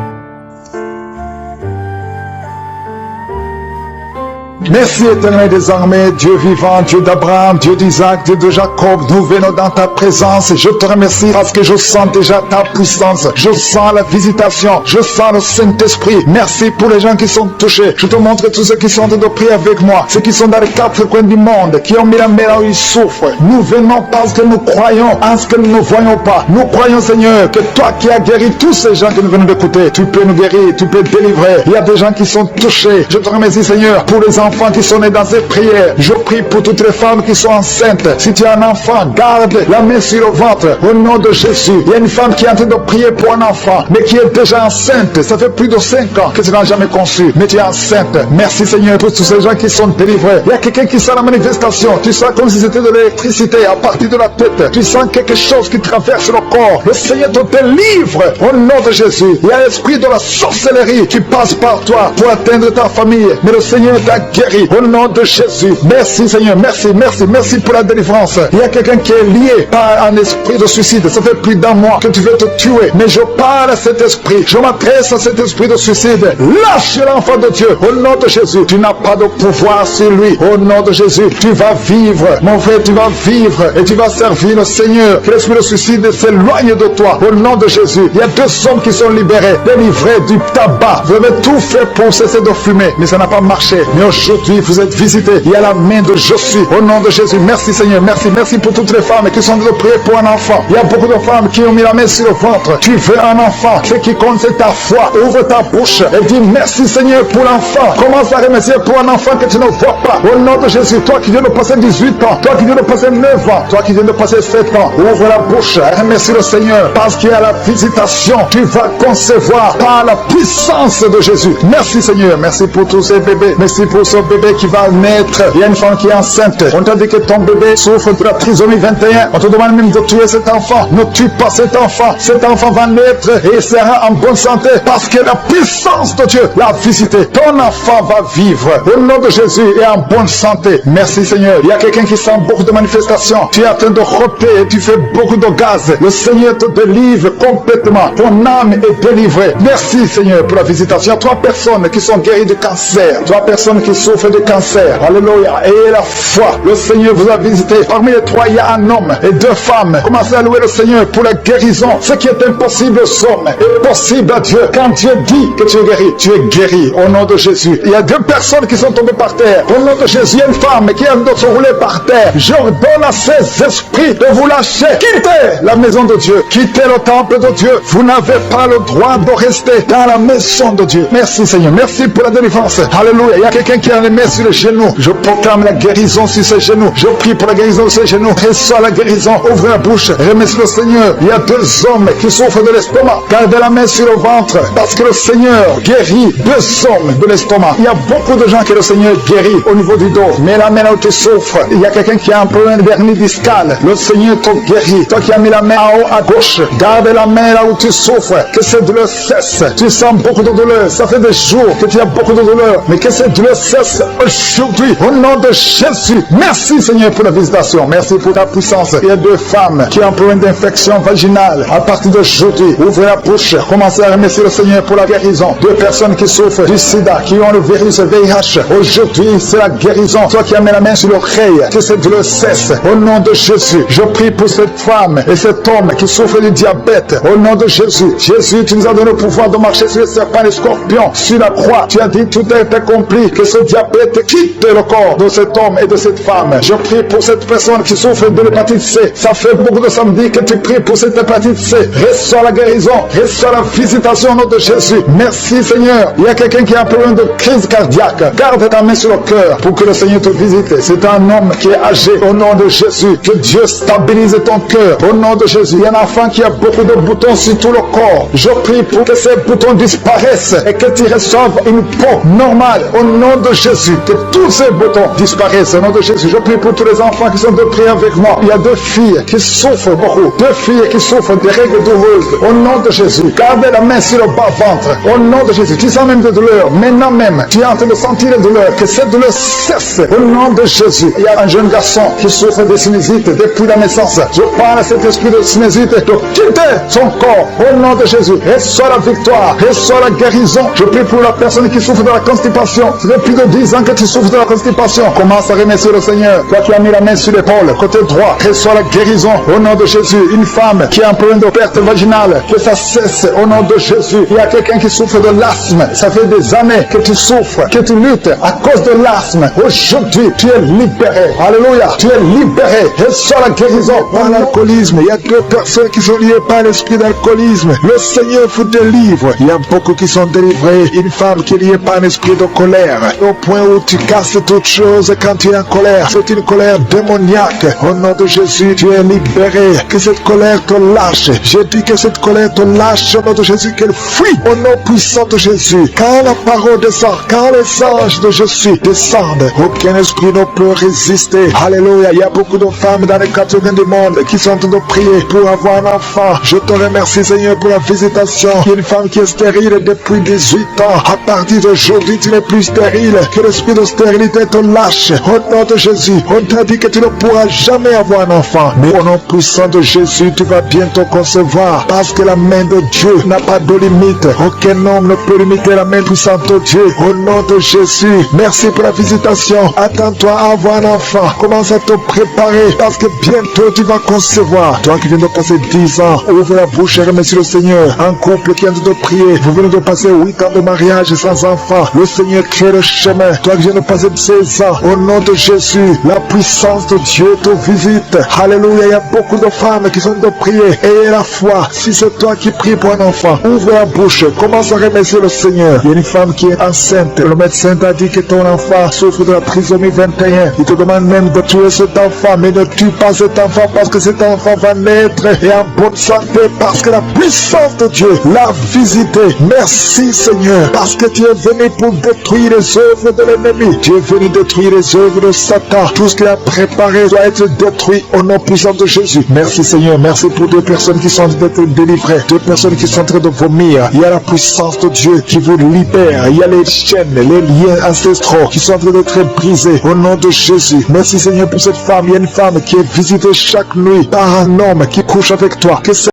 Merci éternel des armées, Dieu vivant, Dieu d'Abraham, Dieu d'Isaac, Dieu de Jacob, nous venons dans ta présence. Je te remercie parce que je sens déjà ta puissance, je sens la visitation, je sens le Saint-Esprit. Merci pour les gens qui sont touchés. Je te montre tous ceux qui sont en train de prier avec moi, ceux qui sont dans les quatre coins du monde, qui ont mis la main là où ils souffrent. Nous venons parce que nous croyons en ce que nous ne voyons pas. Nous croyons Seigneur que toi qui as guéri tous ces gens que nous venons d'écouter, tu peux nous guérir, tu peux délivrer. Il y a des gens qui sont touchés. Je te remercie Seigneur pour les enfants qui sont nés dans ces prières. Je prie pour toutes les femmes qui sont enceintes. Si tu as un enfant, garde la main sur le ventre au nom de Jésus. Il y a une femme qui est en train de prier pour un enfant, mais qui est déjà enceinte. Ça fait plus de 5 ans que tu n'as jamais conçu, mais tu es enceinte. Merci Seigneur pour tous ces gens qui sont délivrés. Il y a quelqu'un qui sent la manifestation. Tu sens comme si c'était de l'électricité à partir de la tête. Tu sens quelque chose qui traverse le corps. Le Seigneur te délivre au nom de Jésus. Il y a l'esprit de la sorcellerie qui passe par toi pour atteindre ta famille, mais le Seigneur t'a guéri au nom de Jésus. Merci Seigneur, merci pour la délivrance. Il y a quelqu'un qui est lié par un esprit de suicide. Ça fait plus d'un mois que tu veux te tuer, mais je parle à cet esprit, je m'adresse à cet esprit de suicide. Lâche l'enfant de Dieu au nom de Jésus. Tu n'as pas de pouvoir sur lui au nom de Jésus. Tu vas vivre, mon frère, tu vas vivre et tu vas servir le Seigneur. Que l'esprit de suicide s'éloigne de toi au nom de Jésus. Il y a 2 hommes qui sont libérés, délivrés du tabac. Vous avez tout fait pour cesser de fumer, mais ça n'a pas marché. Mais aujourd'hui, vous êtes visités. Il y a la main de Je suis au nom de Jésus. Merci Seigneur, merci pour toutes les femmes qui sont de prier pour un enfant. Il y a beaucoup de femmes qui ont mis la main sur le ventre. Tu veux un enfant, ce qui compte c'est ta foi. Ouvre ta bouche et dis merci Seigneur pour l'enfant. Commence à remercier pour un enfant que tu ne vois pas. Au nom de Jésus, toi qui viens de passer 18 ans, toi qui viens de passer 9 ans, toi qui viens de passer 7 ans, ouvre la bouche et remercie le Seigneur parce qu'il y a la visitation. Tu vas concevoir par la puissance de Jésus. Merci Seigneur, merci pour tous ces bébés. Merci pour ce bébé qui va naître. Il y a une femme qui est enceinte. On t'a dit que ton bébé souffre de la trisomie 21. On te demande même de tuer cet enfant. Ne tue pas cet enfant. Cet enfant va naître et il sera en bonne santé parce que la puissance de Dieu l'a visité. Ton enfant va vivre au nom de Jésus et en bonne santé. Merci Seigneur. Il y a quelqu'un qui sent beaucoup de manifestations. Tu es en train de rôter et tu fais beaucoup de gaz. Le Seigneur te délivre complètement. Ton âme est délivrée. Merci Seigneur pour la visitation. 3 personnes qui sont guéries de cancer. 3 personnes qui souffrent de cancer. Alléluia. Et la foi. Le Seigneur vous a visité. Parmi les 3, il y a un homme et 2 femmes. Commencez à louer le Seigneur pour la guérison. Ce qui est impossible aux hommes est possible à Dieu. Quand Dieu dit que tu es guéri au nom de Jésus. Il y a 2 personnes qui sont tombées par terre. Au nom de Jésus, il y a une femme qui est en train de se rouler par terre. J'ordonne à ces esprits de vous lâcher. Quittez la maison de Dieu. Quittez le temple de Dieu. Vous n'avez pas le droit de rester dans la maison de Dieu. Merci Seigneur. Merci pour la délivrance. Alléluia. Il y a quelqu'un qui a les mains sur les genoux. Je proclame la guérison sur ses genoux. Je prie pour la guérison sur ses genoux. Reçois la guérison. Ouvre la bouche. Remercie le Seigneur. Il y a 2 hommes qui souffrent de l'estomac. Gardez la main sur le ventre. Parce que le Seigneur guérit 2 hommes de l'estomac. Il y a beaucoup de gens que le Seigneur guérit au niveau du dos. Mais la main là où tu souffres, il y a quelqu'un qui a un problème de hernie discale. Le Seigneur te guérit. Toi qui as mis la main en haut à gauche, garde la main là où tu souffres. Que cette douleur cesse. Tu sens beaucoup de douleur. Ça fait des jours que tu as beaucoup de douleur. Mais que cette douleur cesse cesse aujourd'hui au nom de Jésus. Merci Seigneur pour la visitation. Merci pour ta puissance. Il y a 2 femmes qui ont un problème d'infection vaginale. À partir d'aujourd'hui, ouvrez la bouche. Commencez à remercier le Seigneur pour la guérison. 2 personnes qui souffrent du sida, qui ont le virus VIH. Aujourd'hui, c'est la guérison. Toi qui as mis la main sur l'oreille, que cette douleur cesse. Au nom de Jésus, je prie pour cette femme et cet homme qui souffre du diabète. Au nom de Jésus. Jésus, tu nous as donné le pouvoir de marcher sur les serpents et les scorpions. Sur la croix, tu as dit tout est accompli. Que ce diabète quitte le corps de cet homme et de cette femme. Je prie pour cette personne qui souffre de l'hépatite C. Ça fait beaucoup de samedis que tu pries pour cette hépatite C. Reçois la guérison, reçois la visitation au nom de Jésus. Merci Seigneur. Il y a quelqu'un qui a un problème de crise cardiaque. Garde ta main sur le cœur pour que le Seigneur te visite. C'est un homme qui est âgé. Au nom de Jésus, que Dieu stabilise ton cœur. Au nom de Jésus, il y a un enfant qui a beaucoup de boutons sur tout le corps. Je prie pour que ces boutons disparaissent et que tu reçoives une peau normale. Au nom de Jésus, que tous ces boutons disparaissent. Au nom de Jésus, je prie pour tous les enfants qui sont de prier avec moi. Il y a 2 filles qui souffrent beaucoup. 2 filles qui souffrent des règles douloureuses. Au nom de Jésus, gardez la main sur le bas-ventre. Au nom de Jésus, tu sens même des douleurs. Maintenant même, tu es en train de sentir les douleurs. Que cette douleur cesse. Au nom de Jésus, il y a un jeune garçon qui souffre de sinusite depuis la naissance. Je parle à cet esprit de sinusite de quitter son corps. Au nom de Jésus, reçois la victoire, reçois la guérison. Je prie pour la personne qui souffre de la constipation. Ça fait plus de 10 ans que tu souffres de la constipation. Commence à remercier le Seigneur. Toi qui as mis la main sur l'épaule, côté droit, reçois la guérison. Au nom de Jésus, une femme qui a un problème de perte vaginale, que ça cesse. Au nom de Jésus, il y a quelqu'un qui souffre de l'asthme. Ça fait des années que tu souffres, que tu luttes à cause de l'asthme. Aujourd'hui, tu es libéré. Alléluia, tu es libéré. Reçois la guérison. Par l'alcoolisme, il y a 2 personnes qui sont liées par l'esprit d'alcoolisme. Le Seigneur vous délivre. Il y a beaucoup qui sont délivrés. Une femme qui est liée par un esprit de colère. Au point où tu casses toute chose quand tu es en colère. C'est une colère démoniaque. Au nom de Jésus, tu es libéré. Que cette colère te lâche. J'ai dit que cette colère te lâche au nom de Jésus, qu'elle fuit au nom puissant de Jésus. Quand la parole descend, quand les anges de Jésus descendent, aucun esprit ne peut résister. Alléluia. Il y a beaucoup de femmes dans les 4 coins du monde qui sont en train de prier pour avoir un enfant. Je te remercie Seigneur pour la visitation. Il y a une femme qui est stérile depuis 18 ans. À partir d'aujourd'hui, tu n'es plus stérile. Que l'esprit de stérilité te lâche. Au nom de Jésus, on t'a dit que tu ne pourras jamais avoir un enfant. Mais au nom puissant de Jésus, tu vas bientôt concevoir. Parce que la main de Dieu n'a pas de limite. Aucun homme ne peut limiter la main puissante de Dieu. Au nom de Jésus, merci pour la visitation. Attends-toi à avoir un enfant. Commence à te préparer. Parce que bientôt tu vas concevoir. Toi qui viens de passer 10 ans, ouvre la bouche et remercie le Seigneur. Un couple qui vient de prier. Vous venez de passer 8 ans de mariage sans enfant. Le Seigneur crée le chemin. Toi qui viens de passer 16 ans, au nom de Jésus, la puissance de Dieu te visite. Alléluia. Il y a beaucoup de femmes qui sont de prier. Ayez la foi. Si c'est toi qui pries pour un enfant, ouvre la bouche. Commence à remercier le Seigneur. Il y a une femme qui est enceinte. Le médecin t'a dit que ton enfant souffre de la trisomie 21. Il te demande même de tuer cet enfant. Mais ne tue pas cet enfant parce que cet enfant va naître et en bonne santé. Parce que la puissance de Dieu l'a visité. Merci Seigneur. Parce que tu es venu pour détruire les œuvres de l'ennemi. Tu es venu détruire les œuvres de Satan. Tout ce qu'il a préparé doit être détruit au nom puissant de Jésus. Merci Seigneur. Merci pour 2 personnes qui sont en train d'être délivrées. 2 personnes qui sont en train de vomir. Il y a la puissance de Dieu qui vous libère. Il y a les chaînes, les liens ancestraux qui sont en train d'être brisés au nom de Jésus. Merci Seigneur pour cette femme. Il y a une femme qui est visitée chaque nuit par un homme qui couche avec toi. Que